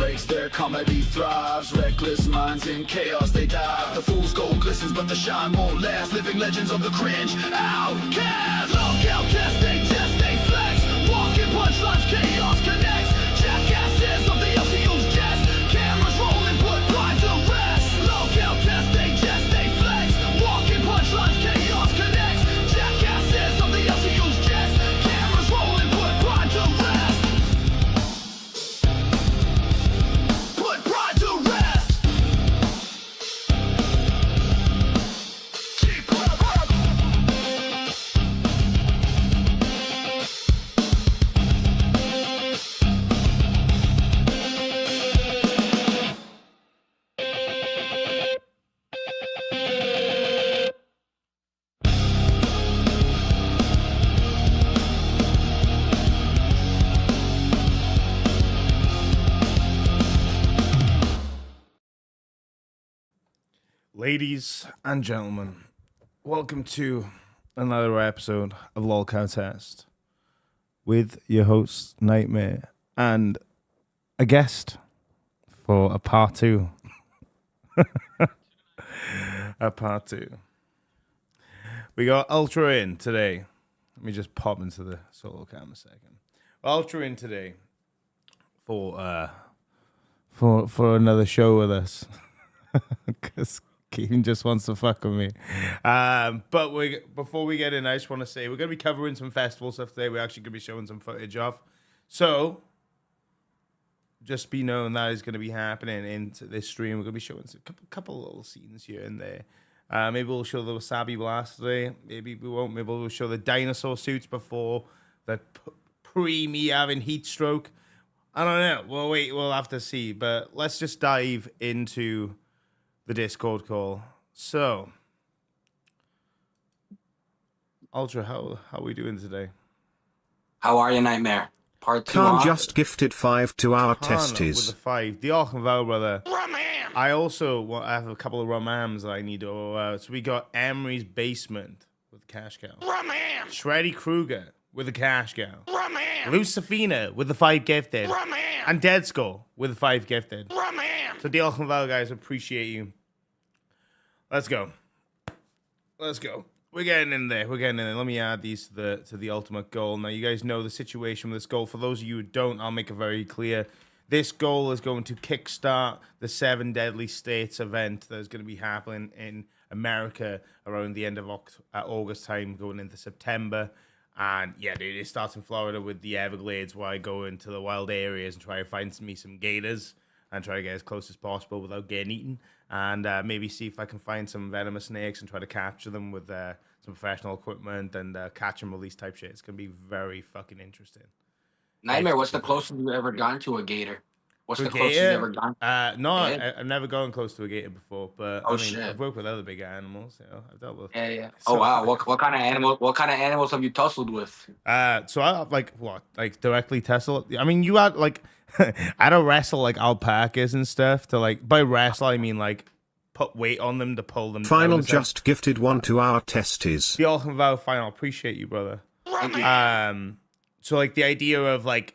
breaks, their comedy thrives. Reckless minds in chaos they dive. The fool's gold glistens but the shine won't last. Living legends of the cringe outcast. Knockout test, they flex. Walking punchlines, chaos connects. Jackasses of the LCU's jets. Cameras rolling, put pride to rest. Knockout test, they flex. Walking punchlines, chaos connects. Jackasses of the LCU's jets. Cameras rolling, put pride to rest. Put pride to rest. Keep up. Ladies and gentlemen, welcome to another episode of LOLcast with your host Nightmare and a guest for a part two. A part two. We got Ultra in today. Let me just pop into the solo cam a second. Ultra in today for another show with us. Because Keaton just wants to fuck with me. But before we get in, I just want to say we're going to be covering some festival stuff today. We're actually going to be showing some footage of. So, just be known that is going to be happening into this stream. We're going to be showing a couple little scenes here and there. Maybe we'll show the Wasabi blast today. Maybe we won't. Maybe we'll show the dinosaur suits before the pre-me having heat stroke. I don't know. Well, wait. We'll have to see. But let's just dive into the Discord call. So, Ultra, how are we doing today? How are you, Nightmare? Part 2 Khan on? just gifted 5 to our With the testes. 5. The Archanval, brother. I also I have a couple of Romams that I need to... so we got Emery's Basement with the cash cow. Shreddy Krueger with the cash cow. Lucifina with the 5 gifted. And Dead Skull with the 5 gifted. So the Archanval guys, appreciate you. Let's go. We're getting in there. Let me add these to the ultimate goal. Now, you guys know the situation with this goal. For those of you who don't, I'll make it very clear. This goal is going to kickstart the 7 Deadly States event that's going to be happening in America around the end of August time, going into September. And yeah, dude, it starts in Florida with the Everglades, where I go into the wild areas and try to find me some gators and try to get as close as possible without getting eaten. And maybe see if I can find some venomous snakes and try to capture them with some professional equipment and catch and release type shit. It's going to be very fucking interesting. Nightmare, what's the closest you've ever gone to a gator? What's To the a closest gator? you've ever gone? No, Yeah. I've never gone close to a gator before, but Oh, I mean, shit. I've worked with other big animals. You know, I've dealt with. Yeah. So- Oh wow, what kind of animal? What kind of animals have you tussled with? So I like directly tussle. I mean, you had like I don't wrestle like alpacas and stuff. To like by wrestle, I mean like put weight on them to pull them. Final down. just gifted 1 to our testes. The Archanval final. Appreciate you, brother. Thank you. So like the idea of like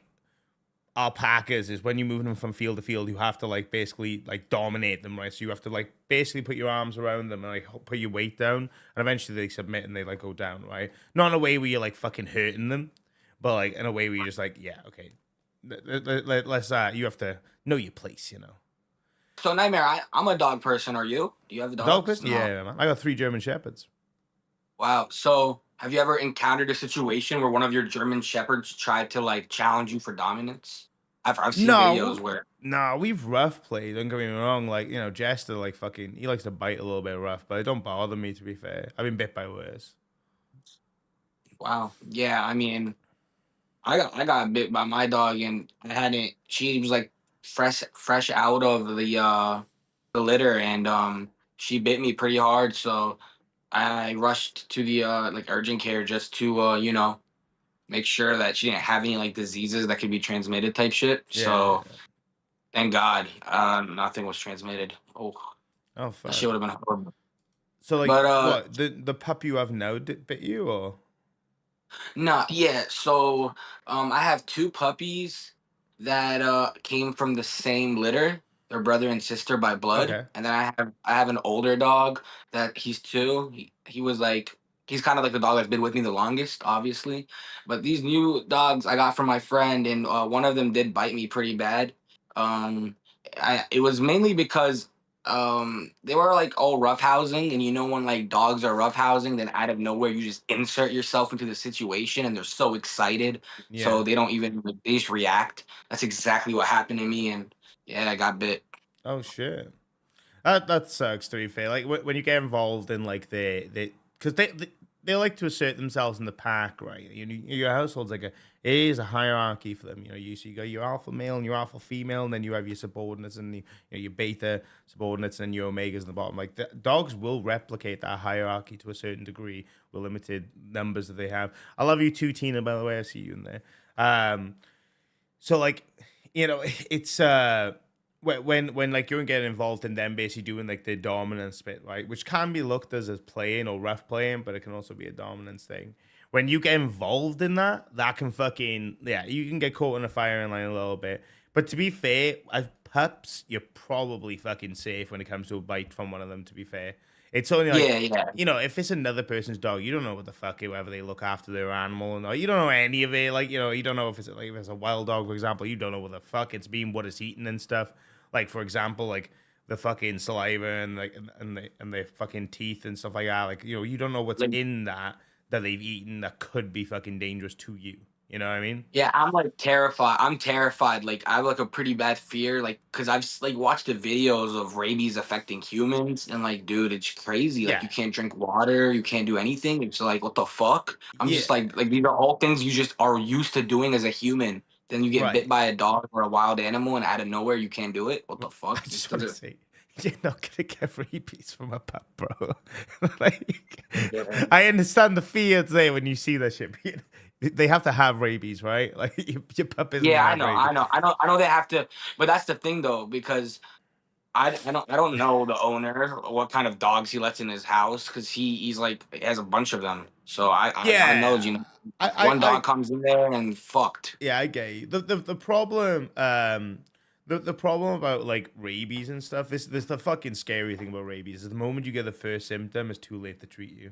alpacas is when you're moving them from field to field, you have to like basically like dominate them, right? So you have to like basically put your arms around them and like put your weight down, and eventually they submit and they like go down, right? Not in a way where you're like fucking hurting them, but like in a way where you're just like, yeah, okay, let's you have to know your place, you know. So Nightmare, I'm a dog person. Are you? Do you have a dog? Dog person? No. Yeah, man. I got 3 German Shepherds. Wow. So have you ever encountered a situation where one of your German shepherds tried to like challenge you for dominance? I've seen videos where. Nah, we've rough played. Don't get me wrong. Like, you know, Jester, like, fucking, he likes to bite a little bit rough, but it don't bother me, to be fair. I've been bit by worse. Wow. Yeah. I mean, I got bit by my dog, and I hadn't. She was like fresh out of the litter, and she bit me pretty hard. So I rushed to the like urgent care just to make sure that she didn't have any like diseases that could be transmitted type shit. Yeah. So thank God, nothing was transmitted. Oh, fuck. that shit would have been horrible. So, like, But, what, the pup you have now bit you, or? Nah, yeah. So I have 2 puppies that came from the same litter. They're brother and sister by blood. Okay. And then I have an older dog that he's two. He was like he's kind of like the dog that's been with me the longest, obviously. But these new dogs I got from my friend, and one of them did bite me pretty bad. Um, it was mainly because they were like all roughhousing, and you know when like dogs are roughhousing, then out of nowhere you just insert yourself into the situation, and they're so excited, so Yeah. they don't even they just react. That's exactly what happened to me, and yeah, I got bit. Oh shit. That sucks, to be fair. Like when you get involved in like because they like to assert themselves in the pack, right? Your household's like it is a hierarchy for them. You got your alpha male and your alpha female, and then you have your subordinates and your beta subordinates and your omegas in the bottom. Like the dogs will replicate that hierarchy to a certain degree with limited numbers that they have. I love you too, Tina. By the way, I see you in there. So like, it's when like you're getting involved in them basically doing like the dominance bit, right? Which can be looked as playing or rough playing, but it can also be a dominance thing. When you get involved in that, that can fucking you can get caught in a firing line a little bit. But to be fair, as pups, you're probably fucking safe when it comes to a bite from one of them. To be fair, it's only like Yeah, yeah, if it's another person's dog, you don't know what the fuck whether they look after their animal or not. You don't know any of it. Like you don't know if it's a wild dog, for example. You don't know what the fuck it's been, what it's eating and stuff. Like for example, like the fucking saliva and like and the fucking teeth and stuff like that. Like you don't know what's like in that they've eaten that could be fucking dangerous to you. You know what I mean? yeah. I'm like terrified. I'm terrified. Like I have like a pretty bad fear. Like because like watched the videos of rabies affecting humans, and like, dude, it's crazy. Like Yeah, you can't drink water, you can't do anything. It's like what the fuck? I'm yeah, just like these are all things you just are used to doing as a human. Then you get bit right. by a dog or a wild animal, and out of nowhere you can't do it. What the I fuck? This just want to doesn't. say, you're not gonna get rabies from a pup, bro. Like, Yeah. I understand the fear today when you see that shit. But they have to have rabies, right? Like your pup isn't Yeah, gonna I have know, rabies. I know, I know, I know they have to, but that's the thing though, because I don't know the owner what kind of dogs he lets in his house because he's like he has a bunch of them. So I know Yeah, one I dog comes in there and fucked. yeah, I get you. The problem, the problem about like rabies and stuff. This the fucking scary thing about rabies is the moment you get the first symptom, it's too late to treat you.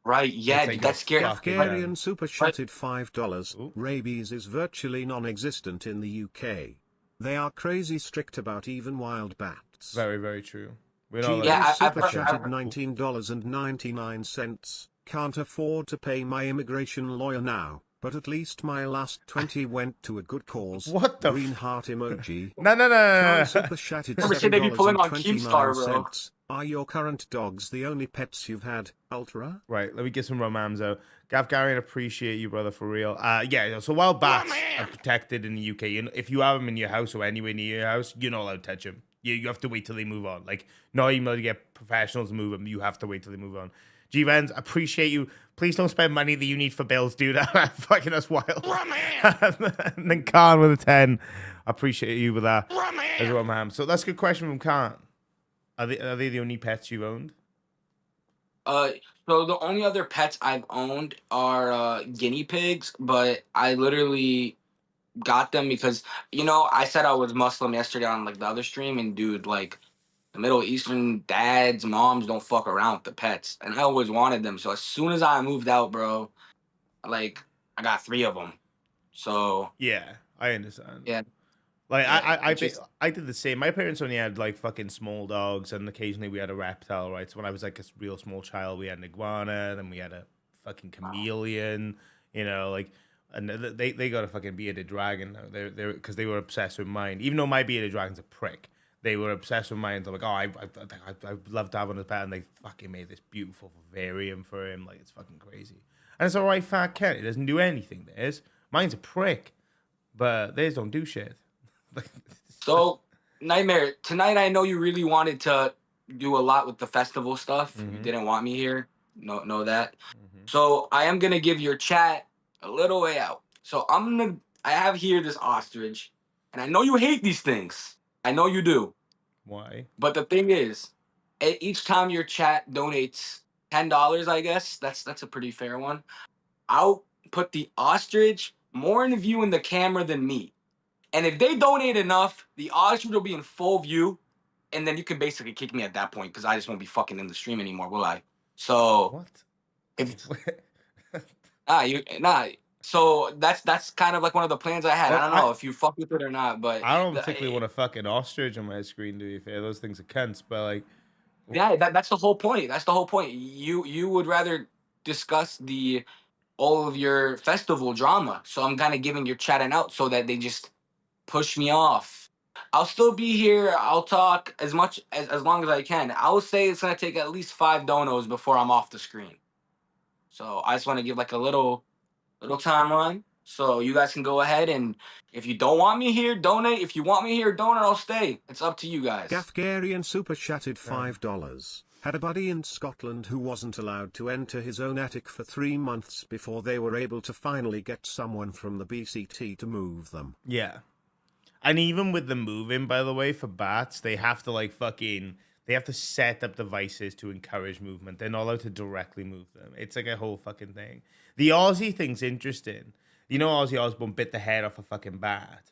Right? It's Yeah, like dude, you're that's scary. fucking But, done. Gafgarian super but chatted $5. Ooh, Rabies is virtually non-existent in the UK. They are crazy strict about even wild bats. very very true. We're not allowed GM to yeah, touch I've super heard, them. I've chatted heard, $19.99. Can't afford to pay my immigration lawyer now, but at least my last 20 went to a good cause. What the? Green heart emoji. No, no, no, Kai no, no. super chatted remember shit they be pulling on Keemstar, bro. $7.29. Are your current dogs the only pets you've had, Ultra? Right, let me get some Romanzo. Gavgarian, appreciate you, brother, for real. Yeah, so wild bats are protected in the UK. If you have them in your house or anywhere near your house, you're not allowed to touch them. You have to wait till they move on. Like, not even though you get professionals to move them, you have to wait till they move on. G-Vans, appreciate you. Please don't spend money that you need for bills, dude. Fucking that's wild. And then Khan with a 10. Appreciate you with that as well, man. So that's a good question from Khan. Are they the only pets you've owned? Uh, so the only other pets I've owned are guinea pigs, but I literally got them because I said I was Muslim yesterday on like the other stream, and dude, like the Middle Eastern dads, moms don't fuck around with the pets, and I always wanted them. So as soon as I moved out, bro, like I got three of them. So Yeah, I understand. yeah, Like yeah, it just I did the same. My parents only had like fucking small dogs, and occasionally we had a reptile, right? So when I was like a real small child, we had an iguana, then we had a fucking chameleon, like, and they got a fucking bearded dragon. They're because they were obsessed with mine. Even though my bearded dragon's a prick, they were obsessed with mine. They're like, oh, I'd love to have one as a pet, and they fucking made this beautiful vivarium for him. Like it's fucking crazy, and it's alright, fat cat. It doesn't do anything. Theirs, mine's a prick, but theirs don't do shit. so Nightmare tonight. I know you really wanted to do a lot with the festival stuff. You Mm-hmm. didn't want me here. No, know that. Mm-hmm. So I am gonna give your chat a little way out. So I have here this ostrich, and I know you hate these things. I know you do. Why? But the thing is, each time your chat donates $10, I guess that's a pretty fair one. I'll put the ostrich more in view in the camera than me. And if they donate enough, the ostrich will be in full view, and then you can basically kick me at that point because I just won't be fucking in the stream anymore, will I? So What? if nah. So that's kind of like one of the plans I had. Well, I don't know if you fuck with it or not, but I don't particularly want a fucking ostrich on my screen, to be fair. Those things are cunts, but like, yeah, that's the whole point. That's the whole point. You would rather discuss all of your festival drama. So I'm kind of giving your chatting out so that they just push me off. I'll still be here. I'll talk as long as I can. I would say it's gonna take at least 5 donos before I'm off the screen. So I just want to give like a little timeline. So you guys can go ahead and if you don't want me here, donate. If you want me here, donate. I'll stay. It's up to you guys. Gafgarian super chatted $5. Had a buddy in Scotland who wasn't allowed to enter his own attic for 3 months before they were able to finally get someone from the BCT to move them. yeah. And even with the moving, by the way, for bats, they have to they have to set up devices to encourage movement. They're not allowed to directly move them. It's like a whole fucking thing. The Aussie thing's interesting. You know, Ozzy Osbourne bit the head off a fucking bat.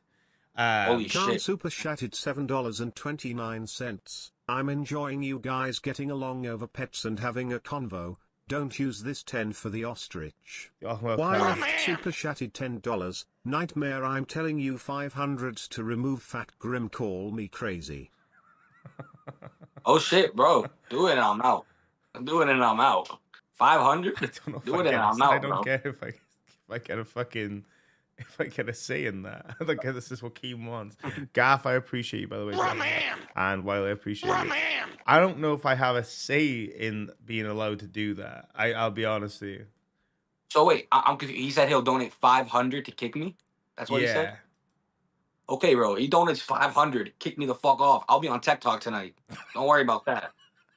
Holy Khan shit. super chatted $7.29. I'm enjoying you guys getting along over pets and having a convo. Don't use this 10 for the ostrich. Oh, well, Why Khan. left super chatted $10. Nightmare, I'm telling you 500 to remove fat Grim, call me crazy. Oh shit, bro. Do it and I'm out. Do it and I'm out. 500? I don't know if Do I it get and a, I'm I out, don't bro. care if I get a fucking if I get a say in that. I don't care. This is what Keem wants. Gaff, I appreciate you, by the way. And Wiley, I appreciate you. I don't know if I have a say in being allowed to do that. I'll be honest with you. So wait, I'm confused. He said he'll donate 500 to kick me? That's what he said? Yeah. Okay, bro. He donates 500. Kick me the fuck off. I'll be on Tech Talk tonight. Don't worry about that.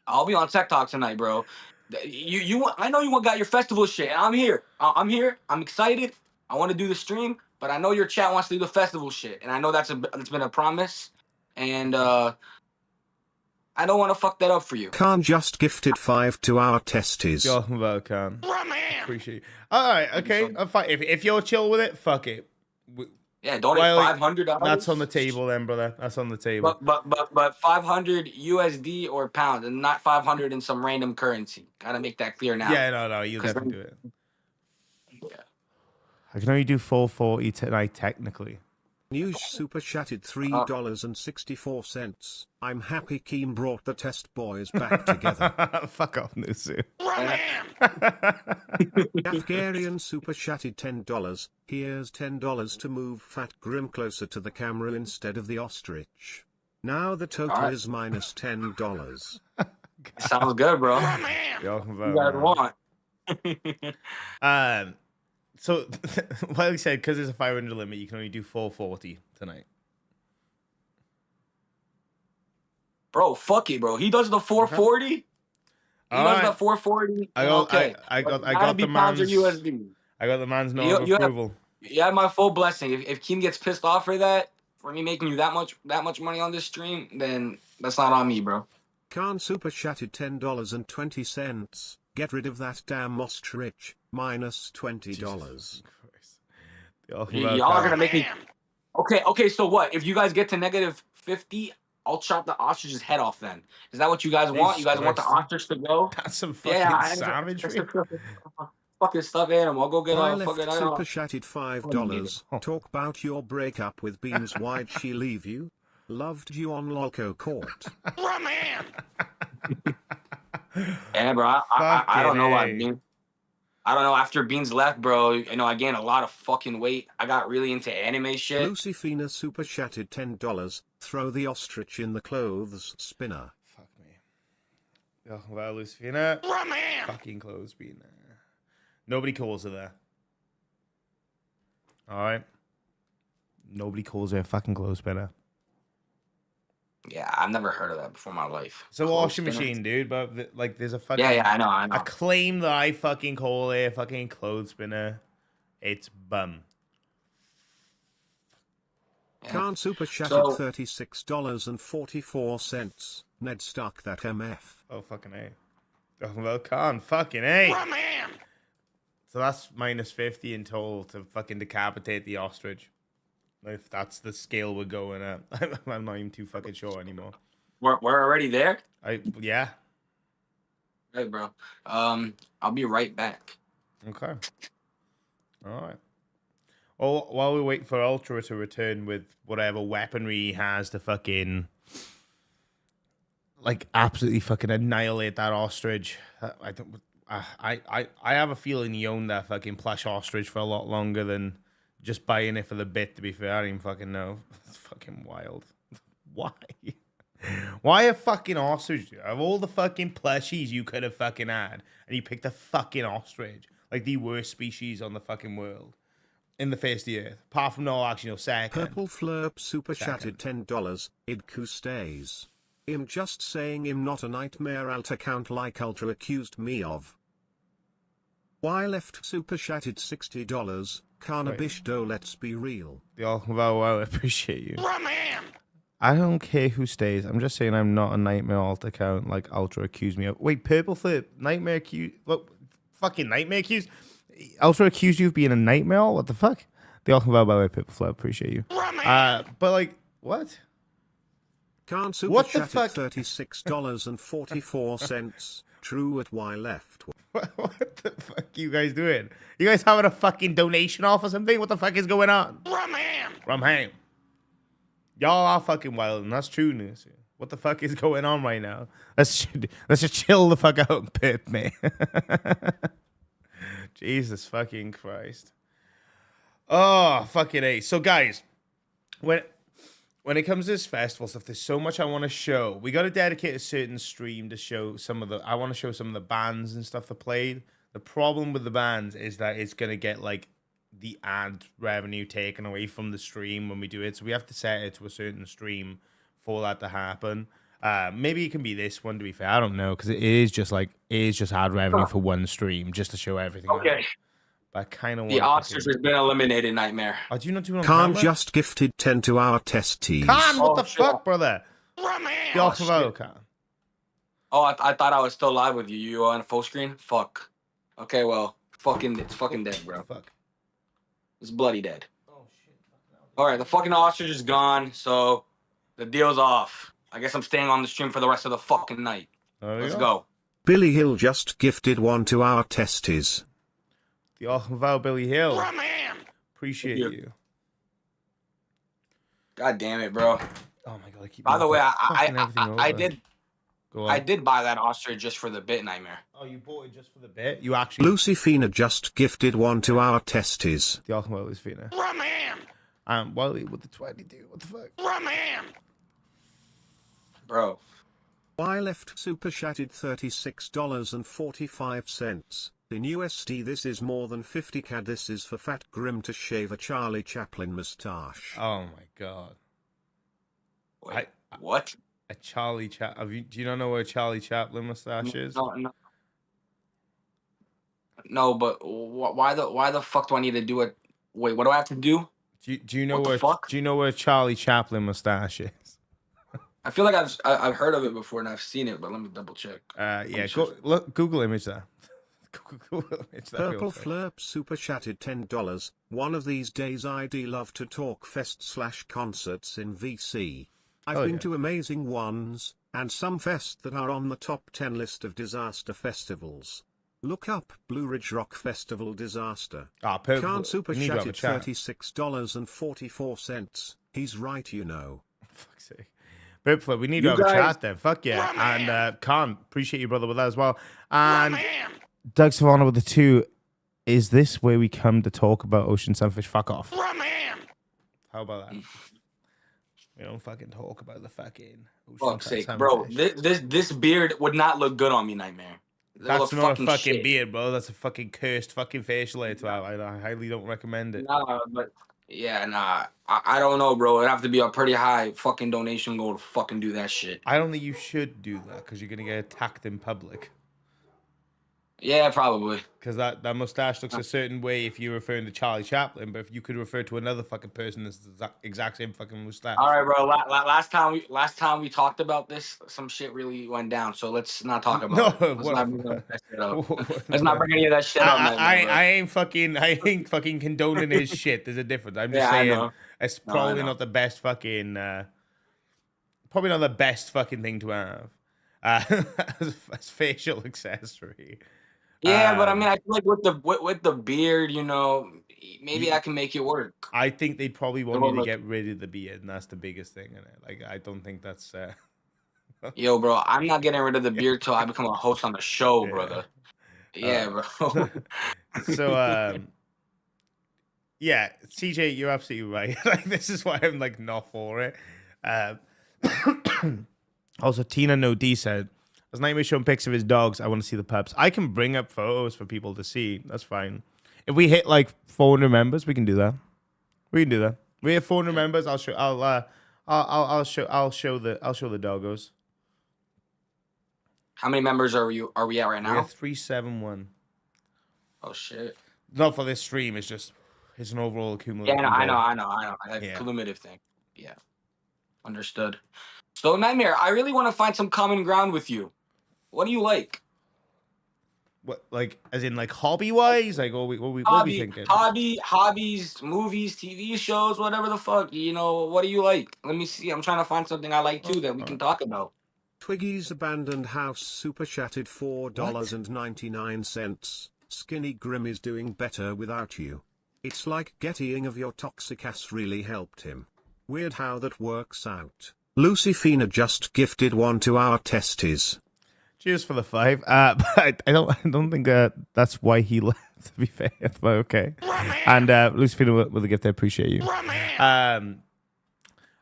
I'll be on Tech Talk tonight, bro. I know you got your festival shit. And I'm here. I'm here. I'm excited. I want to do the stream, but I know your chat wants to do the festival shit, and I know that's been a promise, and I don't want to fuck that up for you. Khan just gifted 5 to our testes. You're welcome. Appreciate you. All right, okay. I'm fine. If you're chill with it, fuck it. Yeah, donate $500. That's on the table then, brother. That's on the table. But 500 USD or pounds, and not 500 in some random currency. Gotta make that clear now. Yeah, no, you'll definitely do it. Yeah. I can only do 440 tonight, technically. News super chatted $3.64. I'm happy Keem brought the test boys back together. Fuck off, Nusu. Afghanian super chatted $10. Here's $10 to move Fat Grim closer to the camera instead of the ostrich. Now the total is minus $10. Sounds good, bro. You guys want. So, like I said, because there's a 500 limit, you can only do 440 tonight. Bro, fuck it, bro. He does the 440. He does the 440. I got the man's USD. I got the man's note of approval. You have my full blessing. If Keem gets pissed off for that, for me making you that much money on this stream, then that's not on me, bro. Khan super chatted $10.20. Get rid of that damn ostrich. Minus $20. Y'all are gonna make me. Okay. So what? If you guys get to negative 50, I'll chop the ostrich's head off. Then is that what you guys want? You guys want the ostrich to go? That's some fucking savagery. Fucking stuffed animal. I'll go get I a left fucking. super chatted $5. Talk about your breakup with Beans. Why'd she leave you? Loved you on Lolco Court. Yeah, bro. I don't know why Beans. I don't know. After Beans left, bro, I gained a lot of fucking weight. I got really into anime shit. Lucifina super chatted $10. Throw the ostrich in the clothes spinner. Fuck me. Oh, well, Lucifina. Fucking clothes spinner. Nobody calls her there. All right. Nobody calls her a fucking clothes spinner. Yeah, I've never heard of that before in my life. It's a washing machine, dude, but like there's a fucking... Yeah, I know. A claim that I fucking call it a fucking clothes spinner. It's bum. Yeah. Khan super chatted $36.44. Ned stuck that MF. Oh, fucking A. Oh, well, Khan, fucking A. So that's minus 50 in total to fucking decapitate the ostrich. If that's the scale we're going at. I'm not even too fucking sure anymore. We're already there. Yeah. Hey, bro. I'll be right back. Okay. All right. Well, while we wait for Ultra to return with whatever weaponry he has to fucking like absolutely fucking annihilate that ostrich. I don't. I have a feeling he owned that fucking plush ostrich for a lot longer than just buying it for the bit. To be fair, I don't even fucking know. It's fucking wild. Why? Why a fucking ostrich? Dude? Of all the fucking plushies you could have fucking had, and you picked a fucking ostrich, like the worst species on the fucking world, in the face of the earth. Apart from no second. Purple Flurp super chatted $10. Idku stays. I'm just saying I'm not a nightmare alt account like Ultra accused me of. Why left super chatted $60? Carnabish do let's be real. Well, I appreciate you. I don't care who stays. I'm just saying I'm not a nightmare alt account like Ultra accused me of. Wait, Purple Flip, nightmare accused? What? Fucking nightmare accused? Ultra accused you of being a nightmare alt? What the fuck? The by the way, Purple Flip, appreciate you. But like, what? Can't super What the chat fuck? at $36.44. True at Y left. What the fuck you guys doing? You guys having a fucking donation off or something? What the fuck is going on? Rum ham. Y'all are fucking wild, and that's true news. What the fuck is going on right now? Let's just chill the fuck out, Pip, man. Jesus fucking Christ. Oh, fucking A. So, guys, when it comes to this festival stuff, there's so much I want to show. We got to dedicate a certain stream to show some of the... I want to show some of the bands and stuff that played. The problem with the bands is that it's going to get, like, the ad revenue taken away from the stream when we do it. So we have to set it to a certain stream for that to happen. Maybe it can be this one, to be fair. I don't know, because it is just ad revenue for one stream, just to show everything. Okay. Out. But I kind of want the ostrich has been eliminated, Nightmare. Oh, do you not do it on Khan camera? just gifted 10 to our test tees. Khan, what the shit. fuck, brother? The Octavio Khan. Oh, I thought I was still live with you. You were on full screen? Fuck. Okay, well, it's fucking dead, bro. Fuck. It's bloody dead. Oh, shit. All right, the fucking ostrich is gone, so the deal's off. I guess I'm staying on the stream for the rest of the fucking night. Let's go. Billy Hill just gifted 1 to our testies. The Octavio Billy Hill. Appreciate you. God damn it, bro. Oh my god! By the way, I did. did buy that ostrich just for the bit, Nightmare. Oh, you bought it just for the bit? You actually... Lucy Fina just gifted 1 to our testies. The Octavio is Fina. Wiley with the 22. What the fuck? Bro. Y left super chatted $36.45. In USD this is more than 50 CAD. This is for Fat Grim to shave a Charlie Chaplin moustache. Oh my god. Wait, what? A Charlie Chaplin. Do you not know what a Charlie Chaplin moustache is? No, but why the fuck do I need to do it? Wait, what do I have to do? Do you know what a Charlie Chaplin moustache is? I feel like I've heard of it before and I've seen it, but let me double check. Yeah, Google image that. Google image that. Purple Flurp super chatted $10. One of these days I'd love to talk fest/concerts in VC. I've been to amazing ones, and some fest that are on the top 10 list of disaster festivals. Look up Blue Ridge Rock Festival Disaster. Can't super chatted $36.44. He's right, you know. Fuck's sake. Purple, we need to have a chat then. Fuck yeah. And Khan, appreciate you, brother, with that as well. And Doug Savannah with the 2. Is this where we come to talk about ocean sunfish? Fuck off. How about that? We don't fucking talk about the fucking ocean Fuck's sake, sunfish. bro. This beard would not look good on me, Nightmare. That's not a fucking beard, bro. That's a fucking cursed fucking facial hair to have. I highly don't recommend it. Nah, but yeah, nah. I don't know, bro. It'd have to be a pretty high fucking donation goal to fucking do that shit. I don't think you should do that because you're gonna get attacked in public. Yeah, probably. Because that mustache looks a certain way if you're referring to Charlie Chaplin, but if you could refer to another fucking person that's the exact same fucking mustache. All right, bro. Last time we talked about this, some shit really went down. So let's not talk No, about it. Let's not bring that shit up. Let's not bring any of that shit up, Nightmare, bro. I ain't fucking condoning his shit. There's a difference. I'm just Yeah, I saying know. it's No, I probably know. not the best fucking probably not the best fucking thing to have as facial accessory. Yeah, but I mean, I feel like with the beard, you know, maybe I can make it work. I think they'd probably It want you will to look- get rid of the beard, and that's the biggest thing in it. Like, I don't think that's Yo, bro, I'm not getting rid of the yeah, beard till I become a host on the show, yeah. brother. Yeah, bro. So yeah, CJ, you're absolutely right. Like, this is why I'm like not for it. Uh, also, Tina No D said, "As Nightmare showing pics of his dogs, I want to see the pups. I can bring up photos for people to see. That's fine. If we hit like 400 members, we can do that. We can do that. We have 400 members. I'll show. I'll show the doggos. How many members are we at right We are now? 371. Oh shit. Not for this stream. It's an overall Yeah, accumulative. I know. Yeah. Cumulative thing. Yeah. Understood. So Nightmare, I really want to find some common ground with you. What do you like? What, like, as in like hobby wise? Like, what we thinking? Hobbies, movies, TV shows, whatever the fuck. You know, what do you like? Let me see. I'm trying to find something I like too that we can talk about. Twiggy's abandoned house super chatted $4.99. Skinny Grim is doing better without you. It's like getting of your toxic ass really helped him. Weird how that works out. Lucy Fina just gifted one to our testes. Cheers for the 5. But I don't think that's why he left. To be fair, but okay. And Lucifina with a gift, I appreciate you.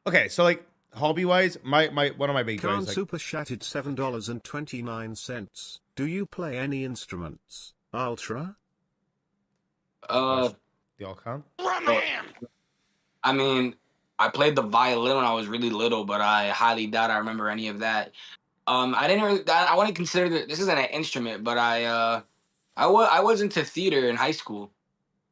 Okay, so like hobby wise, my one of my big Khan guys. Like, super chatted $7.29. Do you play any instruments, Ultra? Uh, the all count. I mean, I played the violin when I was really little, but I highly doubt I remember any of that. I didn't really. I want to consider that this isn't an instrument, but I was into theater in high school.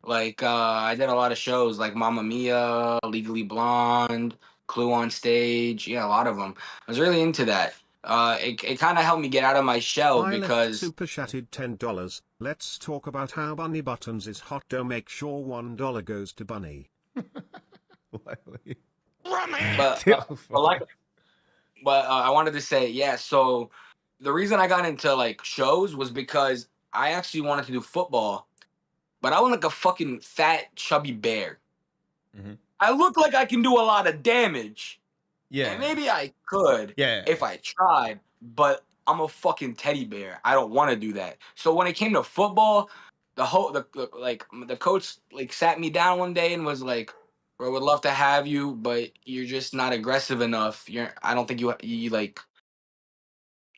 Like I did a lot of shows like Mamma Mia, Legally Blonde, Clue on Stage. Yeah, a lot of them. I was really into that. It kind of helped me get out of my shell I left because super chatted $10. Let's talk about how Bunny Buttons is hot. Do make sure $1 goes to Bunny. but I wanted to say yeah. So the reason I got into like shows was because I actually wanted to do football, but I was like a fucking fat chubby bear. Mm-hmm. I look like I can do a lot of damage. Yeah, And maybe I could if I tried, but I'm a fucking teddy bear. I don't want to do that. So when it came to football, the coach like sat me down one day and was like, "Bro, would love to have you, but you're just not aggressive enough. I don't think you like."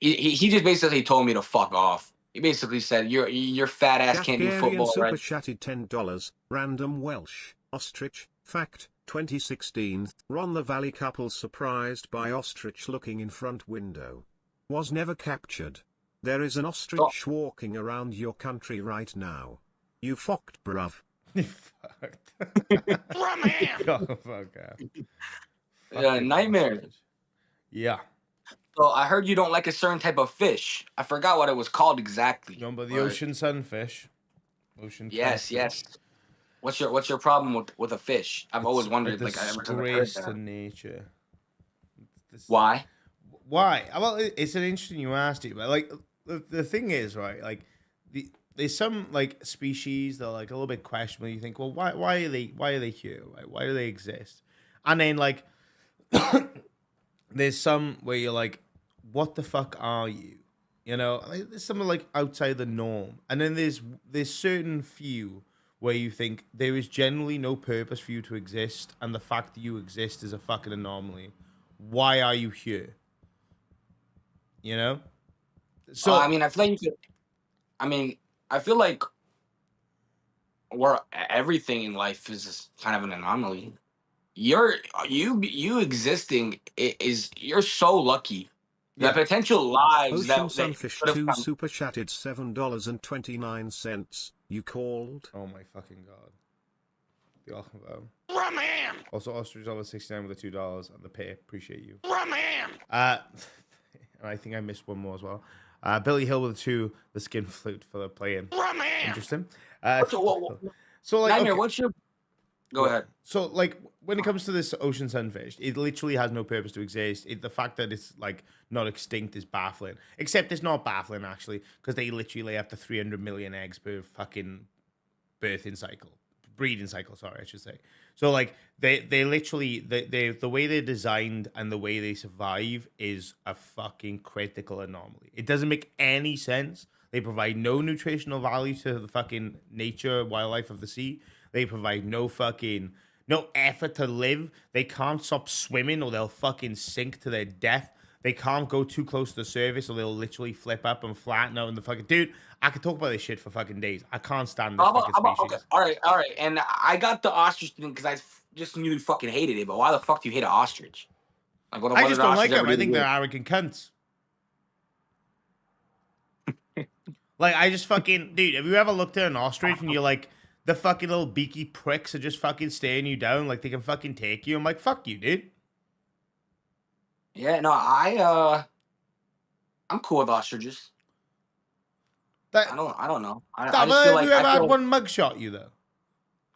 He just basically told me to fuck off. He basically said, "Your fat ass can't do football, super right?" chatted $10. Random Welsh ostrich fact. 2016, Ron the Valley couple surprised by ostrich looking in front window. Was never captured. There is an ostrich walking around your country right now. You fucked, bruv. You fucked. Oh, fuck Nightmare. Yeah. So I heard you don't like a certain type of fish. I forgot what it was called exactly. No, but the ocean sunfish. Yes, catfish. yes. What's your problem with a fish? I've always wondered. A Like I never heard disgrace that. to nature. Why? Why? Well, it's an interesting you asked it, but like the thing is, right? Like there's some like species that are like a little bit questionable. You think, well, why are they here? Right? Why do they exist? And then like there's some where you're like, what the fuck are you? You know, like, there's some like outside the norm, and then there's certain few where you think there is generally no purpose for you to exist, and the fact that you exist is a fucking anomaly. Why are you here? You know? So I mean, I feel like I feel like everything in life is kind of an anomaly. You existing is you're so lucky. The potential lives Ocean that Sunfish could have 2 come. super chatted $7.29. You called? Oh my fucking god. The awesome though. Raman! Also, ostrich over 69 with the $2 and the pay. Appreciate you. Raman! And I think I missed one more as well. Billy Hill with the 2, the skin flute for the play-in. Raman! Interesting. What, So like, Nightmare, okay. what's your... Go ahead. So like, when it comes to this ocean sunfish, it literally has no purpose to exist. The fact that it's like not extinct is baffling. Except it's not baffling actually, because they literally lay up to 300 million eggs per fucking breeding cycle, sorry, I should say. So like they literally the way they're designed and the way they survive is a fucking critical anomaly. It doesn't make any sense. They provide no nutritional value to the fucking nature wildlife of the sea. They provide no effort to live. They can't stop swimming or they'll fucking sink to their death. They can't go too close to the surface or they'll literally flip up and flatten out in the fucking... Dude, I could talk about this shit for fucking days. I can't stand this fucking species. Okay, all right. And I got the ostrich thing because I just knew you fucking hated it, but why the fuck do you hate an ostrich? Like, what I did just an don't like ostrich them. ever I do think to they're you? arrogant cunts. Like, I just fucking... Dude, have you ever looked at an ostrich and you're like, the fucking little beaky pricks are just fucking staring you down like they can fucking take you? I'm like, fuck you, dude. Yeah, no, I'm cool with ostriches. That, I don't know. I that, just feel have like you ever had one mugshot you, though?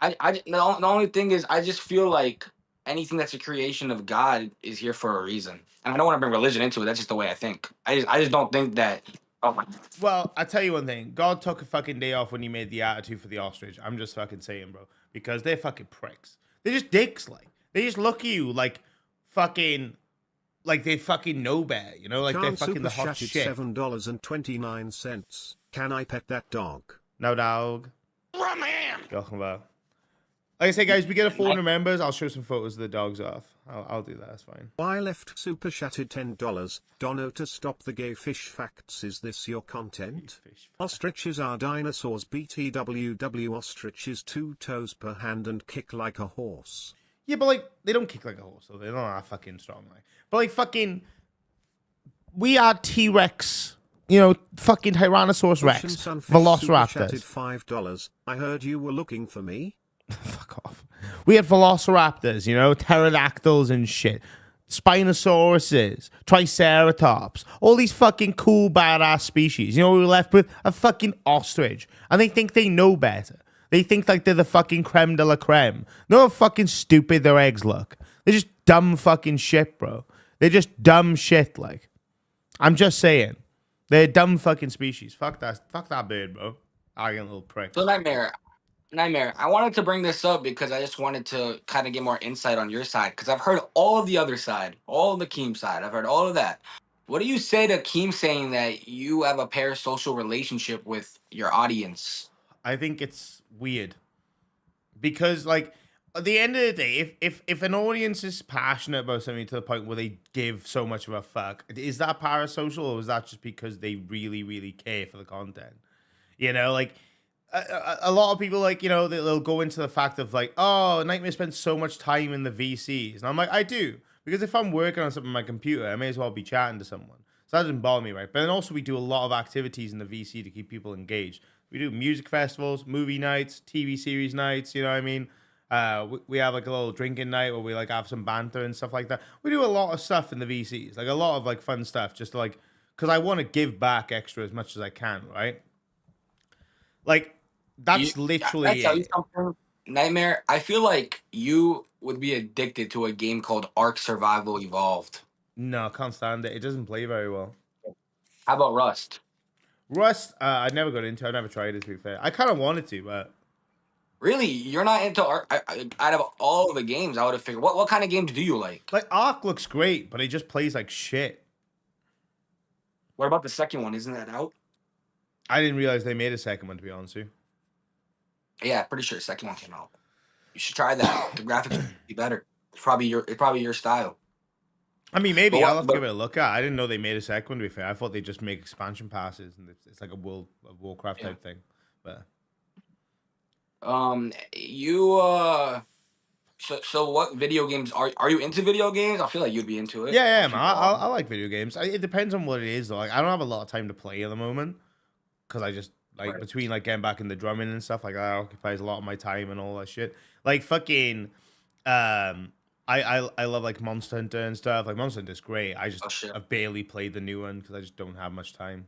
the only thing is I just feel like anything that's a creation of God is here for a reason, and I don't want to bring religion into it. That's just the way I think. I just don't think that. Oh my. Well, I tell you one thing. God took a fucking day off when he made the attitude for the ostrich. I'm just fucking saying, bro. Because they're fucking pricks. They're just dicks, like. They just look at you like fucking... Like they fucking know better, you know? Like they're fucking the hot shit. $7.29. Can I pet that dog? No, dog. Raman! Talking about. Like I say, guys, we get a 400 members. I'll show some photos of the dogs off. I'll do that. That's fine. I left super chatted $10. Dono to stop the gay fish facts. Is this your content? Ostriches are dinosaurs. BTWW ostriches 2 toes per hand and kick like a horse. Yeah, but like they don't kick like a horse, though. They're not fucking strong, like. But like fucking, we are T-Rex. You know, fucking Tyrannosaurus Rex, Velociraptors. $5. I heard you were looking for me. Fuck off. We had Velociraptors, you know, pterodactyls and shit. Spinosauruses, Triceratops, all these fucking cool badass species. You know what we were left with? A fucking ostrich. And they think they know better. They think like they're the fucking creme de la creme. Know how fucking stupid their eggs look. They're just dumb fucking shit, bro. They're just dumb shit, like. I'm just saying. They're a dumb fucking species. Fuck that bird, bro. Arrogant little prick. So Nightmare, I wanted to bring this up because I just wanted to kind of get more insight on your side because I've heard all of the other side, all of the Keem side. I've heard all of that. What do you say to Keem saying that you have a parasocial relationship with your audience? I think it's weird because, like, at the end of the day, if an audience is passionate about something to the point where they give so much of a fuck, is that parasocial or is that just because they really, really care for the content? You know, like a lot of people, like, you know, they'll go into the fact of like, oh, Nightmare spends so much time in the VCs, and I'm like, I do, because if I'm working on something on my computer, I may as well be chatting to someone. So that doesn't bother me, right? But then also we do a lot of activities in the VC to keep people engaged. We do music festivals, movie nights, TV series nights. You know what I mean? We have like a little drinking night where we like have some banter and stuff like that. We do a lot of stuff in the VCs, like a lot of like fun stuff, just to, like, because I want to give back extra as much as I can, right? Like that's literally I tell you something, Nightmare. I feel like you would be addicted to a game called Ark Survival Evolved. No, I can't stand it. It doesn't play very well. How about Rust? Rust, I never got into. I never tried it, to be fair. I kind of wanted to, but Really, you're not into Ark? Out of all of the games, I would have figured. What kind of games do you like? like Ark looks great, but it just plays like shit. What about the second one? Isn't that out? I didn't realize they made a second one, to be honest with you. Yeah, pretty sure the second one came out. You should try that. The graphics would be better. It's probably your style. I mean, maybe But I'll have to give it a look at. I didn't know they made a second one, to be fair. I thought they just make expansion passes and it's like a Warcraft type thing. But You So what video games are you into video games? I feel like you'd be into it. Yeah, Most man. people are. I like video games. It depends on what it is though. Like I don't have a lot of time to play at the moment because I just like Right. between like getting back in the drumming and stuff like that occupies a lot of my time and all that shit. Like fucking I love like Monster Hunter and stuff. Like Monster Hunter is great. Oh shit. I've barely played the new one because I just don't have much time.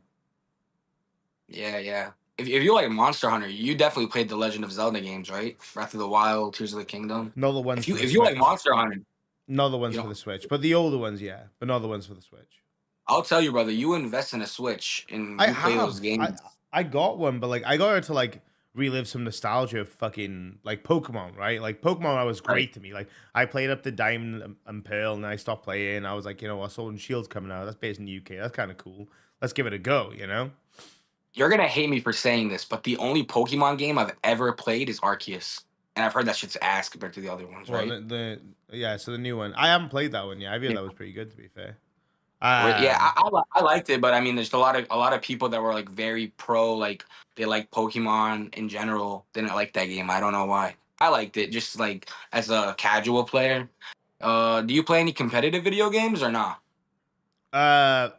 Yeah, yeah. If you like Monster Hunter, you definitely played the Legend of Zelda games, right? Breath of the Wild, Tears of the Kingdom. Not the ones for the If you like Switch. Monster Hunter, Not the you ones for know, the Switch, but the older ones, yeah. But not the ones for the Switch. I'll tell you, brother, you invest in a Switch and I you play those have. games. I got one, but like I got it to like relive some nostalgia of fucking like Pokemon, right? Like Pokemon was Right. great to me. Like I played up to Diamond and Pearl and I stopped playing. I was like, you know what, Sword and Shield's coming out. That's based in the UK. That's kind of cool. Let's give it a go, you know? You're gonna hate me for saying this, but the only Pokemon game I've ever played is Arceus, and I've heard that shit's ass compared to the other ones, Well, right? yeah, so the new one. I haven't played that one yet. I feel that was pretty good to be fair. Yeah, Um I liked it, but I mean, there's a lot of people that were like very pro, like they like Pokemon in general. Didn't like that game. I don't know why. I liked it just like as a casual player. Do you play any competitive video games or not?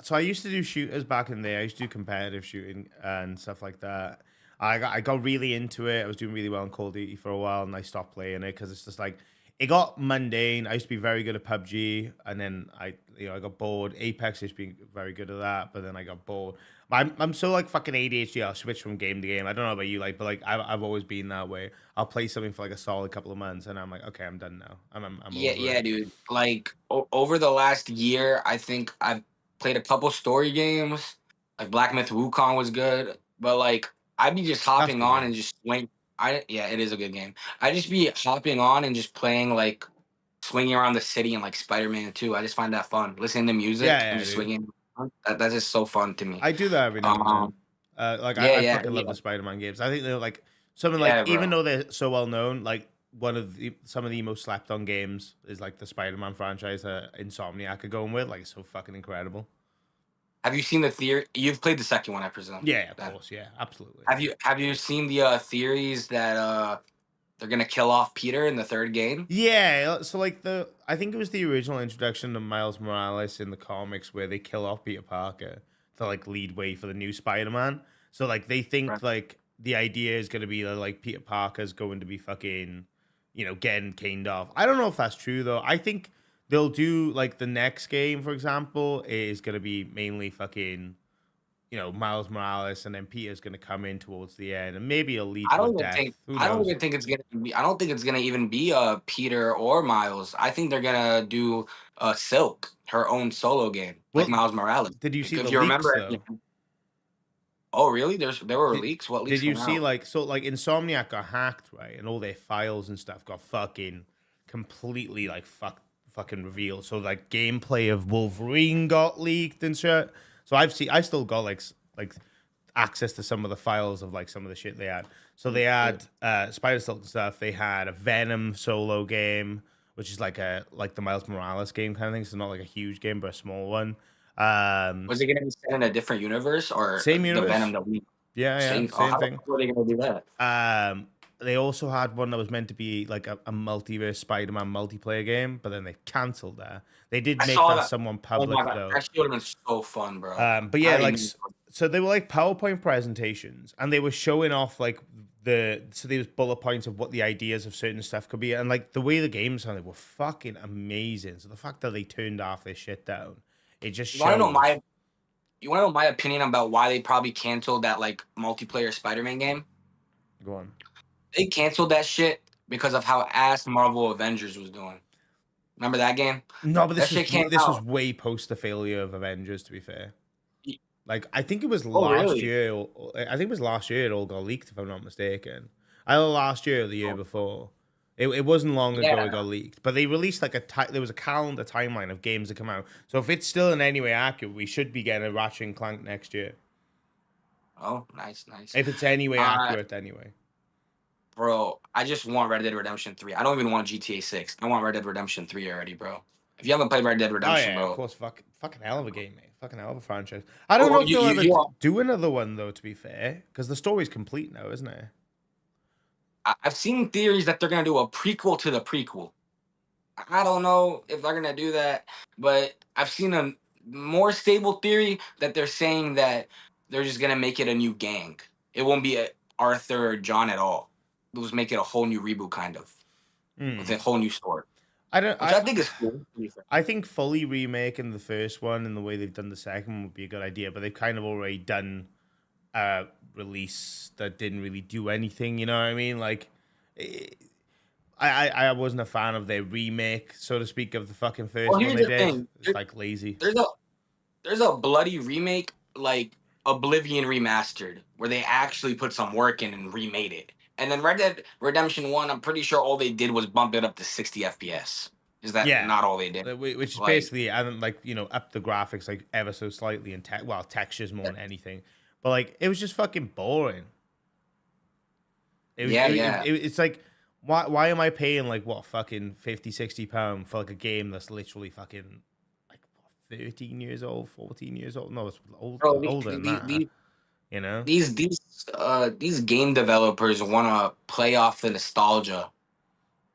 So I used to do shooters back in there. I used to do competitive shooting and stuff like that. I got really into it. I was doing really well in Call of Duty for a while, and I stopped playing it because it's just like it got mundane. I used to be very good at PUBG, and then I got bored. Apex used to be very good at that, but then I got bored. I'm so like fucking ADHD. I'll switch from game to game. I don't know about you, like, but like I've always been that way. I'll play something for like a solid couple of months, and I'm like, okay, I'm done now. I'm Yeah, over it. yeah, dude. Like over the last year, I think I've played a couple story games. Like Black Myth Wukong was good, but like I'd be just That's a hopping good on game. and just swing. Yeah, it is a good game. I just be hopping on and just playing like swinging around the city and like Spider Man 2. I just find that fun. Listening to music and Yeah, yeah, just dude. swinging. That's just so fun to me. I do that every now and then. Um, Like yeah, I yeah, fucking love yeah, the Spider-Man games. I think they're like something like yeah, even bro. though they're so well known, like some of the most slapped on games is like the Spider-Man franchise that Insomniac are going with. Like it's so fucking incredible. Have you seen the theory? You've played the second one, I presume. Yeah, of Then course. Yeah, absolutely. have you seen the theories that they're gonna kill off Peter in the third game? Yeah, so like I think it was the original introduction to Miles Morales in the comics where they kill off Peter Parker to like lead way for the new Spider-Man. So like they think Right. like the idea is going to be that like Peter Parker's going to be fucking, getting caned off. I don't know if that's true though. I think they'll do like the next game, for example, is going to be mainly fucking, Miles Morales, and then Peter's going to come in towards the end, and maybe it'll lead I to a don't even death. think Who I don't knows? even think it's gonna be. I don't think it's gonna even be Peter or Miles. I think they're gonna do Silk, her own solo game, like Well, Miles Morales. did you Like, see the if you leaks remember, though? oh really? There were Did leaks. What did leaks you came see out? like so like Insomniac got hacked, right? And all their files and stuff got fucking completely like fucking revealed. So like gameplay of Wolverine got leaked and shit. So I still got like access to some of the files of like some of the shit they had. So they had Spider Silk stuff. They had a Venom solo game, which is like the Miles Morales game kind of thing. So not like a huge game, but a small one. Um, Was it gonna be set in a different universe or Same the Venom universe. that we Yeah, same? Oh, same how thing. are they gonna do that? They also had one that was meant to be like a multiverse Spider-Man multiplayer game, but then they cancelled that. They did I make saw that that. somewhat Oh my public god, though. that shit would have been so fun, bro. But I yeah, already like knew. so they were like PowerPoint presentations, and they were showing off like there was bullet points of what the ideas of certain stuff could be, and like the way the games sounded were fucking amazing. So the fact that they turned off this shit down, it just You wanna know shows. my you wanna know my opinion about why they probably canceled that like multiplayer Spider-Man game? Go on. They canceled that shit because of how ass Marvel Avengers was doing. Remember that game? No, but That shit came this was out. way post the failure of Avengers. To be fair. y- Like I think it was Oh, last really? year. I think it was last year it all got leaked, if I'm not mistaken. Either last year or the year Oh, before. It wasn't long ago it yeah. got leaked, but they released like there was a calendar timeline of games that come out. So if it's still in any way accurate, we should be getting a Ratchet and Clank next year. Oh, nice, nice. If it's any way Uh, accurate, anyway. bro, I just want Red Dead Redemption 3. I don't even want GTA 6. I want Red Dead Redemption 3 already, bro. If you haven't played Red Dead Oh Redemption, yeah, of bro, course. Fucking hell of a game, mate. Fucking hell of a franchise. I don't know oh, if they'll ever you do another one though. To be fair, because the story's complete now, isn't it? I've seen theories that they're gonna do a prequel to the prequel. I don't know if they're gonna do that, but I've seen a more stable theory that they're saying that they're just gonna make it a new gang. It won't be Arthur or John at all. They'll just make it a whole new reboot, kind of, with a whole new story, I don't. which I think is cool. To be fair. I think fully remaking the first one and the way they've done the second one would be a good idea, but they've kind of already done a release that didn't really do anything. You know what I mean? Like, I wasn't a fan of their remake, so to speak, of the fucking first Well, one here's they the did. thing. It's like lazy. There's a bloody remake like Oblivion Remastered where they actually put some work in and remade it. And then Red Dead Redemption 1, I'm pretty sure all they did was bump it up to 60 FPS. Is that Yeah, not all they did? which is Like, basically, I don't like, up the graphics like ever so slightly and textures more than anything. But like, it was just fucking boring. yeah. It's like, why am I paying like what fucking 50, 60 pound for like a game that's literally fucking like what, 13 years old, 14 years old? No, it's Bro, older than that. You know? these game developers want to play off the nostalgia.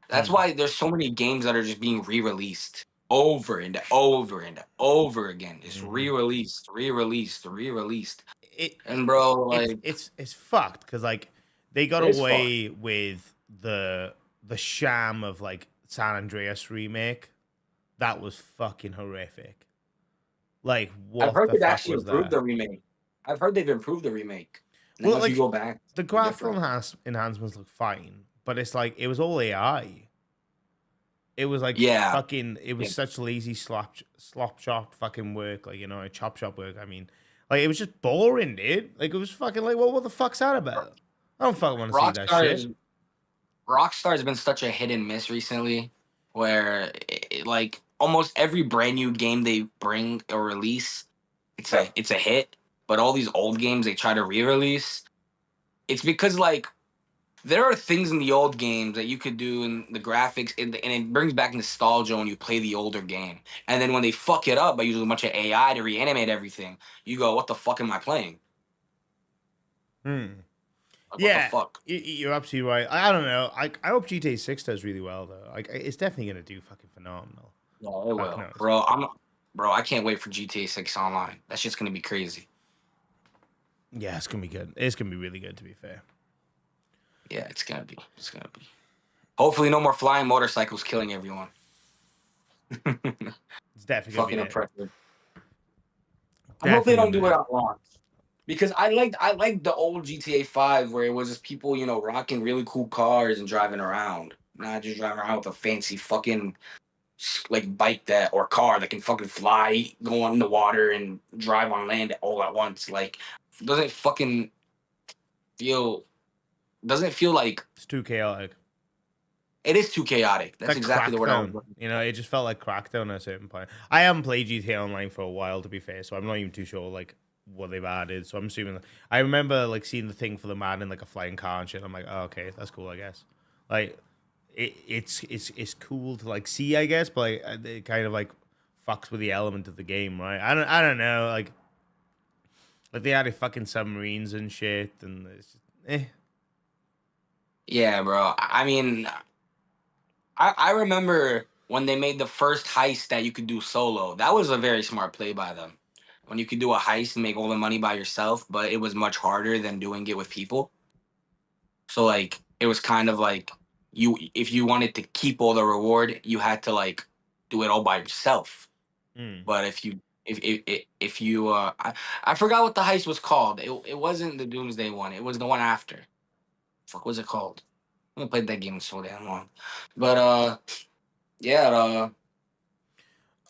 That's Hmm. why there's so many games that are just being re-released over and over and over again. Just Hmm. re-released, re-released, re-released. It, And bro, like it's fucked because like they got it is fun. away with the sham of like San Andreas remake. That was fucking horrific. Like, I've what heard the they've fuck actually was improved that? the remake. I've heard they've improved the remake. Now Well, if you like go back, the it's graphical different. enhancements look fine, but it's like it was all AI. It was like Yeah. fucking. It was Yeah. such lazy slop shop fucking work. Like chop shop work. I mean, like it was just boring, dude. Like it was fucking like, what the fuck's that about? I don't fucking want to see that Rockstar shit. is Rockstar has been such a hit and miss recently, where like almost every brand new game they bring or release, it's a hit. But all these old games they try to re-release, it's because like there are things in the old games that you could do in the graphics, and it brings back nostalgia when you play the older game. And then when they fuck it up by using a bunch of AI to reanimate everything, you go, "What the fuck am I playing? Hmm. Like, what the Yeah, fuck?" you're absolutely right. I don't know. I hope GTA 6 does really well though. Like it's definitely gonna do fucking phenomenal. Yeah, it Fuck will, knows. bro. I can't wait for GTA 6 online. That's just gonna be crazy. Yeah, it's gonna be good. It's gonna be really good, to be fair. Yeah, it's gonna be. It's gonna be. Hopefully, no more flying motorcycles killing everyone. It's definitely gonna be Fucking there. impressive. I hope they Definitely don't gonna be do it there. at launch. Because I liked the old GTA 5 where it was just people, rocking really cool cars and driving around. Not just driving around with a fancy fucking like bike that or car that can fucking fly, go on the water and drive on land all at once. Like doesn't fucking feel doesn't feel like It's too chaotic. it is too chaotic. It's That's like exactly the word I was Crackdown. looking It just felt like Crackdown at a certain point. I haven't played GTA Online for a while, to be fair, so I'm not even too sure like what they've added. So I'm assuming. I remember like seeing the thing for the man in like a flying car and shit. I'm like, oh, okay, that's cool, I guess. Like, it's cool to like see, I guess, but like it kind of like fucks with the element of the game, right? I don't know, like they added fucking submarines and shit, and it's just, Yeah, bro. I mean, I remember when they made the first heist that you could do solo. That was a very smart play by them. When you could do a heist and make all the money by yourself, but it was much harder than doing it with people. So like it was kind of like if you wanted to keep all the reward, you had to like do it all by yourself. mm. But if you I forgot what the heist was called. It wasn't the Doomsday one. It was the one after. Fuck, what was it called? I haven't played that game in so damn long. But yeah,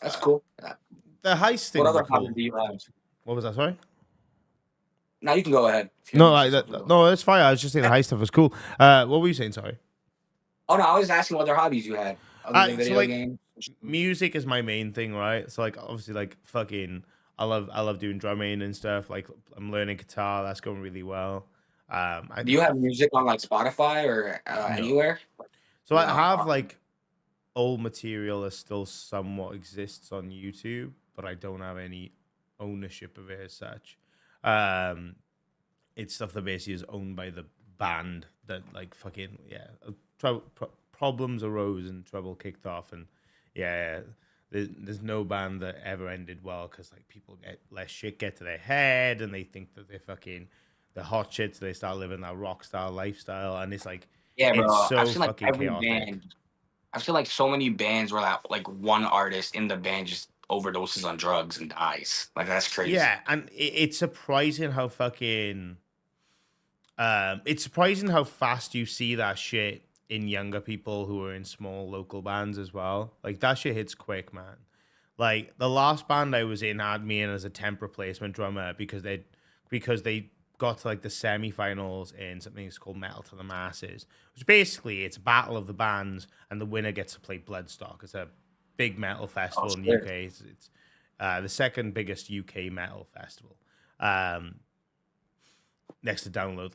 that's Uh, cool. the heist What things are other hobbies cool. do you have? What was that? Sorry. Now you can go ahead. If you No, want to say like something, that. go. No, that's fine. I was just saying the heist stuff was cool. What were you saying? Sorry. Oh no, I was asking what other hobbies you had other than So video like games. music is my main thing, right? So like obviously like fucking I love doing drumming and stuff. Like I'm learning guitar, that's going really well. I Do you have music on like Spotify or no. anywhere? So I No. have like old material that still somewhat exists on YouTube, but I don't have any ownership of it as such. Um it's stuff that basically is owned by the band that like fucking yeah, problems arose and trouble kicked off, and yeah, there's no band that ever ended well because like people get less shit get to their head and they think that they're hot shit, so they start living that rock star lifestyle, and it's like Yeah, it's bro. I've so seen like fucking every chaotic. band. I've seen like so many bands where like one artist in the band just overdoses on drugs and dies. Like that's crazy. Yeah, and it's surprising how fucking it's surprising how fast you see that shit in younger people who are in small local bands as well. Like that shit hits quick, man. Like the last band I was in had me in as a temp replacement drummer because they got to like the semi-finals in something that's called Metal to the Masses, which basically it's a battle of the bands and the winner gets to play Bloodstock. It's a big metal Oh festival in the shit. UK. It's the second biggest UK metal festival. Um, Next to download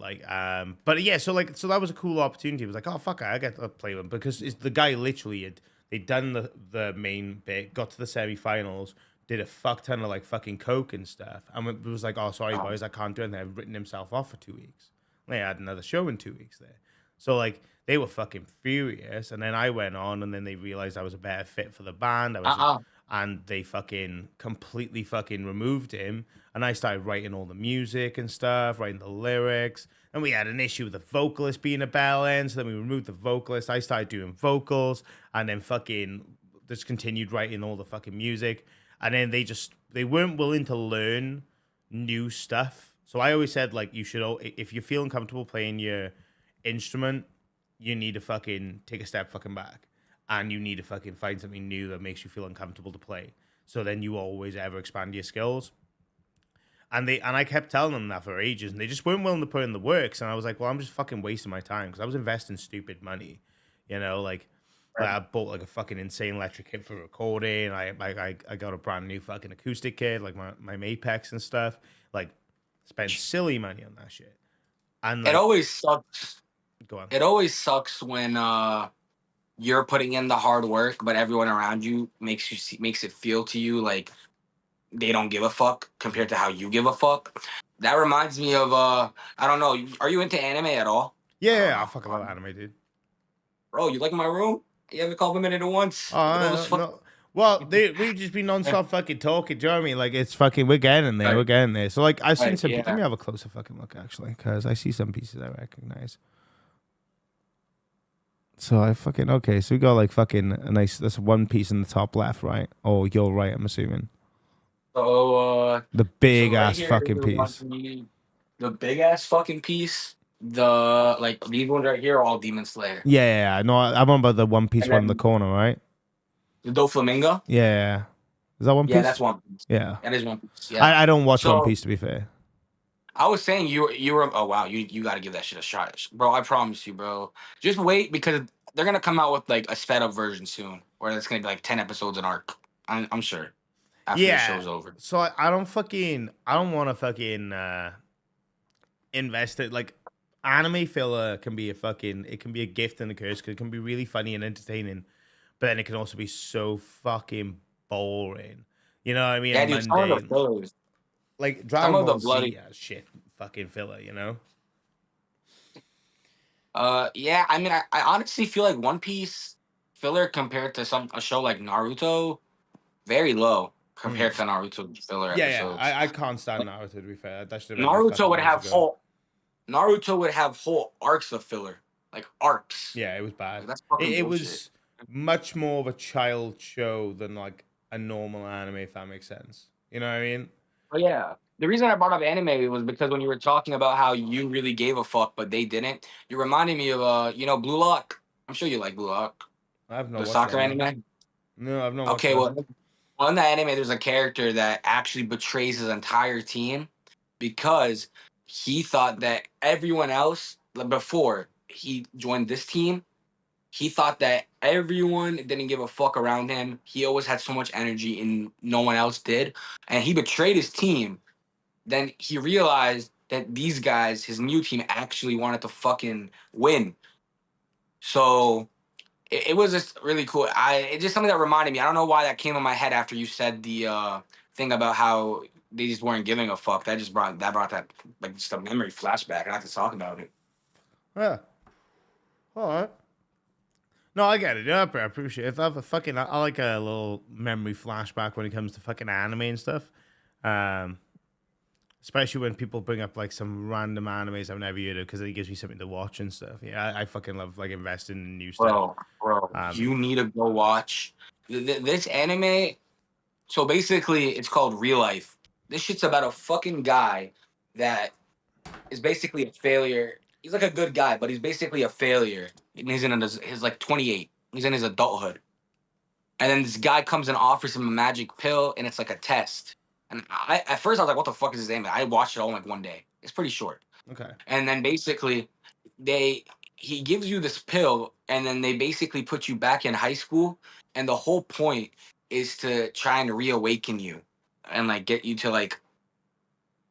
but yeah, so that was a cool opportunity. It was like, oh fuck it, I get to play with him because it's the guy literally they'd done the main bit, got to the semi-finals, did a fuck ton of like fucking coke and stuff, and it was like, oh sorry Oh, boys, I can't do anything. I've written himself off for 2 weeks. They had another show in 2 weeks there, so like they were fucking furious, and then I went on, and then they realized I was a better fit for the band. uh-uh. And they fucking completely fucking removed him, and I started writing all the music and stuff, writing the lyrics. And we had an issue with the vocalist being a bell end, so then we removed the vocalist. I started doing vocals, and then fucking just continued writing all the fucking music. And then they weren't willing to learn new stuff. So I always said like if you're feeling comfortable playing your instrument, you need to fucking take a step fucking back, and you need to fucking find something new that makes you feel uncomfortable to play. So then you always ever expand your skills. And I kept telling them that for ages, and they just weren't willing to put in the works. And I was like, well, I'm just fucking wasting my time because I was investing stupid money, like Right. I bought like a fucking insane electric kit for recording. I got a brand new fucking acoustic kit, like my Mapex and stuff. Like spent silly money on that shit. And It like, always sucks. go on. It always sucks when you're putting in the hard work, but everyone around you makes it feel to you like they don't give a fuck compared to how you give a fuck. That reminds me of I don't know. Are you into anime at all? I don't Yeah, I know, fucking love anime, dude. bro. You like my room? You haven't complimented it once. Look at all this Oh, fuck. no. Well, we've just been non-stop fucking talking. Do you know what I mean? Like, it's fucking, we're getting there. We're Right, getting there. So, like, I've seen right, some, let yeah. me have a closer fucking look, actually, because I see some pieces I recognize. So, okay, so we got, like, fucking a nice, that's one piece in the top left, right? Oh, you're right, I'm assuming. So The big so right ass here is fucking piece. the big ass fucking piece. The like these ones right here are all Demon Slayer, Yeah. No, I'm on about the one piece and one in the then corner, right? the Doflamingo. Yeah. Is that One Yeah, Piece? that's One Piece. Yeah. That is One Piece. Yeah. I don't watch One So Piece, to be fair. I was saying you were oh wow you got to give that shit a shot, bro. I promise you, bro. Just wait because they're gonna come out with like a sped up version soon, where it's gonna be like 10 episodes an arc. I'm sure after the Yeah. show's over. So I don't want to fucking invest it. Like, anime filler it can be a gift and a curse because it can be really funny and entertaining, but then it can also be so fucking boring. You know what I mean? Yeah, And dude. Some of the mundane. fillers, Like some Dragon of the Ball bloody. Z has shit fucking filler. Yeah. I mean, I honestly feel like One Piece filler compared to a show like Naruto, very low compared Mm. to Naruto filler Yeah. episodes. I can't stand Naruto, to be fair. That should have ended Naruto fucking would years have ago. whole Naruto would have whole arcs of filler, like arcs. Yeah, it was bad. Like, that's fucking It bullshit. was much more of a child show than like a normal anime, if that makes sense. You know what I mean? But yeah, the reason I brought up anime was because when you were talking about how you really gave a fuck, but they didn't, you reminded me of Blue Lock. I'm sure you like Blue Lock, I've not the watched soccer that, no. anime. No, I've not watched Okay, that. well, on that anime, there's a character that actually betrays his entire team because he thought that everyone else, like, before he joined this team, he thought that everyone didn't give a fuck around him. He always had so much energy and no one else did. And he betrayed his team. Then he realized that these guys, his new team, actually wanted to fucking win. So it was just really cool. It's just something that reminded me. I don't know why that came in my head after you said the thing about how they just weren't giving a fuck. That brought that like just a memory flashback. I have to talk about it. Yeah. All right. No, I get it. Yeah, I appreciate it. I like a little memory flashback when it comes to fucking anime and stuff. Especially when people bring up like some random animes I've never heard of because it gives me something to watch and stuff. Yeah, I fucking love like investing in new stuff. Bro, you need to go watch this anime. So basically, it's called Real Life. This shit's about a fucking guy that is basically a failure. He's like a good guy, but he's basically a failure. And he's in his like 28. He's in his adulthood. And then this guy comes and offers him a magic pill, and it's like a test. And at first I was like, what the fuck is this anime? I watched it all in like one day. It's pretty short. Okay. And then basically he gives you this pill, and then they basically put you back in high school, and the whole point is to try and reawaken you and like get you to like,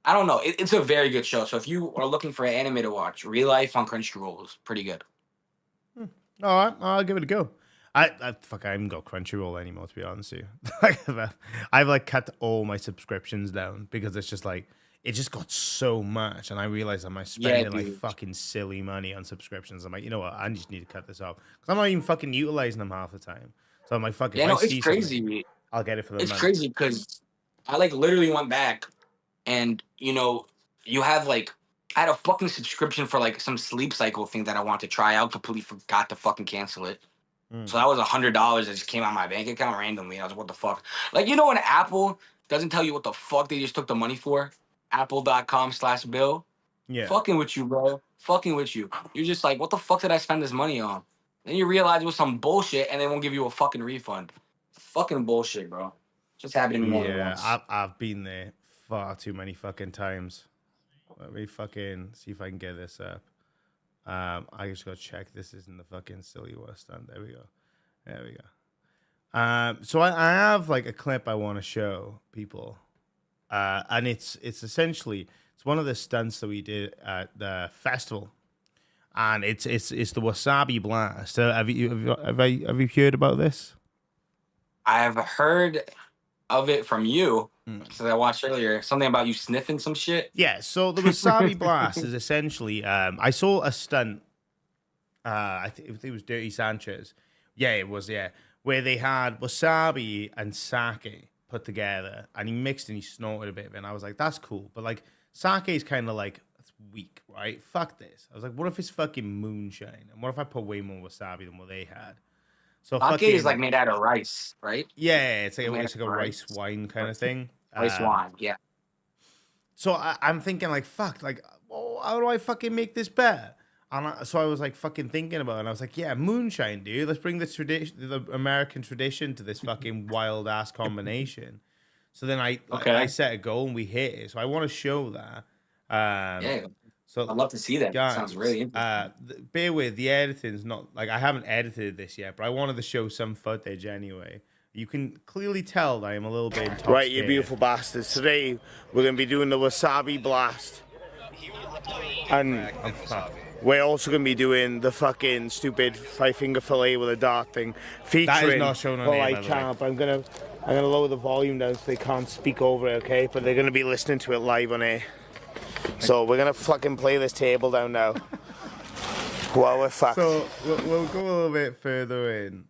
I don't know. It's a very good show. So if you are looking for an anime to watch, Real Life on Crunchyroll is pretty good. All right, I'll give it a go. I haven't got Crunchyroll anymore, to be honest with you. I've like cut all my subscriptions down because it's just like it just got so much, and I realized I'm spending like fucking silly money on subscriptions. I'm like, you know what? I just need to cut this off because I'm not even fucking utilizing them half the time. So I'm like, fucking. Yeah, no, it's crazy. I'll get it for the It's month. crazy because I like literally went back, and you know, you have like I had a fucking subscription for like some sleep cycle thing that I wanted to try out. Completely forgot to fucking cancel it. So that was $100 that just came out of my bank account randomly. I was like, what the fuck? Like, you know when Apple doesn't tell you what the fuck they just took the money for? Apple.com/bill. Yeah. Fucking with you, bro. Fucking with you. You're just like, what the fuck did I spend this money on? Then you realize it was some bullshit, and they won't give you a fucking refund. Fucking bullshit, bro. Just happened to me more than once. I've been there far too many fucking times. Let me fucking see if I can get this up. I just gotta check this isn't the fucking silly worst stunt. There we go. So I have like a clip I want to show people, and it's essentially one of the stunts that we did at the festival, and it's the Wasabi blast. Have you heard about this? I've heard of it from you because I watched earlier something about you sniffing some shit. Yeah, so the Wasabi blast is essentially I saw a stunt. I think it was Dirty Sanchez. Yeah, it was. Yeah, where they had wasabi and sake put together, and he mixed and he snorted a bit of it. And I was like, that's cool, but like sake is kind of like that's weak, right? Fuck this. I was like, what if it's fucking moonshine? And what if I put way more wasabi than what they had? So Sake is like made out of rice, right? Yeah, it's like a rice wine kind of thing. Rice wine, yeah. So I'm thinking like, fuck, like, oh, how do I fucking make this better? And so I was like fucking thinking about it, and I was like, yeah, moonshine, dude. Let's bring the American tradition to this fucking wild ass combination. So then I set a goal and we hit it. So I want to show that. Yeah. So I'd love to see that. Guys, sounds really interesting. Bear with, the editing's not like I haven't edited this yet, but I wanted to show some footage anyway. You can clearly tell that I'm a little bit intoxicated. Right, you beautiful bastards. Today we're gonna be doing the Wasabi blast, and we're also gonna be doing the fucking stupid 5-finger fillet with a dart thing, featuring that is not shown on here, channel. But I'm gonna lower the volume down so they can't speak over it, okay? But they're gonna be listening to it live on air. So we're gonna fucking play this table down now. Well, we're fucked. So we'll go a little bit further in.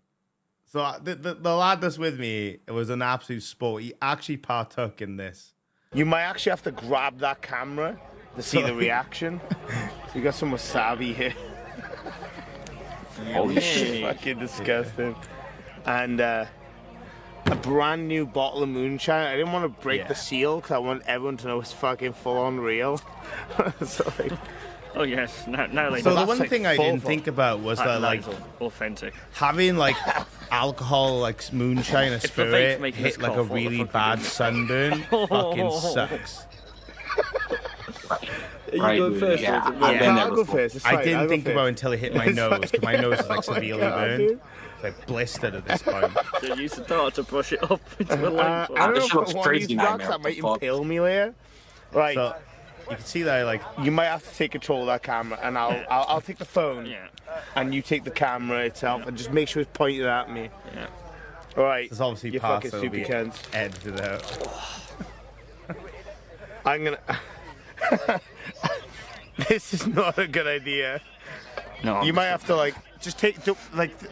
So the lad that's with me, it was an absolute sport. He actually partook in this. You might actually have to grab that camera to see the reaction. So you got some wasabi here. Holy shit. Fucking disgusting. And a brand new bottle of moonshine. I didn't want to break the seal because I want everyone to know it's fucking full on real. So like, oh yes, no. So the one thing I didn't think about was that like authentic, having like alcohol, like moonshine, a spirit hit like a really bad sunburn fucking sucks. You go first. Yeah, I'll go first. I didn't think about it until it hit my nose because my nose is like severely burned. It's like blistered at this point. So use the dart to brush it up into a line. I don't know if looks one crazy of these drugs that might impale me later. Right. So you can see that like you might have to take control of that camera, and I'll take the phone. Yeah. And you take the camera itself, and just make sure it's pointed at me. Yeah. All right. there's obviously you parts fucking that'll stupid be cunts. edited out. I'm gonna. This is not a good idea. No. You might have to like just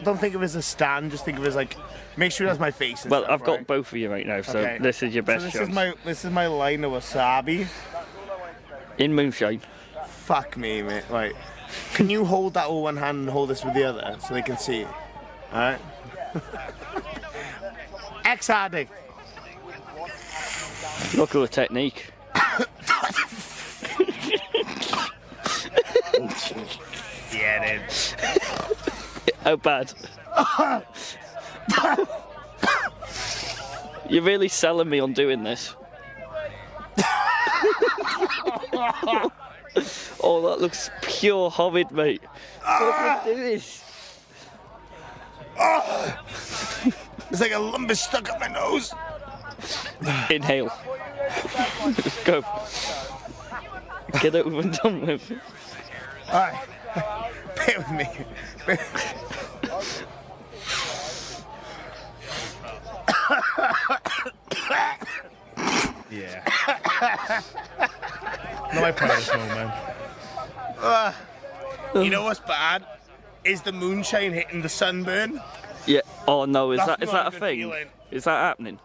don't think of it as a stand. Just think of it as like, make sure it has my face. And Well, stuff, I've got right? both of you right now, so Okay. this is your best So chance. this is my line of wasabi. In moonshine. Fuck me, mate. Right. Can you hold that with one hand and hold this with the other so they can see? All right. Ex-addict. Look at the technique. Yeah, dude. How bad? You're really selling me on doing this. Oh, that looks pure hobbit, mate. What are you doing? It's like a lump is stuck up my nose. Inhale. Go. Get it over and done with. All right. Bear with me. Yeah. Not my proudest moment. You know what's bad? Is the moonshine hitting the sunburn? Yeah. Oh no, is That's that not a a good thing? feeling. Is that happening?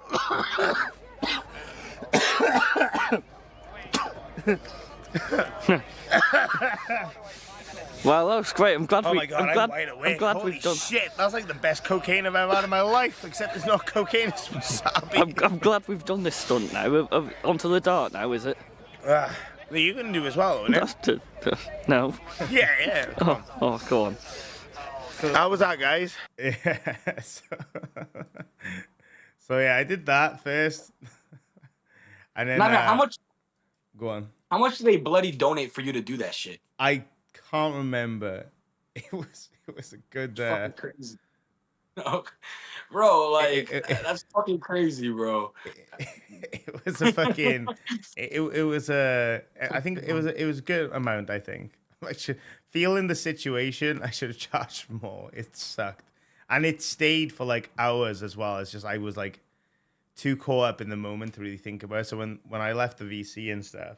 Well, that was great. I'm glad Oh we. my god, I'm wide awake. glad Holy we've done. shit, that's like the best cocaine I've ever had in my life. Except it's not cocaine, it's wasabi. I'm glad we've done this stunt now. Onto the dart now, is it? Well, you can do as well, isn't it? No. Yeah. Come on. Oh, go on. How was that, guys? Yeah. So yeah, I did that first, and then How much? Go on. How much do they bloody donate for you to do that shit? I can't remember. It was a good. Fucking crazy. Bro, like it- that's fucking crazy, bro. It was a fucking. It was a. I think it was a good amount. I think. I should feeling the situation. I should have charged more. It sucked, and it stayed for like hours as well. It's just I was like too caught up in the moment to really think about it. So when I left the VC and stuff,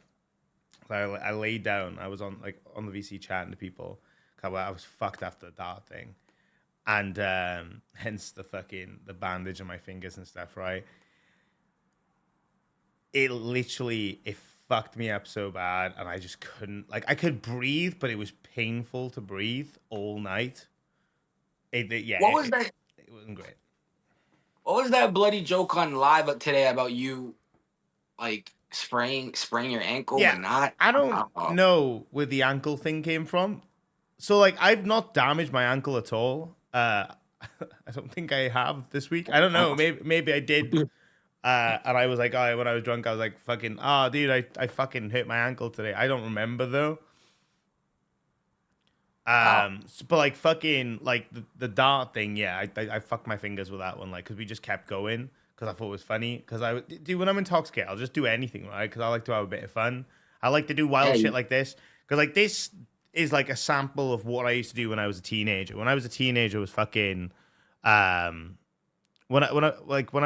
I laid down. I was on the VC chatting to people. I was fucked after the dart thing, and hence the bandage on my fingers and stuff. Right. It fucked me up so bad, and I just couldn't. Like, I could breathe, but it was painful to breathe all night. What was that? It wasn't great. What was that bloody joke on live today about you, like spraying your ankle Yeah, or not? I don't know where the ankle thing came from. So, like, I've not damaged my ankle at all. I don't think I have this week. I don't know. Maybe I did. And I was like, oh, when I was drunk, I was like, fucking, dude, I fucking hurt my ankle today. I don't remember though. But like fucking like the dart thing, yeah, I fucked my fingers with that one, like, because we just kept going because I thought it was funny. Because when I'm intoxicated, I'll just do anything, right? Because I like to have a bit of fun. I like to do wild shit like this. Because like this is like a sample of what I used to do when I was a teenager. When I was a teenager, it was fucking when I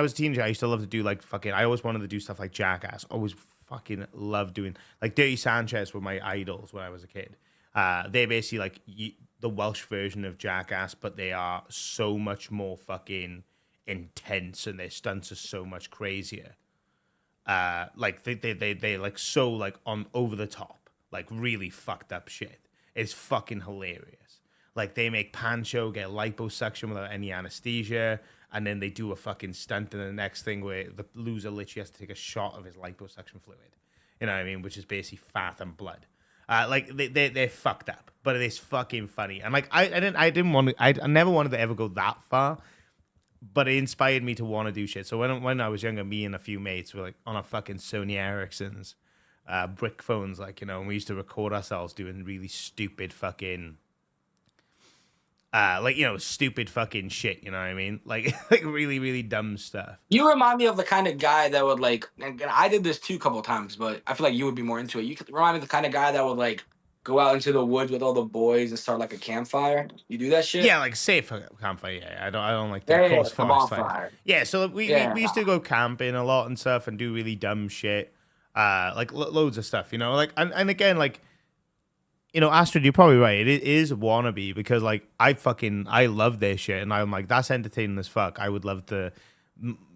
was a teenager, I used to love to do like fucking. I always wanted to do stuff like Jackass. Always fucking loved doing like Dirty Sanchez were my idols when I was a kid. They're basically like the Welsh version of Jackass, but they are so much more fucking intense, and their stunts are so much crazier. Like they like so like on over the top, like really fucked up shit. It's fucking hilarious. Like they make Pancho get liposuction without any anesthesia. And then they do a fucking stunt in the next thing where the loser literally has to take a shot of his liposuction fluid. You know what I mean? Which is basically fat and blood. Like they're fucked up, but it is fucking funny. And like I never wanted to ever go that far, but it inspired me to want to do shit. So when I was younger, me and a few mates were like on a fucking Sony Ericsson's brick phones, like, you know, and we used to record ourselves doing really stupid fucking. Like, you know, stupid fucking shit, you know what I mean? Like really, really dumb stuff. You remind me of the kind of guy that would like, and I did this too a couple of times, but I feel like you would be more into it. You could remind me of the kind of guy that would like go out into the woods with all the boys and start like a campfire. You do that shit? Yeah, like safe campfire. Yeah, I don't like that. Yeah, Close a forest fire. bonfire. Yeah, so we used to go camping a lot and stuff and do really dumb shit. Like loads of stuff, you know? Like and again, like you know, Astrid, you're probably right. It is wannabe because like I love this shit, and I'm like that's entertaining as fuck. I would love to,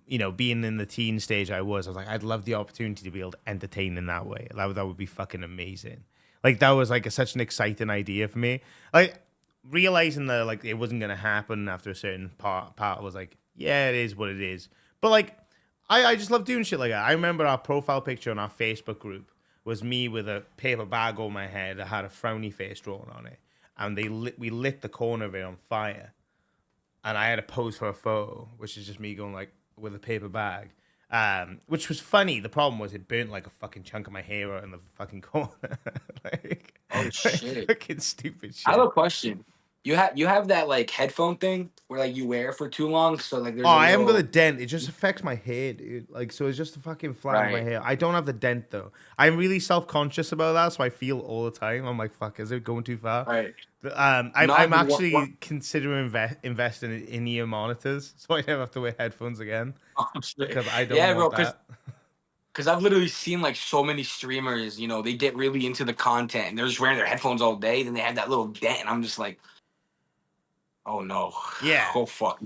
you know, being in the teen stage I was like I'd love the opportunity to be able to entertain in that way. That would be fucking amazing. Like that was like such an exciting idea for me. Like realizing that like it wasn't gonna happen after a certain part was like yeah, it is what it is. But like I just love doing shit like that. I remember our profile picture on our Facebook group was me with a paper bag over my head that had a frowny face drawn on it, and we lit the corner of it on fire, and I had to pose for a photo, which is just me going like with a paper bag, which was funny. The problem was it burnt like a fucking chunk of my hair out in the fucking corner, like, Oh shit! fucking stupid shit. I have a question. You have that like headphone thing where like you wear it for too long, so like there's Oh, a I haven't got little a dent. It just affects my hair, dude. Like, so it's just fucking flattens my right. hair. I don't have the dent though. I'm really self-conscious about that, so I feel all the time. I'm like, fuck, is it going too far? Right. I'm No, but actually considering investing in ear monitors, so I never have to wear headphones again oh, shit. because I don't Yeah, bro. want that. Because I've literally seen like so many streamers, you know, they get really into the content and they're just wearing their headphones all day. Then they have that little dent, and I'm just like, oh no, Yeah. oh fuck.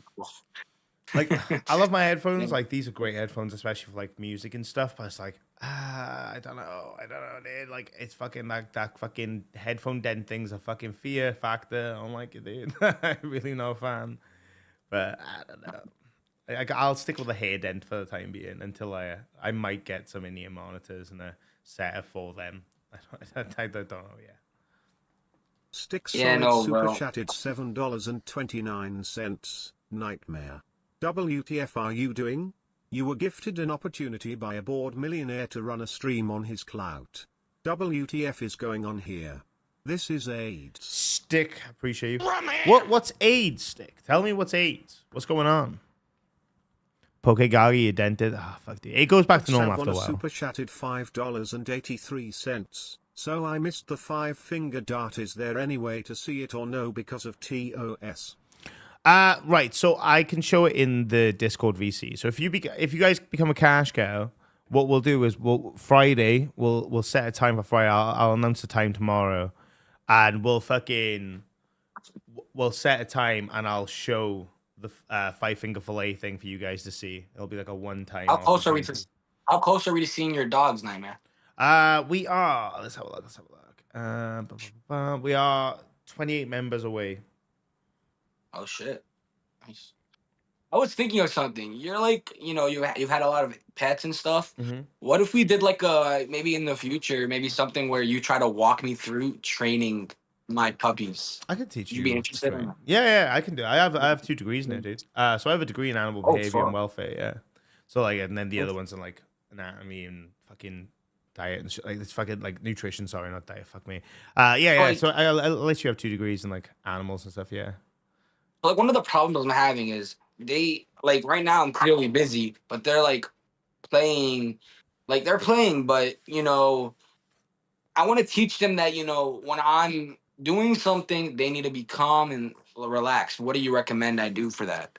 Like, I love my headphones. Like, these are great headphones, especially for like music and stuff. But it's like, I don't know, dude. Like, it's fucking like that fucking headphone dent thing's a fucking fear factor. I'm like, dude, I'm really not a fan. But I don't know. Like, I'll stick with a hair dent for the time being until I might get some in-ear monitors and a setup for them. I don't know yet. Stick Yeah, Solid no, super bro. chatted $7.29. Nightmare. WTF are you doing? You were gifted an opportunity by a bored millionaire to run a stream on his clout. WTF is going on here? This is AIDS. Stick, appreciate you. What's AIDS, Stick? Tell me what's AIDS. What's going on? Pokegari, you dented. Ah, fuck dude. It goes back to normal after a while. Super chatted $5.83. So I missed the 5-finger dart. Is there any way to see it or no because of TOS? Right. So I can show it in the Discord VC. So if you guys become a cash cow, what we'll do is Friday we'll set a time for Friday. I'll announce the time tomorrow, and we'll set a time and I'll show the 5-finger fillet thing for you guys to see. It'll be like a one-time. How close are we to seeing your dogs, Nightmare? We are. Let's have a look. We are 28 members away. Oh shit. Nice. I was thinking of something. You're like, you know, you've had a lot of pets and stuff. Mm-hmm. What if we did like maybe in the future, maybe something where you try to walk me through training my puppies? I can teach you. You'd be interested in that? Yeah, I can do. I have 2 degrees in it, dude. So I have a degree in animal behavior and fuck. welfare. Yeah. So like, and then the other ones in like anatomy and fucking diet and shit. Like it's fucking like nutrition. Sorry, not diet. Fuck me. Yeah. Like- So I'll let you have 2 degrees in like animals and stuff. Yeah. Like one of the problems I'm having is they like right now I'm clearly busy, but they're like playing, but you know, I want to teach them that, you know, when I'm doing something, they need to be calm and relaxed. What do you recommend I do for that?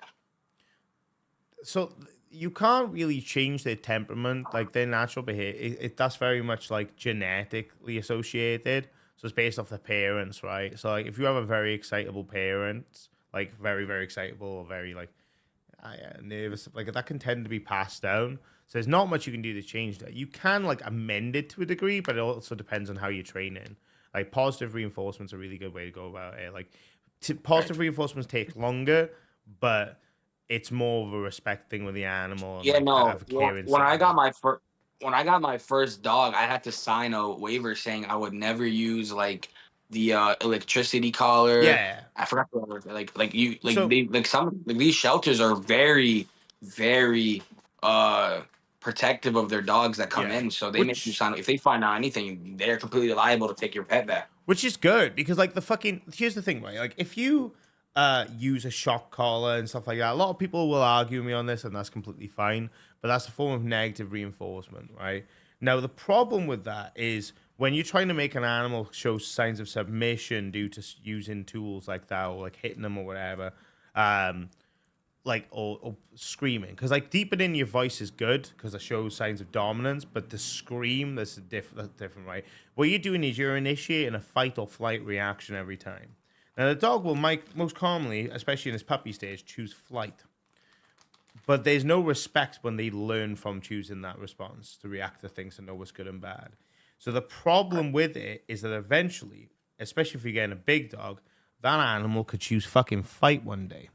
So you can't really change their temperament, like their natural behavior. That's very much like genetically associated. So it's based off the parents, right? So like if you have a very excitable parent, like very, very excitable or very like nervous, like that can tend to be passed down. So there's not much you can do to change that. You can like amend it to a degree, but it also depends on how you're training. Like positive reinforcement's a really good way to go about it. Like positive reinforcements take longer, but it's more of a respect thing with the animal. And, Yeah, like, no. have care When inside. I got my first dog, I had to sign a waiver saying I would never use like the electricity collar. Yeah. I forgot the word. Like you like So- they like some like these shelters are very very protective of their dogs that come Yeah. in, so they make you sign. If they find out anything, they're completely liable to take your pet back. Which is good because like here's the thing, right? Like if you use a shock collar and stuff like that, a lot of people will argue with me on this, and that's completely fine. But that's a form of negative reinforcement, right? Now the problem with that is when you're trying to make an animal show signs of submission due to using tools like that or like hitting them or whatever, or screaming, because like deepening in your voice is good because it shows signs of dominance, but the scream, that's different, right? What you're doing is you're initiating a fight or flight reaction every time. Now the dog will most commonly, especially in its puppy stage, choose flight, but there's no respect when they learn from choosing that response to react to things and know what's good and bad. So the problem with it is that eventually, especially if you're getting a big dog, that animal could choose fucking fight one day.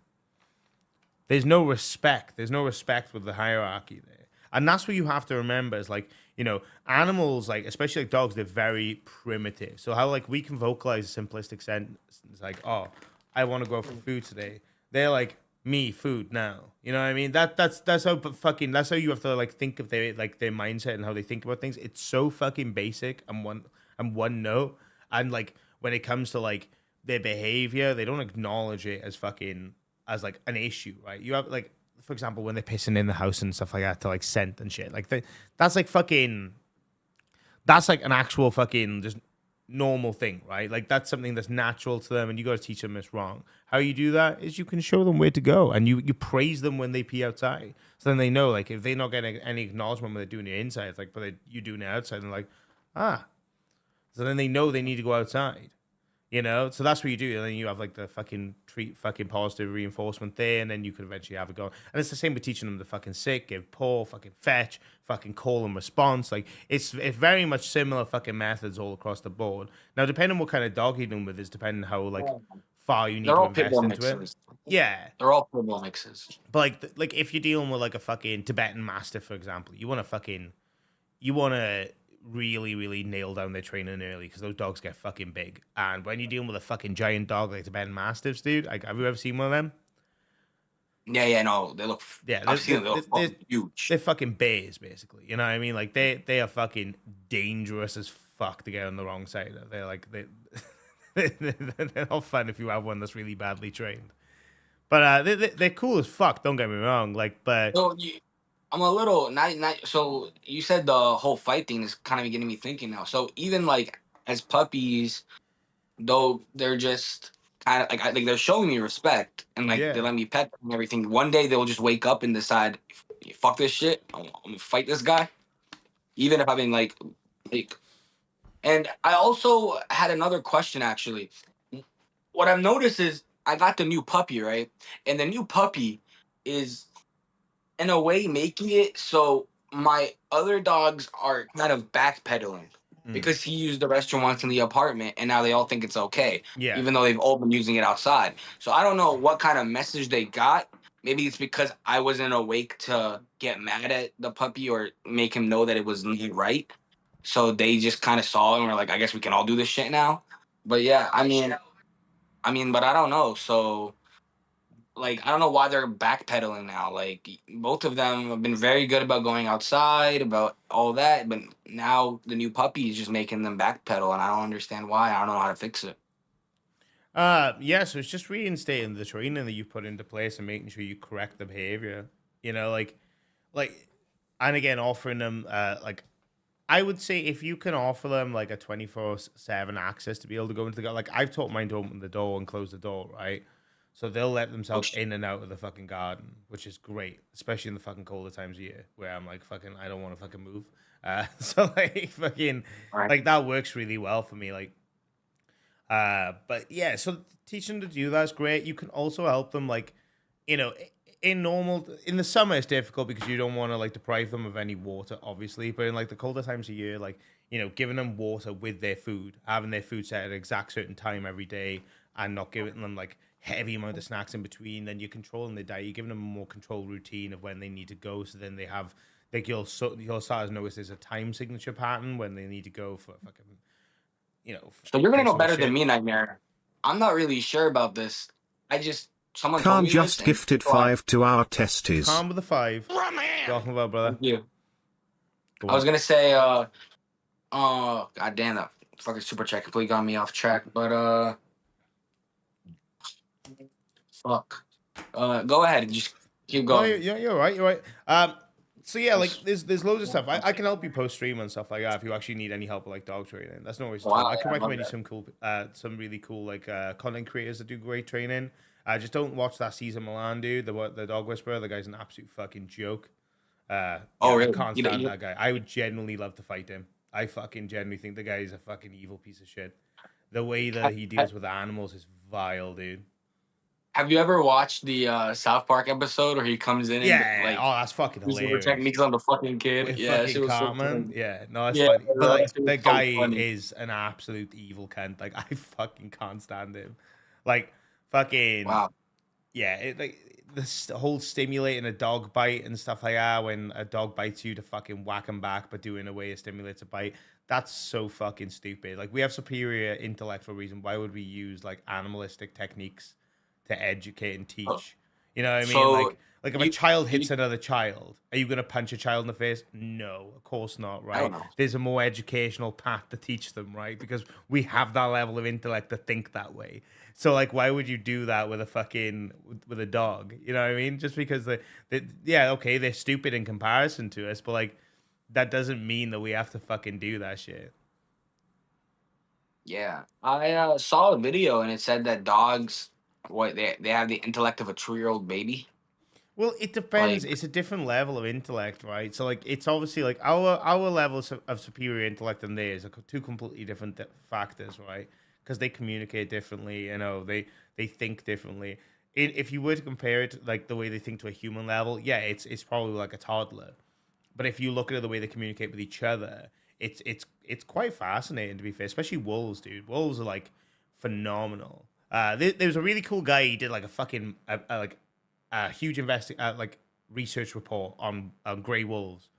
There's no respect. There's no respect with the hierarchy there. And that's what you have to remember is like, animals, like, especially like dogs, they're very primitive. So how like we can vocalize a simplistic sentence like, oh, I want to go for food today. They're like, me, food now. You know what I mean? That's how you have to like think of their mindset and how they think about things. It's so fucking basic and one note. And like when it comes to like their behavior, they don't acknowledge it as like an issue, right? You have like, for example, when they're pissing in the house and stuff like that to like scent and shit. Like that's an actual fucking just normal thing, right? Like that's something that's natural to them, and you got to teach them it's wrong. How you do that is you can show them where to go, and you praise them when they pee outside. So then they know, like, if they're not getting any acknowledgement when they're doing it inside, it's like, but you doing it outside, and like, so then they know they need to go outside. So that's what you do, and then you have like the fucking positive reinforcement there, and then you could eventually have it go. And it's the same with teaching them to fucking sit, give paw, fucking fetch, fucking call and response. Like it's very much similar fucking methods all across the board. Now, depending on what kind of dog you're doing with is depending how like far you need to invest into it. Yeah, they're all pit bull mixes. But like if you're dealing with like a fucking Tibetan Mastiff, for example, you want to really, really nail down their training early because those dogs get fucking big. And when you're dealing with a fucking giant dog like Tibetan Mastiffs, dude, like, have you ever seen one of them? Yeah, no, they look. Yeah, I've seen them. They're huge. They're fucking bears, basically. You know what I mean? Like they are fucking dangerous as fuck to get on the wrong side of. They're like they're not fun if you have one that's really badly trained. But they're cool as fuck. Don't get me wrong. Like, but. I'm a little not. So you said the whole fight thing is kind of getting me thinking now. So even like as puppies, though they're just kind of like they're showing me respect and like they let me pet them and everything. One day they'll just wake up and decide, fuck this shit, I'm gonna fight this guy, even if I've been like. And I also had another question actually. What I've noticed is I got the new puppy, right, and the new puppy is, in a way, making it so my other dogs are kind of backpedaling because he used the restroom once in the apartment and now they all think it's okay. Yeah. Even though they've all been using it outside. So I don't know what kind of message they got. Maybe it's because I wasn't awake to get mad at the puppy or make him know that it was not right. So they just kind of saw it and were like, I guess we can all do this shit now. But yeah, I mean, but I don't know. So like, I don't know why they're backpedaling now. Like, both of them have been very good about going outside, about all that, but now the new puppy is just making them backpedal, and I don't understand why. I don't know how to fix it. So it's just reinstating the training that you put into place and making sure you correct the behavior. Like, and again, offering them, I would say if you can offer them like a 24/7 access to be able to go into the, like, I've taught mine to open the door and close the door, right? So they'll let themselves in and out of the fucking garden, which is great, especially in the fucking colder times of year where I'm like, fucking, I don't want to fucking move. So like fucking, like that works really well for me. Like, but yeah, so teaching them to do that's great. You can also help them, like, in the summer it's difficult because you don't want to like deprive them of any water, obviously. But in like the colder times of year, like, giving them water with their food, having their food set at an exact certain time every day, and not giving them like heavy amount of snacks in between, then you're controlling their diet. You're giving them a more controlled routine of when they need to go. So then they have, like, you'll start to notice there's a time signature pattern when they need to go for fucking, So you're gonna know better than me, Nightmare. I'm not really sure about this. Someone Khan told me just this, gifted 5 to our testes. Khan with the 5. Welcome about, brother. Thank you. I was gonna say, god damn, that fucking super chat completely got me off track, but fuck. Go ahead. Just keep going. No, you're right. You're right. So yeah, like there's loads of stuff. I can help you post stream and stuff like that if you actually need any help with like dog training. That's no worries. I can recommend you some really cool like content creators that do great training. Just don't watch that season Milan, dude. The dog whisperer. The guy's an absolute fucking joke. Oh, I really? can't stand that guy. I would genuinely love to fight him. I fucking genuinely think the guy is a fucking evil piece of shit. The way that he deals with animals is vile, dude. Have you ever watched the South Park episode where he comes in and Yeah. like Oh, that's fucking uses the hilarious. techniques on the fucking kid? With Yeah, she fucking was so Cartman. funny. Yeah, no, that's Yeah, funny. But bro, like, that shit the was so guy funny. is an absolute evil cunt. Like, I fucking can't stand him. Like, fucking Wow. yeah. Like this whole stimulating a dog bite and stuff like that. When a dog bites you to fucking whack him back, but doing a way it stimulates a bite. That's so fucking stupid. Like, we have superior intellect for a reason. Why would we use like animalistic techniques to educate and teach? You know what I mean? So Like if a you, child hits you another child, are you gonna punch a child in the face? No, of course not, I right? don't know. There's a more educational path to teach them, right? Because we have that level of intellect to think that way. So like, why would you do that with a dog? You know what I mean? Just because yeah, okay, they're stupid in comparison to us, but like that doesn't mean that we have to fucking do that shit. Yeah, I saw a video and it said that dogs, what they have the intellect of a 2-year-old baby. Well, it depends. Like, It's a different level of intellect, right? So, like, it's obviously like our levels of superior intellect and theirs are two completely different factors, right? Because they communicate differently. You know, they think differently. If you were to compare it, like the way they think to a human level, yeah, it's probably like a toddler. But if you look at the way they communicate with each other, it's quite fascinating to be fair. Especially wolves, dude. Wolves are like phenomenal. There was a really cool guy. He did like a fucking like a huge like research report on grey wolves,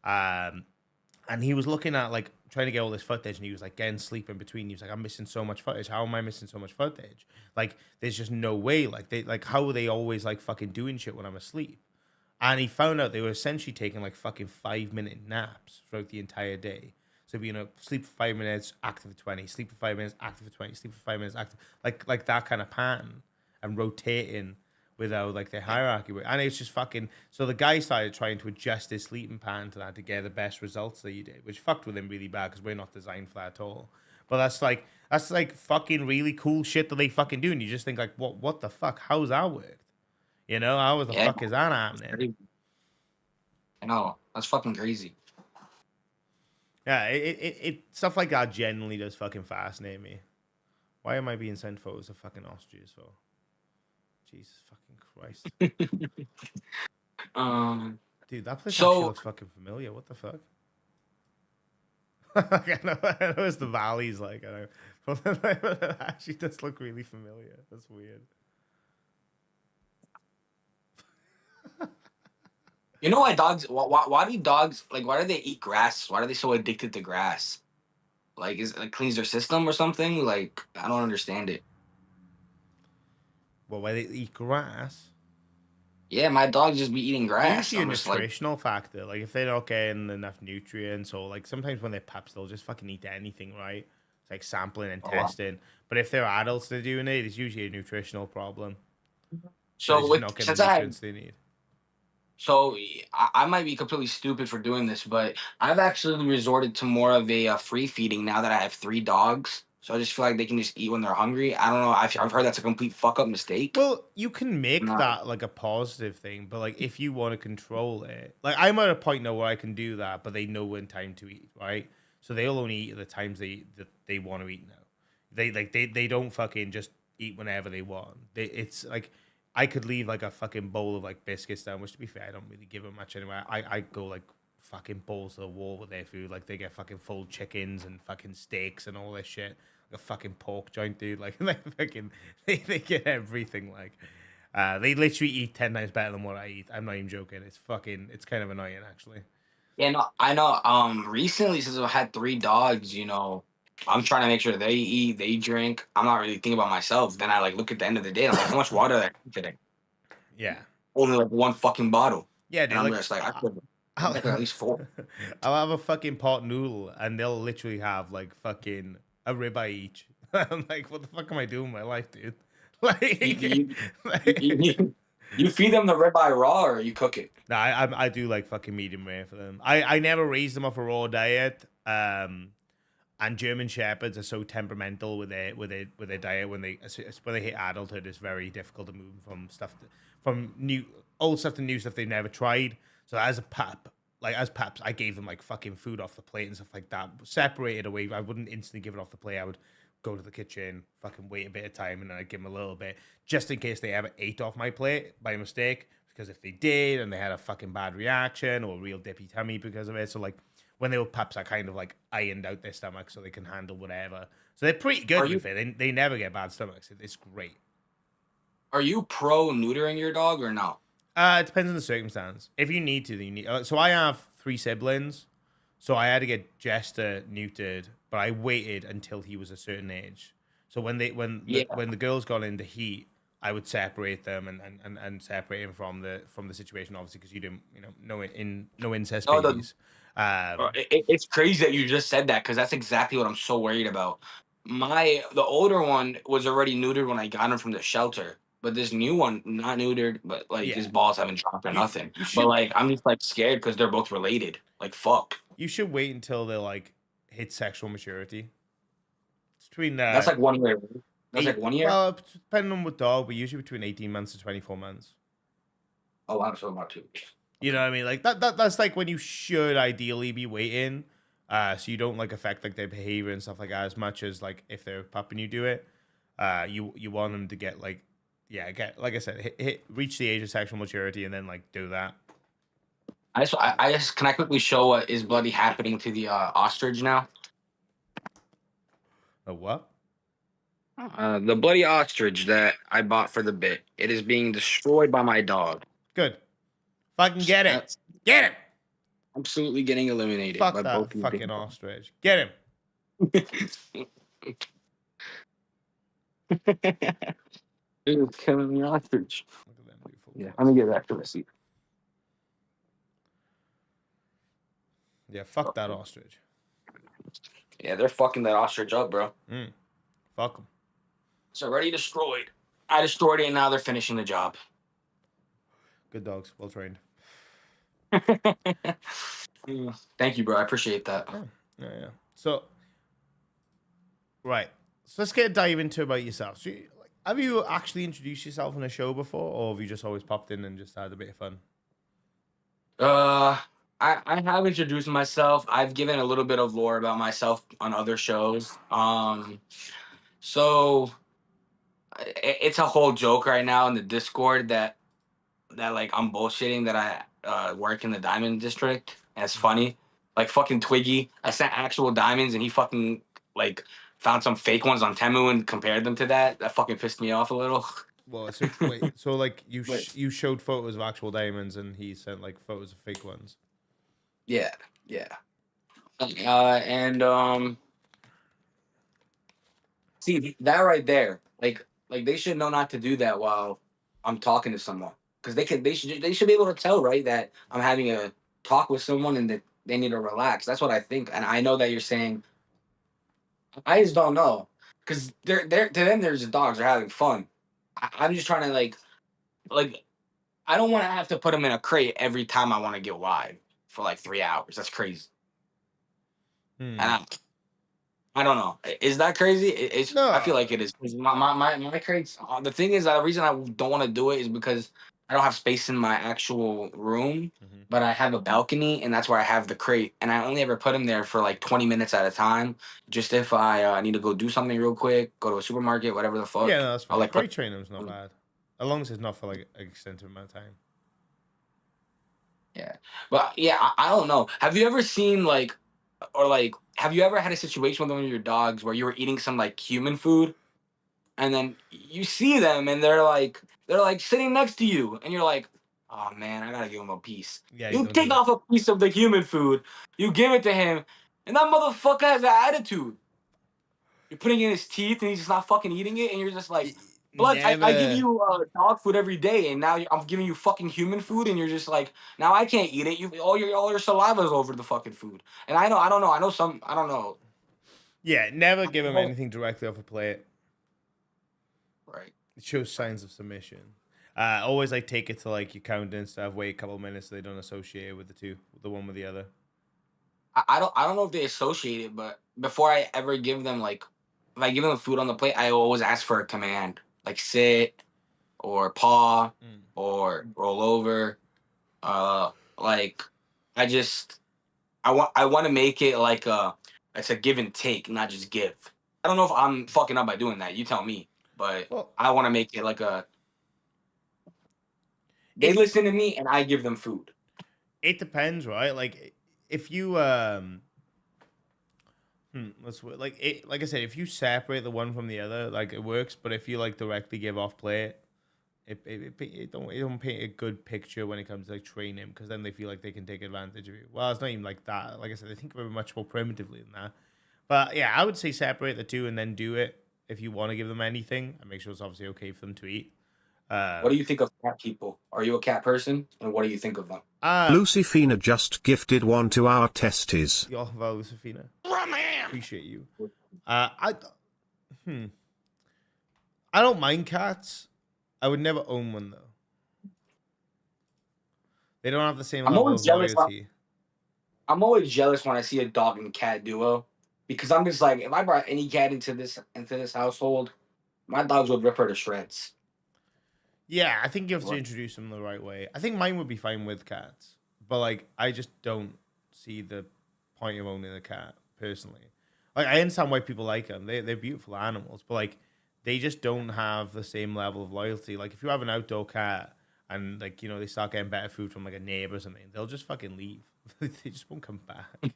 and he was looking at like trying to get all this footage, and he was like getting sleep in between. He was like, "I'm missing so much footage. How am I missing so much footage? Like, there's just no way. How are they always like fucking doing shit when I'm asleep?" And he found out they were essentially taking like fucking 5-minute naps throughout the entire day. So, you know, sleep for 5 minutes, active for 20, sleep for 5 minutes, active for 20, sleep for 5 minutes, active, like that kind of pattern, and rotating without like the hierarchy. And it's just fucking. So the guy started trying to adjust his sleeping pattern to that to get the best results that he did, which fucked with him really bad because we're not designed for that at all. But that's like fucking really cool shit that they fucking do, and you just think like, what the fuck? How's that worked? You know, how the yeah, fuck is that it's happening? pretty- I know that's fucking crazy. Yeah, it stuff like that genuinely does fucking fascinate me. Why am I being sent photos of fucking ostriches for? Jesus fucking Christ. Dude, that place actually So looks fucking familiar. What the fuck? I know it's the valleys, like, I know. But it actually does look really familiar. That's weird. you know why dogs? Why do dogs like? Why do they eat grass? Why are they so addicted to grass? Like, is it like cleans their system or something? Like, I don't understand it. Well, why they eat grass? Yeah, my dogs just be eating grass. Usually a I'm just like, nutritional factor. Like if they're not getting enough nutrients, or like sometimes when they're pups, they'll just fucking eat anything, right? It's like sampling and oh, wow. testing. But if they're adults, they're doing it. It's usually a nutritional problem. They're So just with not getting since the I have nutrients they need. So I might be completely stupid for doing this, but I've actually resorted to more of a free feeding now that I have 3 dogs. So I just feel like they can just eat when they're hungry. I don't know. I've heard that's a complete fuck up mistake. Well, you can make No. that like a positive thing, but like if you want to control it, like I'm at a point now where I can do that, but they know when time to eat, right? So they'll only eat at the times that they want to eat now. They don't fucking just eat whenever they want. It's like I could leave like a fucking bowl of like biscuits down, which to be fair, I don't really give them much anyway. I go like fucking balls to the wall with their food. Like they get fucking full chickens and fucking steaks and all this shit. Like a fucking pork joint, dude. Like they get everything. Like they literally eat 10 times better than what I eat. I'm not even joking. It's kind of annoying actually. Yeah, no, I know. Recently, since I've had 3 dogs, I'm trying to make sure they eat, they drink. I'm not really thinking about myself. Then I like look at the end of the day. I'm like, how much water did I drink today? Yeah. Only like 1 fucking bottle. Yeah, And dude. I'm Like just like, I could drink at least 4. I'll have a fucking pot noodle and they'll literally have like fucking a ribeye each. I'm like, what the fuck am I doing with my life, dude? Like, You feed them the ribeye raw or you cook it? nah, I do like fucking medium rare for them. I never raised them off a raw diet. And German Shepherds are so temperamental with their diet when they hit adulthood. It's very difficult to move from from old stuff to new stuff they've never tried. So as paps, I gave them like fucking food off the plate and stuff like that, separated away. I wouldn't instantly give it off the plate. I would go to the kitchen, fucking wait a bit of time, and then I'd give them a little bit just in case they ever ate off my plate by mistake. Because if they did and they had a fucking bad reaction or a real dippy tummy because of it, so like. When they were pups, I kind of like ironed out their stomach so they can handle whatever. So they're pretty good with it. They never get bad stomachs. It's great. Are you pro neutering your dog or no? It depends on the circumstance. If you need to, then you need. So I have 3 siblings, so I had to get Jester neutered, but I waited until he was a certain age. So when the girls got into heat, I would separate them and separate him from the situation, obviously, because you didn't no incest babies. It's crazy that you just said that because that's exactly what I'm so worried about. The older one was already neutered when I got him from the shelter, but this new one not neutered, but like his balls haven't dropped or nothing. But like I'm just like scared because they're both related. Like fuck. You should wait until they like hit sexual maturity. It's between that's like 1 year. That's like 1 year. Well, depending on what dog, but usually between 18 months to 24 months. Oh, I'm so about 2 years. You know what I mean? Like that's like when you should ideally be waiting, so you don't like affect like their behavior and stuff like that as much as like if they're a pup and you do it, you want them to get like I said, reach the age of sexual maturity and then like do that. I just can I quickly show what is bloody happening to the ostrich now? A what? The bloody ostrich that I bought for the bit. It is being destroyed by my dog. Good. Fucking get it. Get him. Absolutely getting eliminated. Fuck by that both fucking ostrich. Get him. Dude, killing the ostrich. Look at them beautiful. Yeah, I'm gonna get back to the seat. Yeah, fuck that ostrich. Yeah, they're fucking that ostrich up, bro. Fuck them. It's already destroyed. I destroyed it, and now they're finishing the job. Good dogs. Well trained. Thank you, bro. I appreciate that. Yeah. So, right. So let's get a dive into about yourself. So, have you actually introduced yourself on a show before, or have you just always popped in and just had a bit of fun? I have introduced myself. I've given a little bit of lore about myself on other shows. So it's a whole joke right now in the Discord that like I'm bullshitting that I work in the diamond district. And it's funny. Like fucking Twiggy, I sent actual diamonds and he fucking like found some fake ones on Temu and compared them to that. That fucking pissed me off a little. Well, so wait, so like you showed photos of actual diamonds and he sent like photos of fake ones. Yeah. And see that right there, like they should know not to do that while I'm talking to someone, because they should be able to tell, right, that I'm having a talk with someone and that they need to relax. That's what I think, and I know that you're saying. I just don't know, because they're to them they're just dogs. They're having fun. I'm just trying to like I don't want to have to put them in a crate every time I want to get live for like 3 hours. That's crazy. And I don't know. Is that crazy? No. I feel like it is. My crates. The thing is, the reason I don't want to do it is because I don't have space in my actual room, but I have a balcony, and that's where I have the crate. And I only ever put them there for like 20 minutes at a time, just if I need to go do something real quick, go to a supermarket, whatever the fuck. Yeah, no, that's fine. Like Crate training's not bad, as long as it's not for like an extensive amount of time. Yeah, but yeah, I don't know. Have you ever seen like, or like, have you ever had a situation with one of your dogs where you were eating some like human food, and then you see them and they're like sitting next to you, and you're like, oh man, I gotta give him a piece. Yeah, you take off a piece of the human food, you give it to him, and that motherfucker has an attitude. You're putting it in his teeth and he's just not fucking eating it, and you're just like, blood, I give you dog food every day, and now I'm giving you fucking human food, and you're just like, now I can't eat it. You all your saliva's over the fucking food, and I don't know. Yeah, never give him anything directly off a plate. Right. It shows signs of submission. Always like take it to like your counter and stuff. Wait a couple of minutes so they don't associate it with the one with the other. I don't know if they associate it, but before I ever give them like, if I give them food on the plate, I always ask for a command, like sit or paw or roll over. Uh, like I just I want to make it like it's a give and take, not just give. I don't know if I'm fucking up by doing that. You tell me, but Well, I want to make it like a they it listen to me and I give them food. it depends, right? Like if you like it. Like I said, if you separate the one from the other, like it works. But if you like directly give off play, it don't paint a good picture when it comes to like training because then they feel like they can take advantage of you. Well, it's not even like that. Like I said, I think of it much more primitively than that. But yeah, I would say separate the two and then do it if you want to give them anything and make sure it's obviously okay for them to eat. What do you think of cat people? Are you a cat person? And what do you think of them? Lucifina just gifted one to our testes. Yo, Josefina. Appreciate you. Hmm. I don't mind cats. I would never own one though. They don't have the same I'm level always of jealous. loyalty. I'm always jealous when I see a dog and cat duo because I'm just like, if I brought any cat into this household, my dogs would rip her to shreds. Yeah, I think you have to What? introduce them the right way. I think mine would be fine with cats, but like I just don't see the point of owning a cat personally. Like I understand why people like them; they're beautiful animals, but like they just don't have the same level of loyalty. Like if you have an outdoor cat and like they start getting better food from like a neighbor or something, they'll just fucking leave. They just won't come back.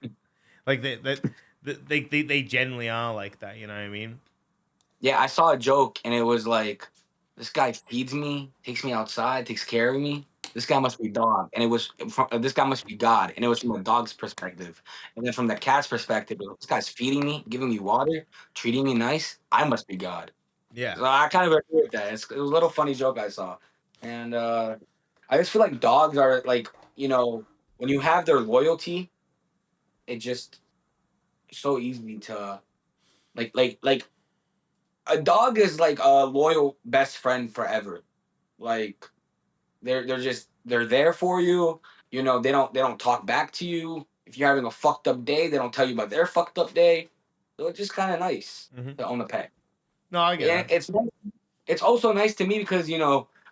Like they generally are like that. You know what I mean? Yeah, I saw a joke and it was like, this guy feeds me, takes me outside, takes care of me. This guy must be dog, and it was this guy must be God, and it was from a dog's perspective. And then from the cat's perspective, this guy's feeding me, giving me water, treating me nice. I must be God. Yeah. So I kind of agree with that. It was a little funny joke I saw, and I just feel like dogs are like when you have their loyalty, it just so easy to like a dog is like a loyal best friend forever. Like they're there for you. They don't talk back to you. If you're having a fucked up day, they don't tell you about their fucked up day. So it's just kind of nice Hmm. to own a pet. No, I get And that. it's also nice to me because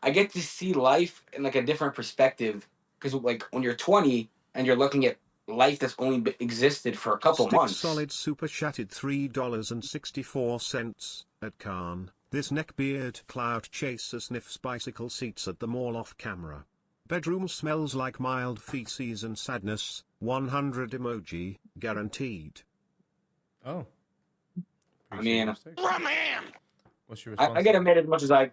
I get to see life in like a different perspective. Because like when you're 20 and you're looking at life that's only existed for a couple Stick months. Solid super chatted $3.64 at Khan. This neckbeard cloud chaser sniffs bicycle seats at the mall off camera. Bedroom smells like mild feces and sadness. 100 emoji, guaranteed. Oh. I mean, What's your I response? get to it made as much as I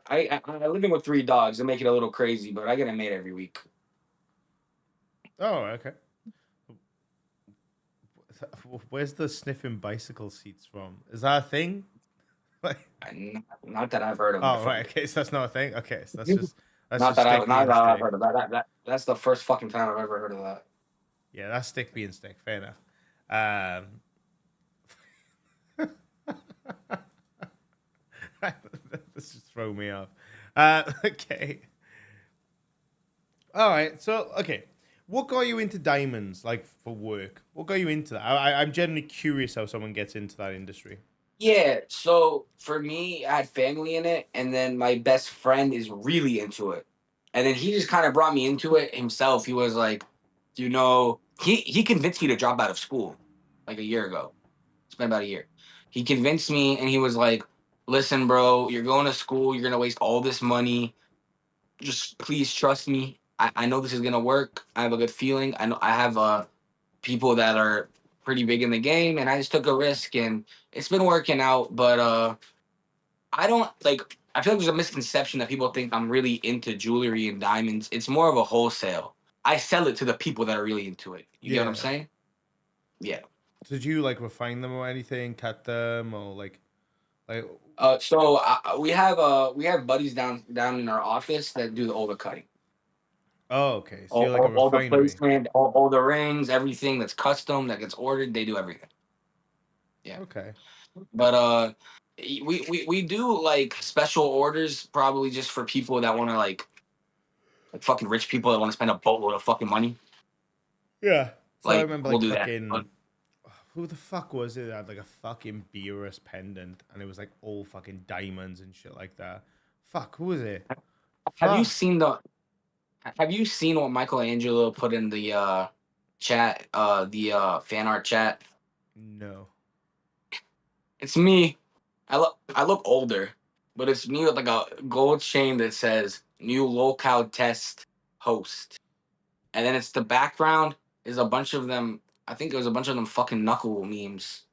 living with 3 dogs and make it a little crazy, but I get it made every week. that? Oh, okay. Where's the sniffing bicycle seats from? Is that a thing? Like, Not that I've heard of. oh, Before. right. Okay, so that's not a thing. Okay, so that's Not just that stick not being that I've stick. heard of that's the first fucking time I've ever heard of that. Yeah, that's stick being stick. Fair enough. This just throw me off. Okay. All right. So, okay. What got you into diamonds, like for work? What got you into that? I'm genuinely curious how someone gets into that industry. Yeah, so for me, I had family in it, and then my best friend is really into it. And then he just kind of brought me into it himself. He was like, he convinced me to drop out of school like a year ago. It's been about a year. He convinced me and he was like, listen, bro, you're going to school, you're gonna waste all this money. Just please trust me. I know this is gonna work. I have a good feeling. I know I have people that are pretty big in the game, and I just took a risk and it's been working out. But I don't like. I feel like there's a misconception that people think I'm really into jewelry and diamonds. It's more of a wholesale. I sell it to the people that are really into it. You get what I'm Yeah. saying? Yeah. Did you like refine them or anything, cut them, or like? So we have buddies down in our office that do all the cutting, Oh, okay. So you're like a all the refinery. placement, all the rings, everything that's custom that gets ordered. They do everything. Yeah. Okay. But we do like special orders probably just for people that want to like fucking rich people that want to spend a boatload of fucking money. Yeah. So I Like remember we'll like do that. fucking But who the fuck was it that had like a fucking Beerus pendant and it was like all fucking diamonds and shit like that? Fuck, who was it? Have you Fuck. seen what Michelangelo put in the chat, the fan art chat? No. It's me. I look older, but it's me with like a gold chain that says new locale test host. And then it's the background is a bunch of them. I think it was a bunch of them fucking knuckle memes.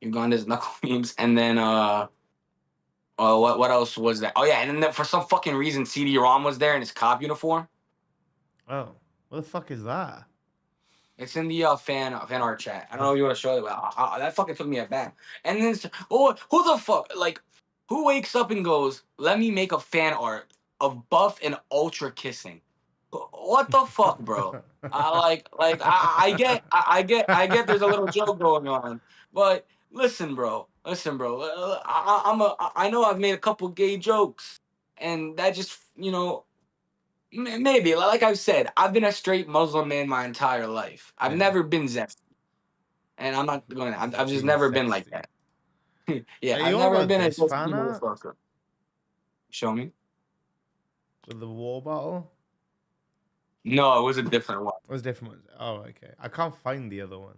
Uganda's knuckle memes. And then what else was that? Oh yeah, and then for some fucking reason CD-ROM was there in his cop uniform. Oh, what the fuck is that? It's in the fan art chat. I don't know if you want to show it, but that fucking took me aback. And then who the fuck, like, who wakes up and goes, "Let me make a fan art of Buff and Ultra kissing"? What the fuck, bro? I get. There's a little joke going on, but listen, bro. I know I've made a couple gay jokes, and that just maybe, like I've said, I've been a straight Muslim man my entire life. I've Yeah. never been zesty, and I'm not going. I've just Been never been like sexy. that. Yeah, Are I've you all never about been a this zesty fan art motherfucker. Show me. with the war battle? No, it was a different one. It was different ones. Oh, okay. I can't find the other one.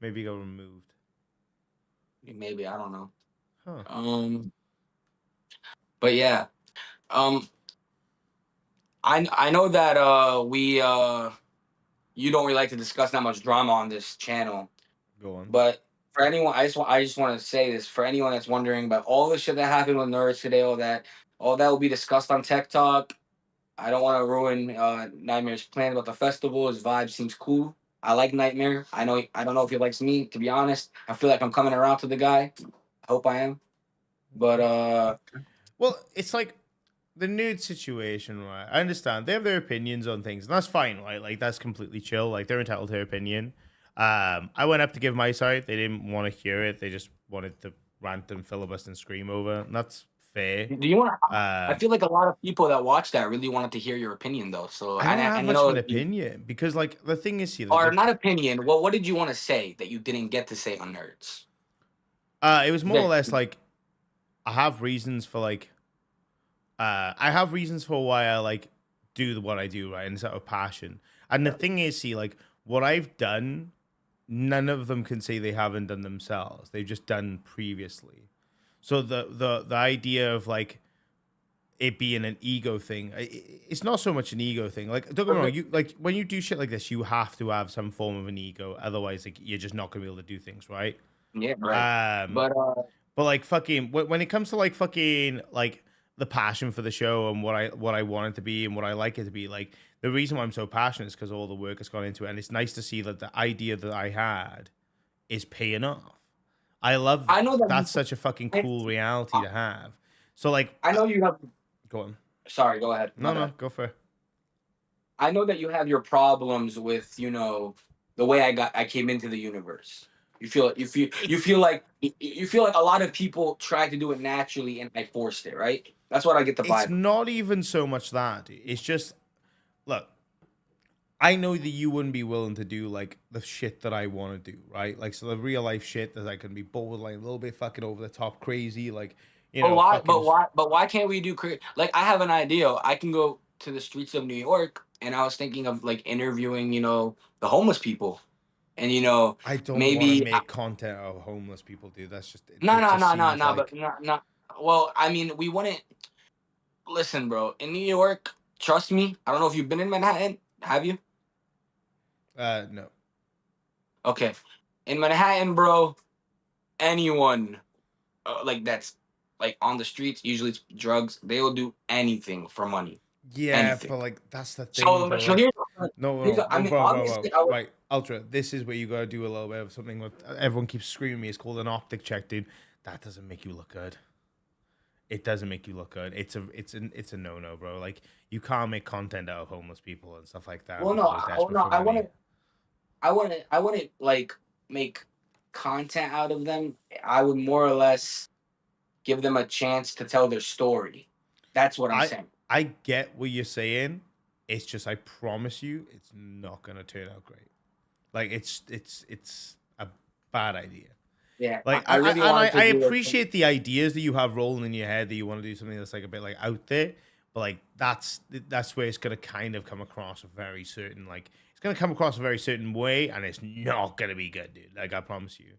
Maybe it got removed. Maybe I don't know. Huh. But yeah, I know that you don't really like to discuss that much drama on this channel. Go on. But for anyone, I just want to say this for anyone that's wondering about all the shit that happened with nerds today, all that will be discussed on Tech Talk. I don't want to ruin Nightmare's plan about the festival. His vibe seems cool. I like Nightmare. I don't know if he likes me. To be honest, I feel like I'm coming around to the guy. I hope I am. But Well, it's like the nude situation, right? I understand they have their opinions on things, and that's fine, right? Like that's completely chill. Like they're entitled to their opinion. I went up to give my side. They didn't want to hear it. They just wanted to rant and filibuster and scream over. And that's fair. do you want? I feel like a lot of people that watch that really wanted to hear your opinion, though. So I don't have and much of an opinion because, like, the thing is here, or like, not opinion. Well, what did you want to say that you didn't get to say on Nerds? it was more or less like I have reasons for like, I have reasons for why I like do what I do, right, and it's out of passion. And the thing is, see, like what I've done, none of them can say they haven't done themselves. They've just done previously. So the idea of like it being an ego thing, it's not so much an ego thing. Like don't get me wrong, you like when you do shit like this, you have to have some form of an ego. Otherwise, like you're just not gonna be able to do things, right? Yeah, right. But like fucking when it comes to like fucking like the passion for the show and what I want it to be and what I like it to be, like the reason why I'm so passionate is because all the work has gone into it, and it's nice to see that the idea that I had is paying off. I love I know that's such a fucking cool reality to have. So like I know you have. go on. Sorry, go ahead. No, go for it. I know that you have your problems with the way I came into the universe. You feel like a lot of people tried to do it naturally and I forced it, right? That's what I get the vibe. It's not even so much that. It's just look, I know that you wouldn't be willing to do like the shit that I want to do, right? Like so the real life shit that I can be borderline a little bit fucking over the top crazy, like you know. But why can't we do like I have an idea. I can go to the streets of New York, and I was thinking of like interviewing, the homeless people, and I don't maybe want to make content of homeless people, dude. That's just no, like... but not. Well, I mean, we wouldn't listen, bro. In New York, trust me. I don't know if you've been in Manhattan. Have you? No. Okay, in Manhattan, bro. Anyone like that's like on the streets, usually it's drugs. They will do anything for money. Yeah, anything. but like that's the thing. So Bro, here's I mean, obviously, right, Ultra. This is where you gotta do a little bit of something. With everyone keeps screaming me. It's called an optic check, dude. That doesn't make you look good. It doesn't make you look good. It's a no, bro. Like you can't make content out of homeless people and stuff like that. Well, no, I wouldn't like make content out of them. I would more or less give them a chance to tell their story. That's what I'm saying. I get what you're saying. It's just I promise you, it's not gonna turn out great. Like it's a bad idea. Yeah, Like I really wanted to I do it. appreciate the ideas that you have rolling in your head that you want to do something that's like a bit like out there, but like that's where it's gonna kind of come across a very certain like it's gonna come across a very certain way, and it's not gonna be good, dude. Like I promise you.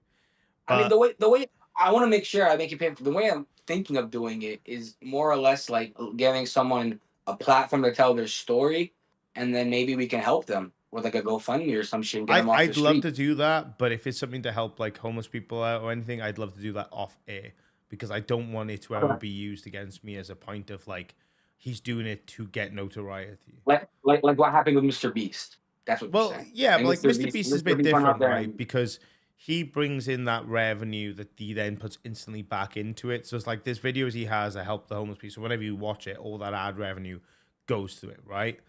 I mean, But the way I want to make sure I make it pay. The way I'm thinking of doing it is more or less like giving someone a platform to tell their story, and then maybe we can help them with like a GoFundMe or some shit and get them off the I'd love street. to do that, but if it's something to help like homeless people out or anything, I'd love to do that off air because I don't want it to ever be used against me as a point of like he's doing it to get notoriety. Like what happened with Mr. Beast. That's what you're Well, saying. yeah, but like Mr. Beast is a bit Beast went out different, there right? and Because he brings in that revenue that he then puts instantly back into it. So it's like there's videos he has that help the homeless people. So whenever you watch it, all that ad revenue goes to it, right?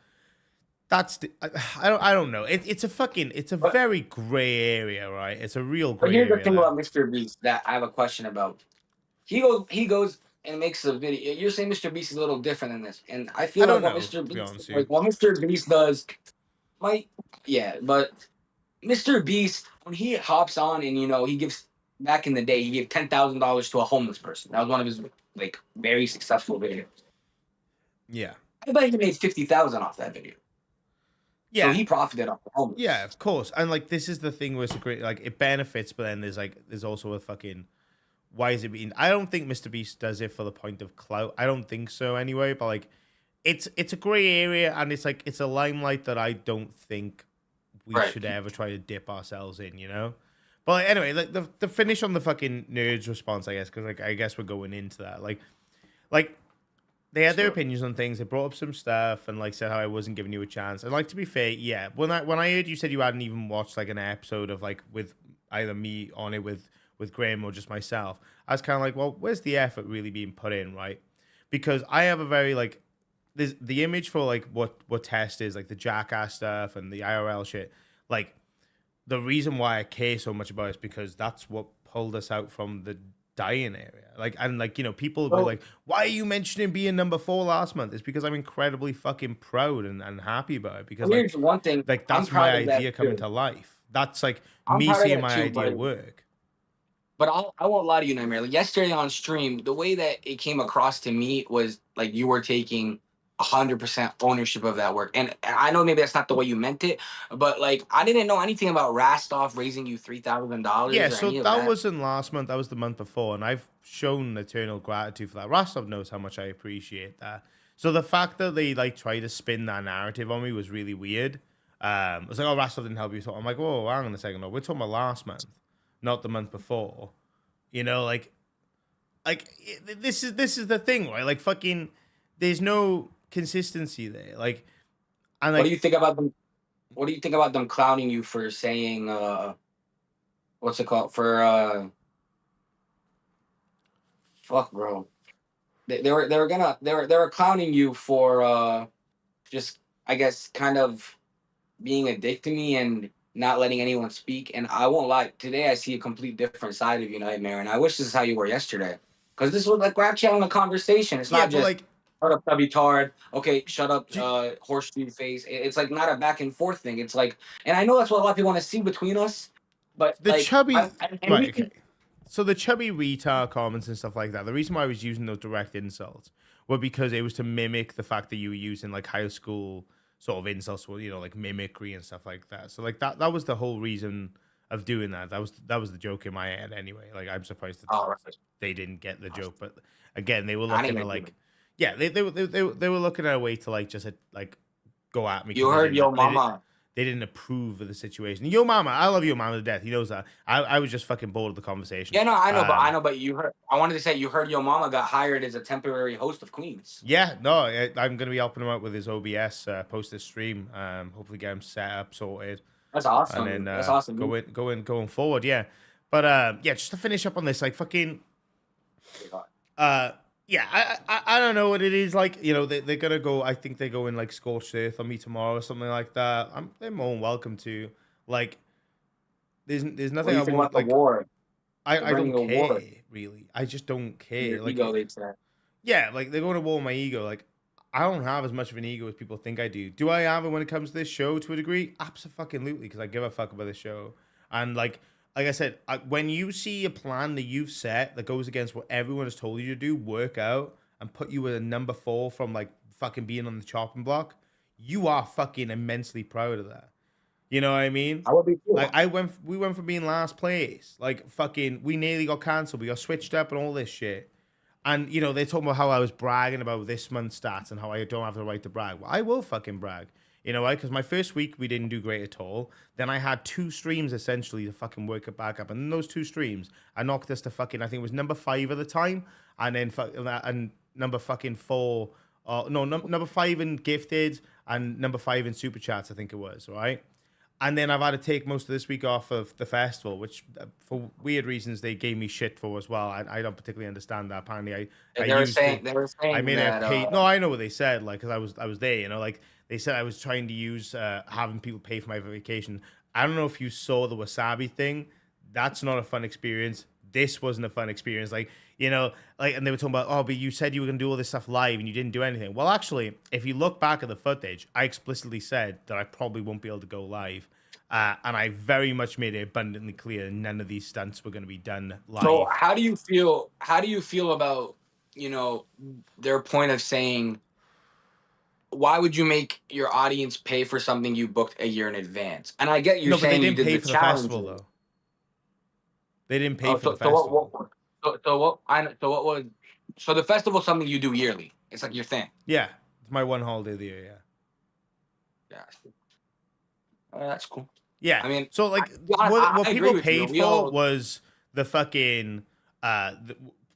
That's I don't know. It's a but, very gray area, right? It's a real but gray here's the area thing there. about Mr. Beast that I have a question about. He goes and makes a video. You're saying Mr. Beast is a little different than this, and I I feel like don't what know, Mr. to be Beast honest with you. like what Mr. Beast does might but Mr. Beast when he hops on and he gives back in the day he gave $10,000 to a homeless person. That was one of his like very successful videos. Yeah. I bet he made 50,000 off that video. So Yeah. he profited off the homeless. Yeah, of course. And like this is the thing where it's a great like it benefits, but then there's also a fucking why is it being I don't think Mr. Beast does it for the point of clout. I don't think so anyway, but like it's a gray area and it's like it's a limelight that I don't think we Right. should ever try to dip ourselves in, you know? But like, anyway, like the finish on the fucking nerds response, I guess, because like I guess we're going into that. Like they had their Sure. opinions on things. They brought up some stuff and like said how I wasn't giving you a chance. And like to be fair, yeah. When I heard you said you hadn't even watched like an episode of like with either me on it with Graham or just myself, I was kind of like, well, where's the effort really being put in, right? Because I have a very like there's the image for like what test is like the jackass stuff and the IRL shit. Like the reason why I care so much about it is because that's what pulled us out from the dying area. Like and like people go like, why are you mentioning being number 4 last month? It's because I'm incredibly fucking proud and happy about it because Here's one thing. like I'm that's my proud of that idea coming too. to life. That's like I'm me proud of seeing that my too, idea buddy. work. But I won't lie to you, Nightmare. Like yesterday on stream, the way that it came across to me was like you were taking 100% ownership of that work. And I know maybe that's not the way you meant it, but like I didn't know anything about Rastov raising you $3,000 Yeah, or so any of that that. wasn't last month. That was the month before, and I've shown eternal gratitude for that. Rostov knows how much I appreciate that. So the fact that they like try to spin that narrative on me was really weird. It was like, oh, Rostov didn't help you. So I'm like, whoa, hang on a second. No, we're talking about last month, not the month before. This is the thing, right? Like fucking, there's no consistency there. Like, and like, What do you think about them? What do you think about them clowning you for saying what's it called? For fuck bro. They were clowning you for just I guess kind of being a dick to me and not letting anyone speak. And I won't lie, today I see a complete different side of you, Nightmare. And I wish this is how you were yesterday. Because this was like we're actually having a conversation. It's yeah, not but just like, shut up, stubby tard. Okay, shut up, do- horseshoe face. It's like not a back and forth thing. It's like, and I know that's what a lot of people want to see between us. But the like, chubby, and right? we can, Okay. So the chubby retard comments and stuff like that. The reason why I was using those direct insults were because it was to mimic the fact that you were using like high school sort of insults, like mimicry and stuff like that. So like that was the whole reason of doing that. That was the joke in my head anyway. Like I'm surprised that oh, right. they didn't get the joke, but again, they were I looking didn't at even do like, yeah, they were looking at a way to like just like go at me. 'Cause You they heard didn't- Yo they didn't- Mama. They didn't approve of the situation. Yo mama, I love Yo mama to death. He knows that. I was just fucking bored of the conversation. Yeah, no, I know, Um, but you heard. I wanted to say you heard Yo Mama got hired as a temporary host of Queens. Yeah, no, I'm going to be helping him out with his OBS post this stream. Hopefully get him set up, sorted, That's awesome. and then That's awesome. going forward. Yeah, but yeah, just to finish up on this, like fucking, yeah, I don't know what it is like. They're gonna go. I think they go in like scorched earth on me tomorrow or something like that. They're more than welcome to. Like, there's What do nothing you I think want. about the Like, war? I Bringing don't a war. care really. I just don't care. Your Like, ego leads that. yeah, like they're going to war with my ego. Like, I don't have as much of an ego as people think I do. Do I have it when it comes to this show to a degree? Absolutely, because I give a fuck about the show. And like like I said, when you see a plan that you've set that goes against what everyone has told you to do, work out and put you with a number 4 from like fucking being on the chopping block, you are fucking immensely proud of that. You know what I mean? I would be too. Like we went from being last place, like fucking, we nearly got cancelled, we got switched up and all this shit. And you know, they're talking about how I was bragging about this month's stats and how I don't have the right to brag. Well, I will fucking brag. You know why? Because my first week we didn't do great at all. Then I had 2 streams essentially to fucking work it back up. And in those 2 streams, I knocked us to fucking, I think it was number 5 at the time, and then and number fucking 4. No, number 5 in gifted and number 5 in super chats, I think it was, right? And then I've had to take most of this week off of the festival, which for weird reasons they gave me shit for as well. I don't particularly understand that. Apparently, They were saying I made that, a pay. No, I know what they said. Like, because I was there. You know, like they said I was trying to use having people pay for my vacation. I don't know if you saw the Wasabi thing. That's not a fun experience. This wasn't a fun experience. Like, you know, like, and they were talking about, oh, but you said you were gonna do all this stuff live and you didn't do anything. Well, actually, if you look back at the footage, I explicitly said that I probably won't be able to go live. And I very much made it abundantly clear none of these stunts were going to be done live. So how do you feel? How do you feel about, you know, their point of saying, why would you make your audience pay for something you booked a year in advance? And I get you're but they saying you didn't did pay the for the challenge festival though. They didn't pay for the so festival. so the festival is something you do yearly. It's like your thing. Yeah, it's my one holiday of the year. Yeah. That's cool. Yeah, I mean, so like I what agree people with you. paid We for all- was the fucking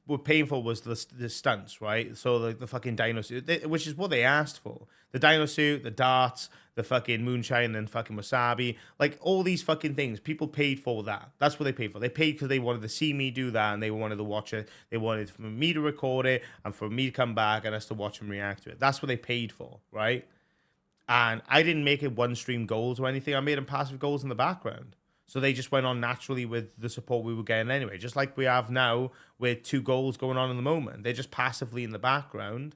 what paying for was the stunts, right? So like the fucking dino suit, which is what they asked for. The dino suit, the darts, the fucking moonshine, and fucking wasabi, like all these fucking things. People paid for that. That's what they paid for. They paid because they wanted to see me do that, and they wanted to watch it. They wanted for me to record it, and for me to come back and us to watch and react to it. That's what they paid for, right? And I didn't make it one stream goals or anything. I made them passive goals in the background. So they just went on naturally with the support we were getting anyway. Just like we have now with 2 goals going on in the moment. They're just passively in the background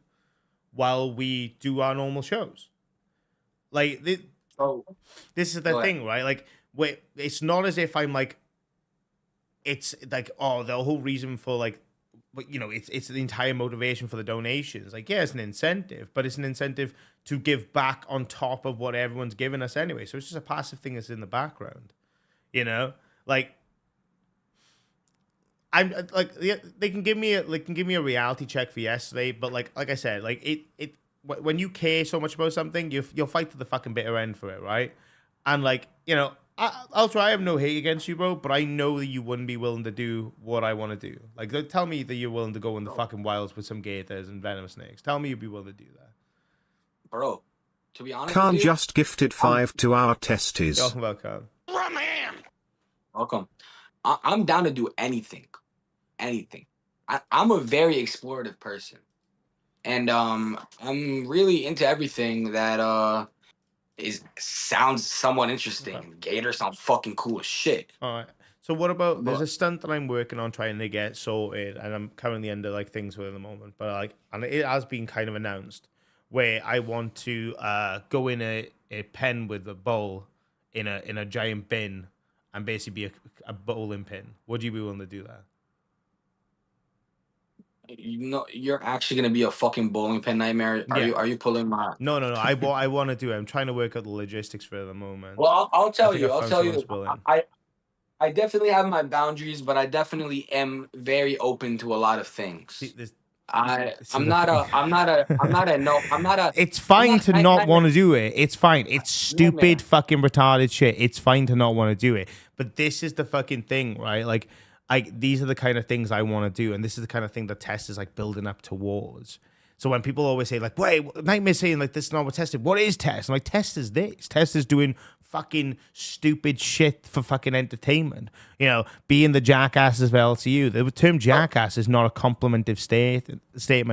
while we do our normal shows. Like, this is the thing, right? Like, it's not as if I'm like, it's like, oh, the whole reason for like, but you know, it's the entire motivation for the donations. Like, yeah, it's an incentive, but it's an incentive to give back on top of what everyone's given us anyway. So it's just a passive thing that's in the background, you know. Like, I'm like, they can give me a reality check for yesterday, but like I said, like it when you care so much about something, you'll fight to the fucking bitter end for it, right? And like, you know, I'll try. I have no hate against you, bro, but I know that you wouldn't be willing to do what I want to do. Like, tell me that you're willing to go in the fucking wilds with some gators and venomous snakes. Tell me you'd be willing to do that. Bro, to be honest Khan with you, just gifted 5 to our testes. Talking about Khan. welcome. I'm down to do anything. Anything. I'm a very explorative person. And I'm really into everything that sounds somewhat interesting. Okay. Gators sound fucking cool as shit. All right. So what about, there's a stunt that I'm working on trying to get sorted, and I'm currently under like things with at the moment, but like, and it has been kind of announced, where I want to go in a pen with a bowl in a giant bin and basically be a bowling pin. Would you be willing to do that? You know, you're actually gonna be a fucking bowling pin nightmare. Are you pulling my? No. I want to do it. I'm trying to work out the logistics for the moment. Well, I'll tell think you. I I'll found tell you. someone's willing. I definitely have my boundaries, but I definitely am very open to a lot of things. See, I'm not a. It's fine not- to I- not I- want to do it. It's fine. It's stupid, man. fucking retarded shit. It's fine to not want to do it. But this is the fucking thing, right? Like, these are the kind of things I want to do, and this is the kind of thing that Test is like building up towards. So when people always say like, "Wait, Nightmare's saying like this is not what Test is," what is Test? I'm like, Test is this. Test is doing fucking stupid shit for fucking entertainment. You know, being the jackasses of LCU. The term jackass is not a complimentive statement.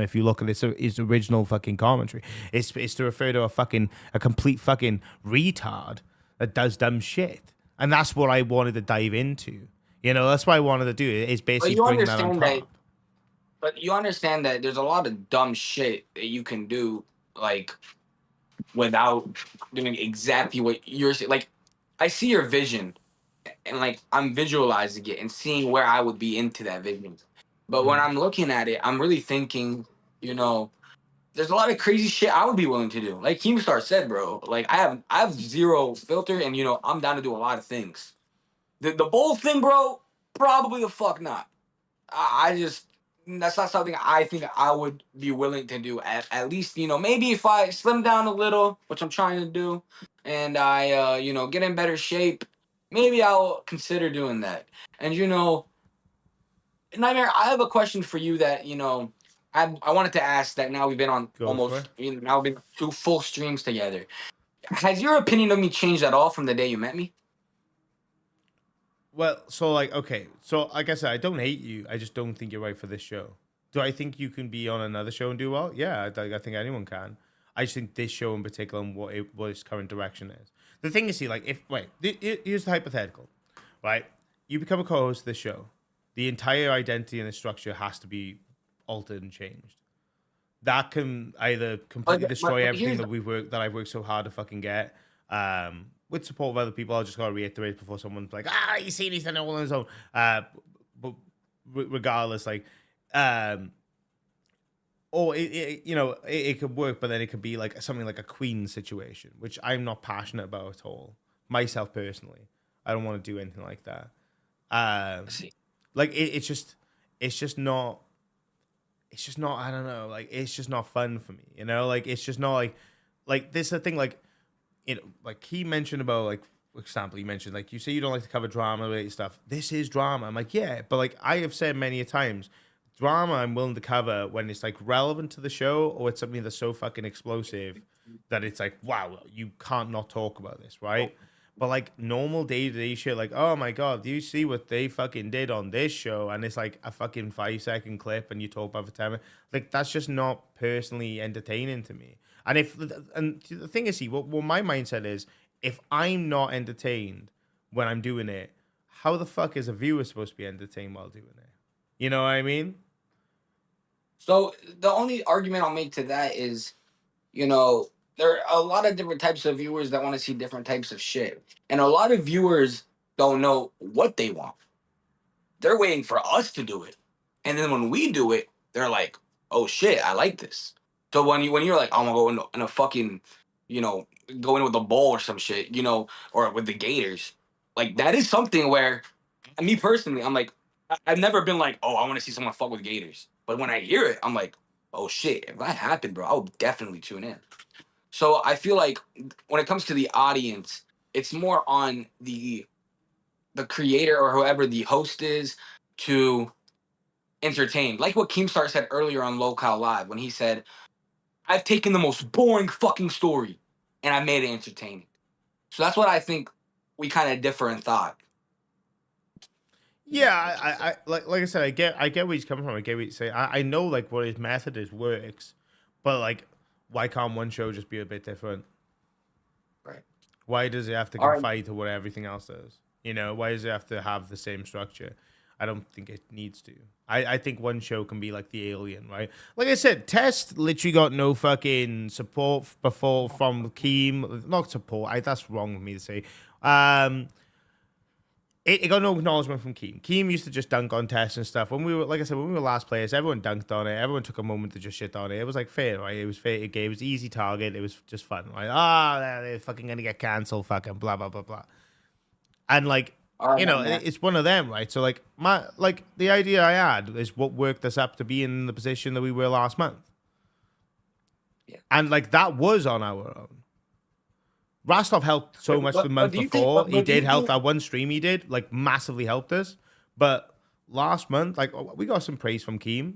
If you look at its original fucking commentary, it's to refer to a complete fucking retard that does dumb shit, and that's what I wanted to dive into. You know, that's what I wanted to do. Is basically bring that on top. But you understand that there's a lot of dumb shit that you can do, like, without doing exactly what you're saying. Like, I see your vision, and like I'm visualizing it and seeing where I would be into that vision. But when I'm looking at it, I'm really thinking, you know, there's a lot of crazy shit I would be willing to do. Like Keemstar said, bro, like I have zero filter, and you know, I'm down to do a lot of things. The bold thing, bro, probably the fuck not. I just that's not something I think I would be willing to do. At least, you know, maybe if I slim down a little, which I'm trying to do, and I you know, get in better shape, maybe I'll consider doing that. And you know, Nightmare, I have a question for you that, you know, I wanted to ask that now we've been on Go for almost, it. you know, now we've been 2 full streams together. Has your opinion of me changed at all from the day you met me? Well, so like, okay, so like I said, I don't hate you. I just don't think you're right for this show. Do I think you can be on another show and do well? Yeah, I think anyone can. I just think this show in particular and what its current direction is. The thing is, see, like, if wait, here's the hypothetical, right? You become a co-host of this show, the entire identity and the structure has to be altered and changed. That can either completely destroy everything that I've worked so hard to fucking get. With support of other people, I just gotta reiterate before someone's like, you see anything all on his own. But regardless, like, or it could work, but then it could be like something like a queen situation, which I'm not passionate about at all. Myself personally, I don't want to do anything like that. See. Like it's just not. It's just not. I don't know. Like it's just not fun for me. You know, like it's just not like this. Is the thing, like, you know, like he mentioned about, like, for example, you mentioned, like, you say you don't like to cover drama related stuff. This is drama. I'm like, yeah, but like I have said many a times, drama I'm willing to cover when it's like relevant to the show or it's something that's so fucking explosive that it's like, wow, you can't not talk about this, right? But like normal day-to-day shit, like, oh my god, do you see what they fucking did on this show? And it's like a fucking 5-second clip and you talk about it for 10 minutes. Like, that's just not personally entertaining to me. And the thing is, see, what my mindset is, if I'm not entertained when I'm doing it, how the fuck is a viewer supposed to be entertained while doing it? You know what I mean? So the only argument I'll make to that is, you know, there are a lot of different types of viewers that want to see different types of shit. And a lot of viewers don't know what they want. They're waiting for us to do it. And then when we do it, they're like, oh shit, I like this. So when you're like, I'm gonna go in a fucking, you know, go in with a bowl or some shit, you know, or with the Gators, like that is something where, me personally, I'm like, I've never been like, oh, I want to see someone fuck with Gators. But when I hear it, I'm like, oh shit, if that happened, bro, I would definitely tune in. So I feel like when it comes to the audience, it's more on the creator or whoever the host is to entertain. Like what Keemstar said earlier on Local Live when he said, I've taken the most boring fucking story and I made it entertaining. So that's what I think we kind of differ in thought. Yeah, I like I said, I get where he's coming from. I get what he's saying. I know like what his method is works, but like, why can't one show just be a bit different? Right. Why does it have to All right. confide to what everything else does? You know, why does it have to have the same structure? I don't think it needs to. I think one show can be like the Alien, right? Like I said, Test literally got no fucking support before from Keem. Not support. That's wrong of me to say. It got no acknowledgement from Keem. Keem used to just dunk on Test and stuff. When we were, like I said, when we were last players, everyone dunked on it. Everyone took a moment to just shit on it. It was like fair, right? It was fair. It was easy target. It was just fun, right? They're fucking gonna get cancelled, fucking blah blah blah blah. And like, you know, it's one of them, right? So like the idea I had is what worked us up to be in the position that we were last month. Yeah. And like that was on our own. Rostov helped so much the month before. He did help that one stream he did, like massively helped us. But last month, like we got some praise from Keem,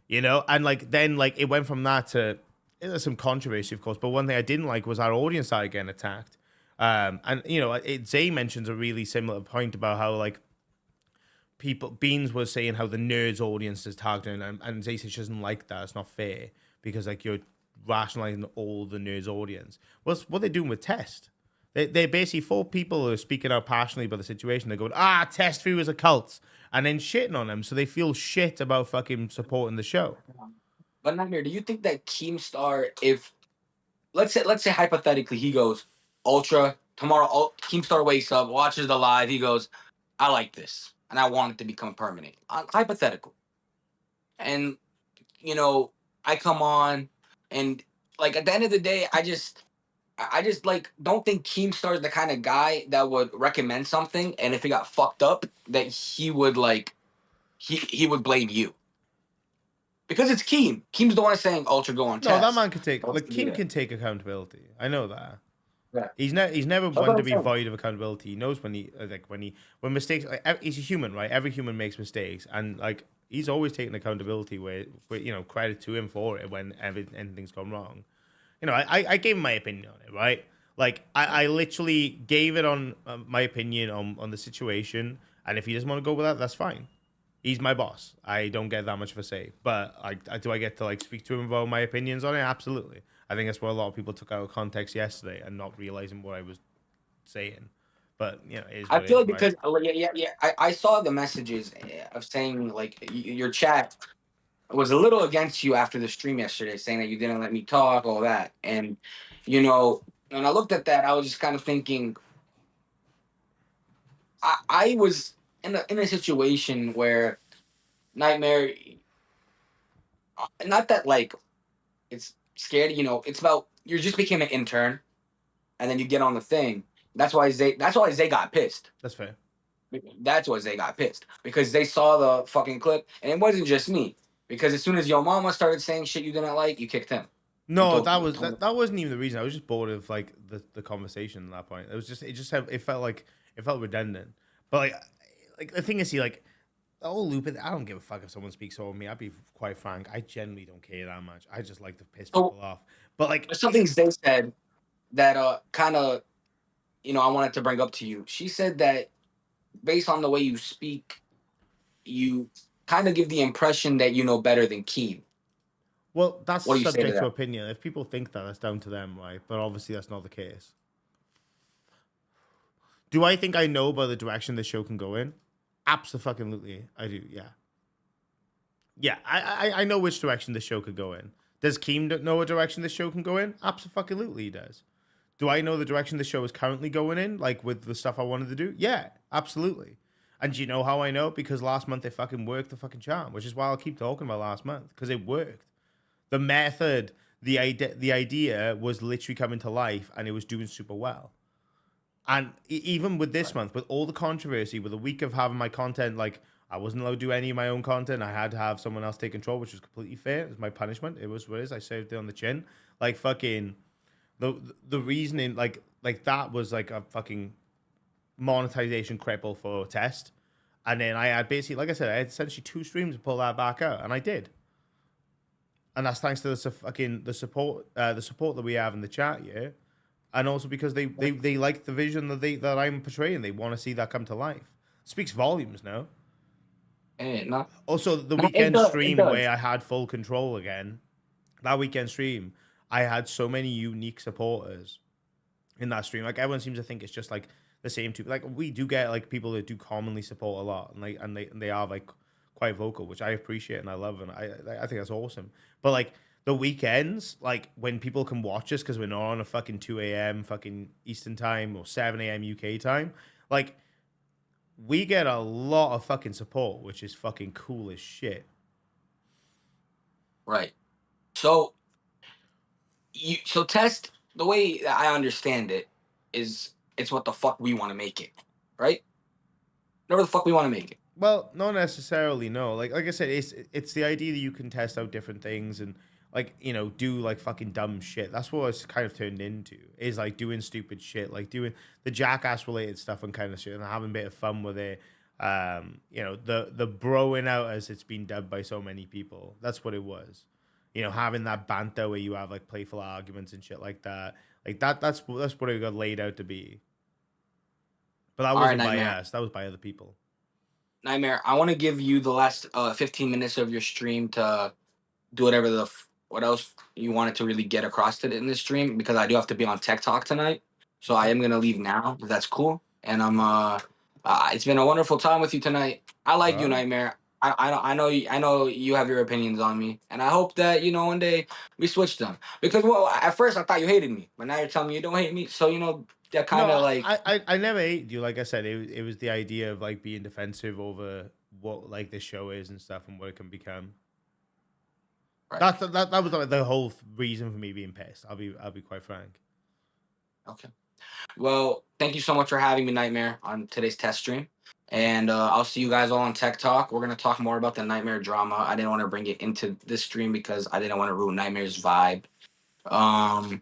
you know, and like then like it went from that to there's some controversy, of course. But one thing I didn't like was our audience started getting attacked. And you know, Zay mentions a really similar point about how like Beans was saying how the nerds audience is targeting, and Zay says she doesn't like that. It's not fair because like you're rationalizing all the nerds audience. What they're doing with Test? They're basically 4 people who are speaking out passionately about the situation. They're going, Test viewers are cults, and then shitting on them, so they feel shit about fucking supporting the show. But Nightmare, do you think that Keemstar, if let's say hypothetically he goes Ultra tomorrow Keemstar wakes up, watches the live, he goes, I like this, and I want it to become permanent. Hypothetical. And, you know, I come on, and, like, at the end of the day, I just like don't think Keemstar is the kind of guy that would recommend something, and if it got fucked up, that he would, like, he would blame you. Because it's Keem. Keem's the one saying Ultra go on No, test. that man could take, Ultra like, do Keem that. can take accountability. I know that. Yeah. He's never That's one what to I'm be saying. void of accountability. He knows when mistakes. Like, he's a human, right? Every human makes mistakes, and like he's always taking accountability. Where you know, credit to him for it when anything's gone wrong. You know, I gave him my opinion on it, right? Like I literally gave it on my opinion on the situation, and if he doesn't want to go with that, that's fine. He's my boss. I don't get that much of a say, but I get to like speak to him about my opinions on it. Absolutely. I think that's what a lot of people took out of context yesterday and not realizing what I was saying. But you know, it is I what it feel is, like right? because yeah. I saw the messages of saying like your chat was a little against you after the stream yesterday, saying that you didn't let me talk, all that, and you know, when I looked at that, I was just kind of thinking, I was in a situation where Nightmare, not that like it's scared, you know, it's about you just became an intern, and then you get on the thing. That's why Zay got pissed. That's fair. That's why they got pissed because they saw the fucking clip, and it wasn't just me. Because as soon as your mama started saying shit you didn't like, you kicked him. No, that wasn't even the reason. I was just bored of like the conversation at that point. It felt redundant. But like the thing is, like the whole loop. I don't give a fuck if someone speaks over me. I'd be quite frank. I generally don't care that much. I just like to piss people off. But like There's something Zay said that kind of I wanted to bring up to you. She said that based on the way you speak, you kind of give the impression that you know better than Keem. well, that's What do you say to subject to that? opinion. If people think that, that's down to them, right? But obviously, that's not the case. Do I think I know about the direction the show can go in? Absolutely, I do. Yeah, yeah. I know which direction the show could go in. Does Keem know a direction the show can go in? Absolutely, he does. Do I know the direction the show is currently going in, like with the stuff I wanted to do? Yeah, absolutely. And do you know how I know? Because last month it fucking worked the fucking charm, which is why I'll keep talking about last month, because it worked. The method, the idea was literally coming to life, and it was doing super well. And even with this month, with all the controversy, with a week of having my content, like I wasn't allowed to do any of my own content. I had to have someone else take control, which was completely fair. It was my punishment. It was what it is. I served it on the chin. Like fucking the reasoning, like that was like a fucking monetization cripple for test. And then I had basically, like I said, I had essentially 2 streams to pull that back out, and I did. And that's thanks to the support that we have in the chat, yeah. And also because they like the vision that I'm portraying. They want to see that come to life. Speaks volumes now. No. Also, the No, weekend it stream does. where I had full control again, that weekend stream, I had so many unique supporters in that stream. Like everyone seems to think it's just like the same two. Like we do get like people that do commonly support a lot, and they are like quite vocal, which I appreciate and I love, and I think that's awesome. But like the weekends, like when people can watch us because we're not on a fucking 2 a.m. fucking Eastern time or 7 a.m. UK time, like we get a lot of fucking support, which is fucking cool as shit. Right. So test the way that I understand it is it's what the fuck we want to make it, right? Whatever the fuck we want to make it. Well, not necessarily, no. Like I said, it's the idea that you can test out different things and like, you know, do like fucking dumb shit. That's what it's kind of turned into. Is like doing stupid shit, like doing the jackass related stuff and kind of shit and having a bit of fun with it. You know, the broing out, as it's been dubbed by so many people. That's what it was. You know, having that banter where you have like playful arguments and shit like that. Like that's what it got laid out to be. But that wasn't by us. That was by other people. Nightmare, I want to give you the last 15 minutes of your stream to do whatever what else you wanted to really get across in this stream, because I do have to be on Tech Talk tonight. So I am gonna leave now, if that's cool. And it's been a wonderful time with you tonight. I like you, Nightmare. I know you have your opinions on me, and I hope that one day we switch them. Because well, at first I thought you hated me, but now you're telling me you don't hate me. So that kind of like I never hated you. Like I said, it was the idea of like being defensive over what like the show is and stuff and what it can become. right. That was like the whole reason for me being pissed. I'll be quite frank. Okay. Well, thank you so much for having me, Nightmare, on today's test stream. And I'll see you guys all on Tech Talk. We're going to talk more about the Nightmare drama. I didn't want to bring it into this stream because I didn't want to ruin Nightmare's vibe. But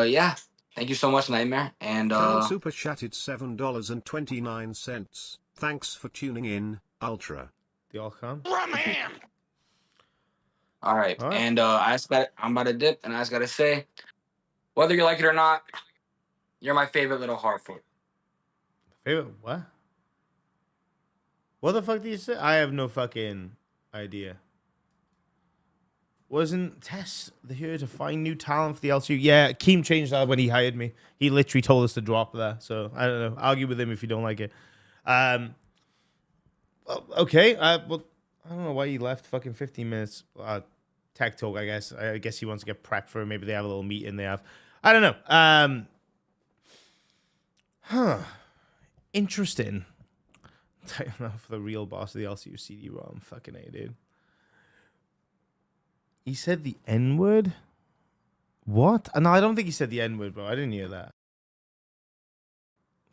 yeah, thank you so much, Nightmare. And Carl Super chatted $7.29. Thanks for tuning in, Ultra. The all come. all right. All right. And I'm about to dip, and I just got to say, whether you like it or not, you're my favorite little Hartford. Favorite what? What the fuck did you say? I have no fucking idea. Wasn't Tess here to find new talent for the LCU? Yeah, Keem changed that when he hired me. He literally told us to drop that. So I don't know. Argue with him if you don't like it. Well, okay. Well, I don't know why he left fucking 15 minutes. Tech talk, I guess. I guess he wants to get prepped for it. Maybe they have a little meeting they have. I don't know. Interesting. I don't know for the real boss of the LCU CD-ROM. Fucking A, dude. He said the N-word? What? No, I don't think he said the N-word, bro. I didn't hear that.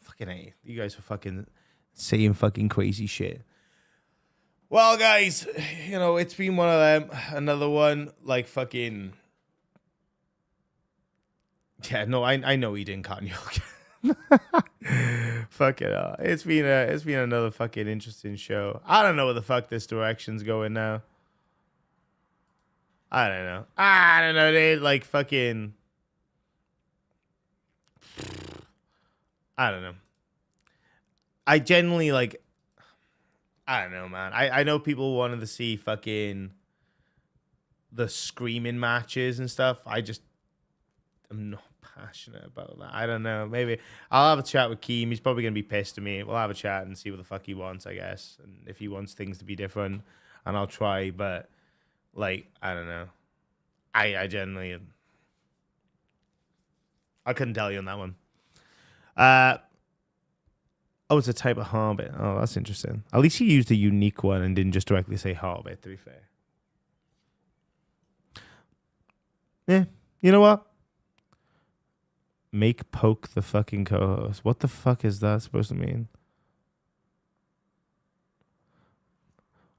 Fucking A. You guys were fucking saying fucking crazy shit. Well, guys, you know, it's been one of them. Another one, like fucking... Yeah, no, I know he didn't cut you. Fuck it. It's been another fucking interesting show. I don't know where the fuck this direction's going now. I don't know, dude. Like fucking. I don't know. I genuinely like. I don't know, man. I know people wanted to see fucking the screaming matches and stuff. I'm not passionate about that. I don't know. Maybe I'll have a chat with Keem. He's probably gonna be pissed at me. We'll have a chat and see what the fuck he wants, I guess. And if he wants things to be different, and I'll try. But like, I don't know. I genuinely, I couldn't tell you on that one. Oh, it's a type of Hobbit. Oh, that's interesting. At least he used a unique one and didn't just directly say Hobbit, to be fair. Yeah, you know what? Make poke the fucking co-host. What the fuck is that supposed to mean?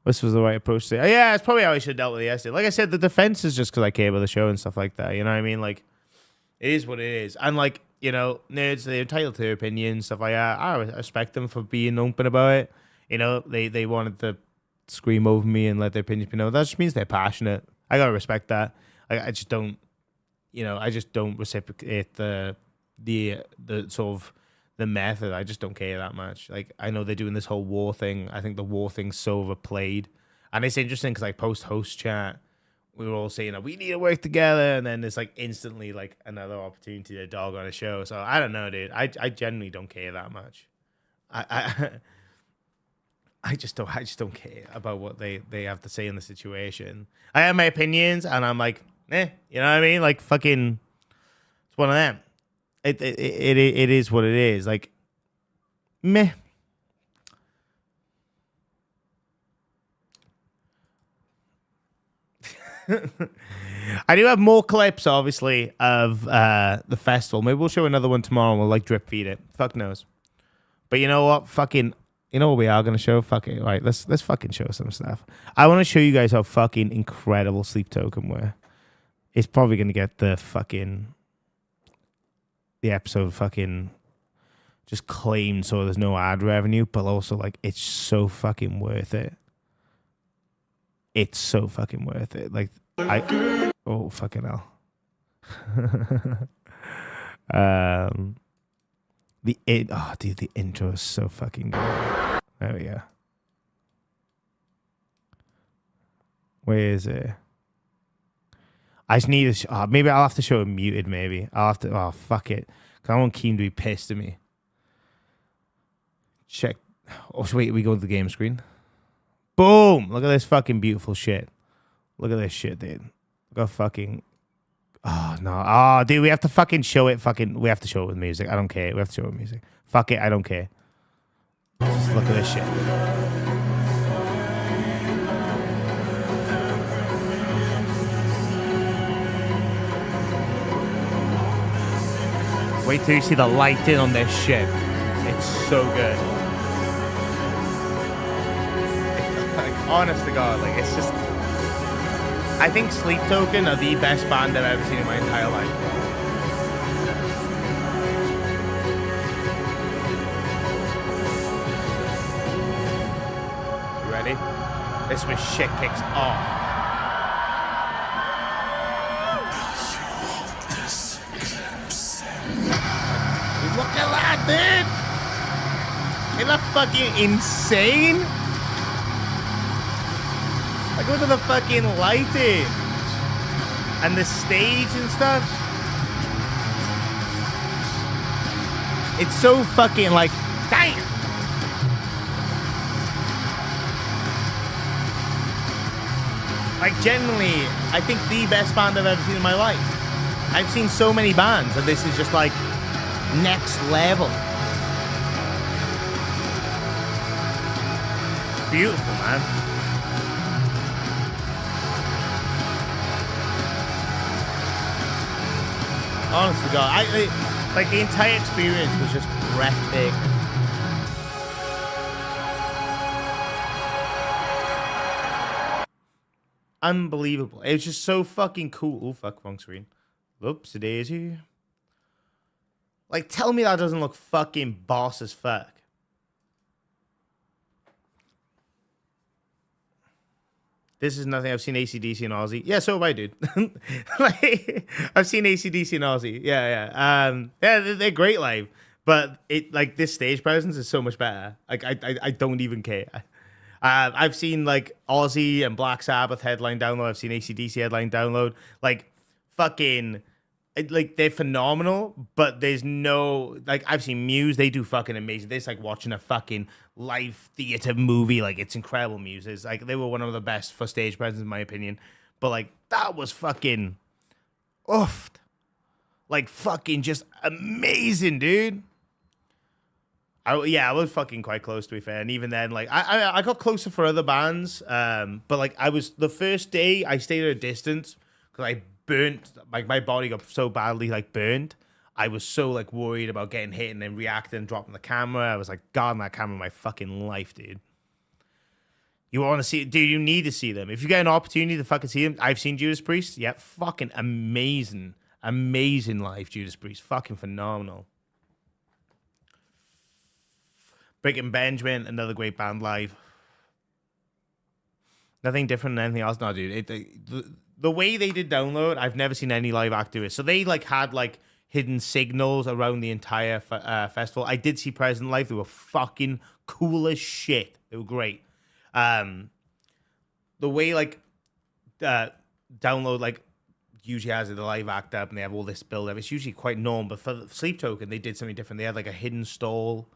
This was the right approach to say. Oh, yeah, it's probably how I should have dealt with it yesterday. Like I said, the defense is just because I care about the show and stuff like that. You know what I mean? Like, it is what it is. And, like, you know, nerds, they're entitled to their opinions, stuff like that. I respect them for being open about it. You know, they wanted to scream over me and let their opinions be known. That just means they're passionate. I got to respect that. I just don't, you know, I just don't reciprocate the sort of the method. I just don't care that much. Like, I know they're doing this whole war thing. I think the war thing's so overplayed. And it's interesting because, like, post-host chat, we were all saying that we need to work together, and then there's like instantly like another opportunity to dog on a show. So I don't know, dude. I genuinely don't care that much. I just don't care about what they have to say in the situation. I have my opinions, and I'm like, you know what I mean? Like fucking, it's one of them. It is what it is. Like, meh. I do have more clips, obviously, of the festival. Maybe we'll show another one tomorrow and we'll like drip feed it. Fuck knows. But you know what? Fucking, you know what we are gonna show? Fucking, all right, let's fucking show some stuff. I want to show you guys how fucking incredible Sleep Token were. It's probably gonna get the episode fucking just claimed so there's no ad revenue, but also like it's so fucking worth it. It's so fucking worth it. Like, oh, fucking hell. Dude, the intro is so fucking good. There we go. Where is it? I just need to, maybe I'll have to show it muted, maybe. I'll have to, oh, fuck it. Because I want Keem to be pissed at me. Check. Oh, so wait, we go to the game screen. Boom! Look at this fucking beautiful shit. Look at this shit, dude. Look how fucking Oh no. Oh, dude, we have to fucking show it. We have to show it with music. I don't care. We have to show it with music. Fuck it. I don't care. Just look at this shit. Wait till you see the lighting on this shit. It's so good. It's like, honest to God, like it's just. I think Sleep Token are the best band I've ever seen in my entire life. You ready? This was shit kicks off. Look at that, dude! Isn't that fucking insane? I go to the fucking lighting and the stage and stuff. It's so fucking like, damn! Like, genuinely, I think the best band I've ever seen in my life. I've seen so many bands, and this is just like next level. Beautiful, man. Honest to God, like the entire experience was just breathtaking. Unbelievable. It was just so fucking cool. Oh, fuck, wrong screen. Whoops, daisy. Like, tell me that doesn't look fucking boss as fuck. This is nothing. I've seen AC/DC and Aussie. Yeah, so have I, dude. Like, I've seen AC/DC and Aussie. Yeah. Yeah, they're great live. But it like this stage presence is so much better. Like, I don't even care. I've seen like Aussie and Black Sabbath headline download. I've seen AC/DC headline download. Like, fucking. Like, they're phenomenal, but there's no, like, I've seen Muse, they do fucking amazing. It's like watching a fucking live theater movie. Like, it's incredible. Muse is like, they were one of the best for stage presence in my opinion, but like, that was fucking oofed. Like, fucking just amazing, dude. I was fucking quite close, to be fair, and even then, like, I got closer for other bands, but like, I was, the first day I stayed at a distance because I burnt, like my body got so badly like burned. I was so like worried about getting hit and then reacting and dropping the camera. I was like guarding that camera my fucking life, dude. You want to see it, dude? You need to see them. If you get an opportunity to fucking see them, I've seen Judas Priest. Yeah, fucking amazing live Judas Priest. Fucking phenomenal. Breaking Benjamin, another great band live. Nothing different than anything else. No, dude. The way they did download, I've never seen any live act do it. So they like had like hidden signals around the entire festival. I did see Present Life. They were fucking cool as shit. They were great. The way like download like usually has the live act up and they have all this build up. It's usually quite normal. But for Sleep Token, they did something different. They had like a hidden stall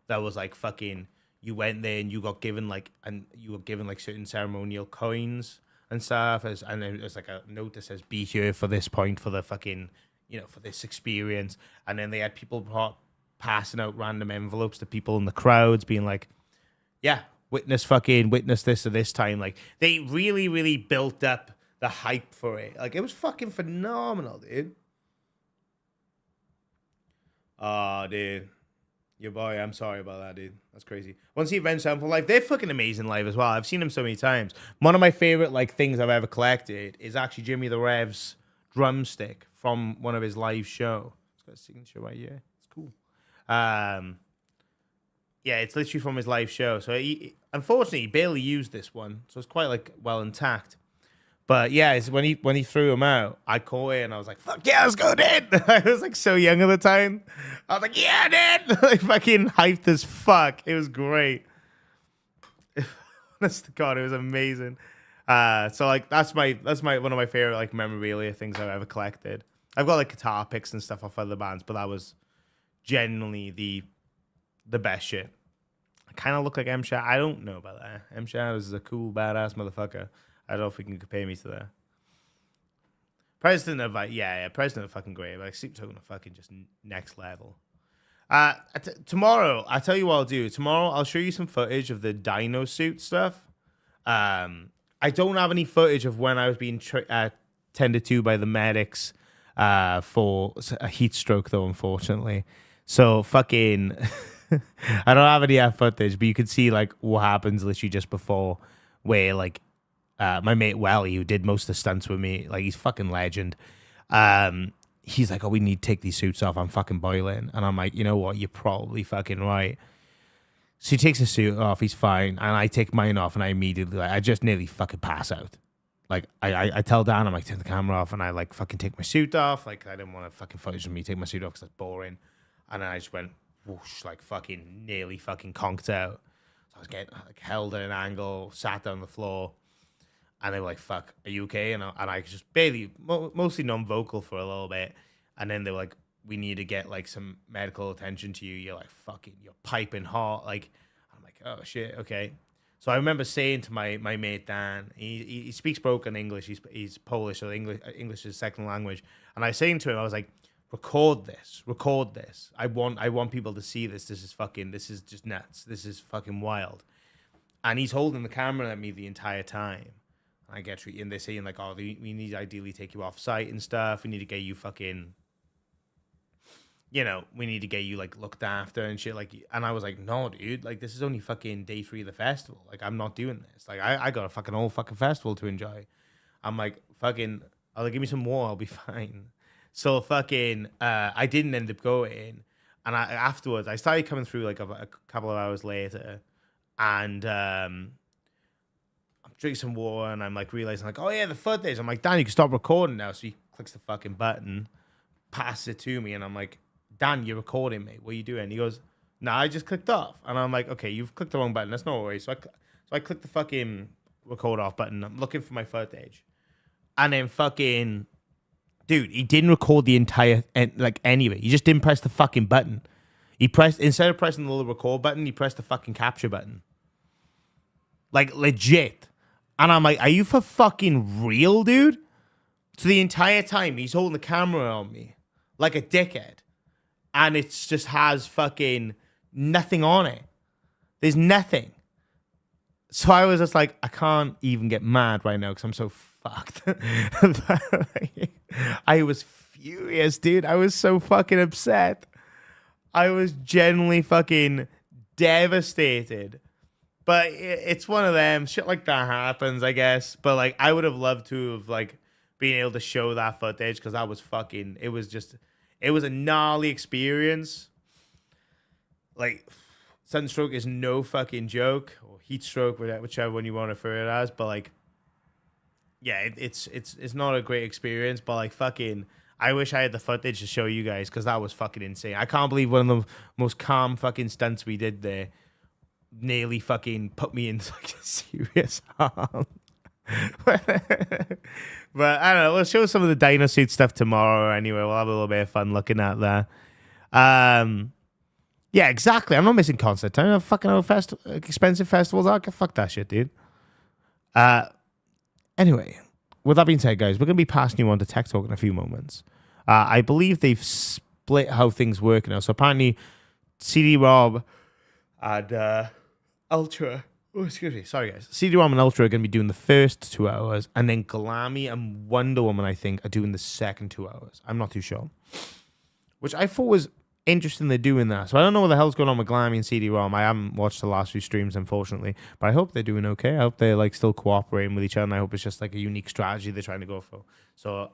that was like fucking. You went there and you got given like certain ceremonial coins and stuff, and then there's like a note that says "Be here for this point for the fucking, for this experience." And then they had people passing out random envelopes to people in the crowds, being like, "Yeah, witness this at this time." Like, they really, really built up the hype for it. Like, it was fucking phenomenal, dude. Oh, dude. Your boy, I'm sorry about that, dude. That's crazy. Once the Avenged Sevenfold live, they're fucking amazing live as well. I've seen them so many times. One of my favorite like things I've ever collected is actually Jimmy the Rev's drumstick from one of his live show. It's got a signature right here. It's cool. Yeah, it's literally from his live show. So unfortunately, he barely used this one, so it's quite like well intact. But yeah, it's when he threw him out, I caught it and I was like, "Fuck yeah, let's go, dude!" I was like so young at the time. I was like, "Yeah, dude!" Like fucking hyped as fuck. It was great. Honest to God, it was amazing. So like that's my one of my favorite like memorabilia things I've ever collected. I've got like guitar picks and stuff off other bands, but that was genuinely the best shit. I kind of look like M Shad. I don't know about that. M Shad is a cool badass motherfucker. I don't know if we can compare me to that. President of fucking great. Like Sleep Token are fucking just next level. Tomorrow, I tell you what I'll do. Tomorrow, I'll show you some footage of the dino suit stuff. I don't have any footage of when I was being tended to by the medics for a heat stroke, though, unfortunately. So fucking, I don't have any footage, but you can see like what happens literally just before, where like my mate Welly, who did most of the stunts with me, like he's fucking legend. He's like, oh, we need to take these suits off. I'm fucking boiling. And I'm like, you know what? You're probably fucking right. So he takes the suit off. He's fine. And I take mine off and I immediately, like, I just nearly fucking pass out. Like, I tell Dan, I'm like, turn the camera off. And I, like, fucking take my suit off. Like, I didn't want to fucking footage of me take my suit off because that's boring. And then I just went, whoosh, like, fucking nearly fucking conked out. So I was getting, like, held at an angle, sat down on the floor. And they were like, fuck, are you okay? And I just barely, mostly non-vocal for a little bit. And then they were like, we need to get like some medical attention to you. You're like, fucking, you're piping hot. Like, I'm like, oh shit, okay. So I remember saying to my mate Dan, he speaks broken English. He's Polish, so English is his second language. And I was saying to him, I was like, record this. I want people to see this. This is just nuts. This is fucking wild. And he's holding the camera at me the entire time. I get and they're saying like, oh, we need to ideally take you off site and stuff. We need to get you fucking, you know, we need to get you like looked after and shit. Like, and I was like, no, dude, like this is only fucking day 3 of the festival. Like, I'm not doing this. Like, I got a fucking whole fucking festival to enjoy. I'm like, fucking, oh, like, give me some more, I'll be fine. So fucking, I didn't end up going. And afterwards, I started coming through like a couple of hours later, and drink some water, and I'm like realizing like, oh yeah, the footage. I'm like, Dan, you can stop recording now. So he clicks the fucking button, passes it to me, and I'm like, Dan, you're recording, mate. What are you doing? He goes, nah, I just clicked off. And I'm like, okay, you've clicked the wrong button. That's no worries. So I clicked the fucking record off button. I'm looking for my footage, and then fucking, dude, he didn't record the entire like any of it. He just didn't press the fucking button. He pressed, instead of pressing the little record button, he pressed the fucking capture button. Like legit. And I'm like, are you for fucking real, dude? So the entire time he's holding the camera on me like a dickhead. And it just has fucking nothing on it. There's nothing. So I was just like, I can't even get mad right now because I'm so fucked. I was furious, dude. I was so fucking upset. I was genuinely fucking devastated. But it's one of them. Shit like that happens, I guess. But like, I would have loved to have like been able to show that footage because that was fucking. It was a gnarly experience. Like, sunstroke is no fucking joke, or heat stroke, whichever one you want to refer it as. But like, yeah, it's not a great experience. But like, fucking, I wish I had the footage to show you guys because that was fucking insane. I can't believe one of the most calm fucking stunts we did there nearly fucking put me in like a serious harm. But I don't know, we'll show some of the dino suit stuff tomorrow anyway. We'll have a little bit of fun looking at that. Yeah, exactly. I'm not missing concert time. Fucking expensive festivals are. Fuck that shit, dude. Anyway, with that being said, guys, we're going to be passing you on to Tech Talk in a few moments. I believe they've split how things work now. So apparently CD-ROM and Ultra. Oh, excuse me. Sorry, guys. CD-ROM and Ultra are going to be doing the first 2 hours, and then Galami and Wonder Woman, I think, are doing the second 2 hours. I'm not too sure. Which I thought was interesting they're doing that. So I don't know what the hell's going on with Galami and CD-ROM. I haven't watched the last few streams, unfortunately. But I hope they're doing okay. I hope they're like still cooperating with each other, and I hope it's just like a unique strategy they're trying to go for. So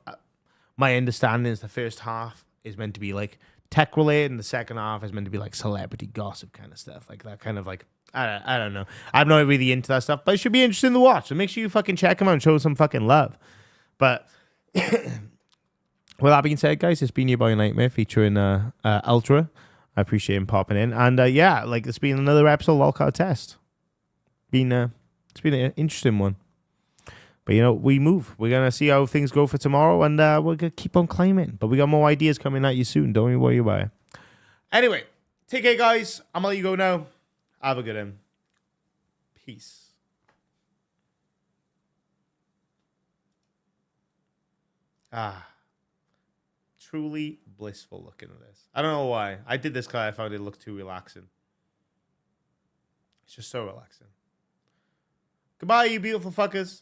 my understanding is the first half is meant to be like tech related, and the second half is meant to be like celebrity gossip kind of stuff. Like that kind of like, I don't know. I'm not really into that stuff, but it should be interesting to watch. So make sure you fucking check them out and show some fucking love. But with that being said, guys, it's been your boy Nightmare featuring Ultra. I appreciate him popping in. And yeah, like it's been another episode of Lolcard Test. It's been an interesting one. But you know, we move. We're gonna see how things go for tomorrow, and we're gonna keep on climbing. But we got more ideas coming at you soon. Don't you worry about it. Anyway, take care, guys. I'm gonna let you go now. Have a good one. Peace. Truly blissful looking at this. I don't know why. I did this because I found it looked too relaxing. It's just so relaxing. Goodbye, you beautiful fuckers.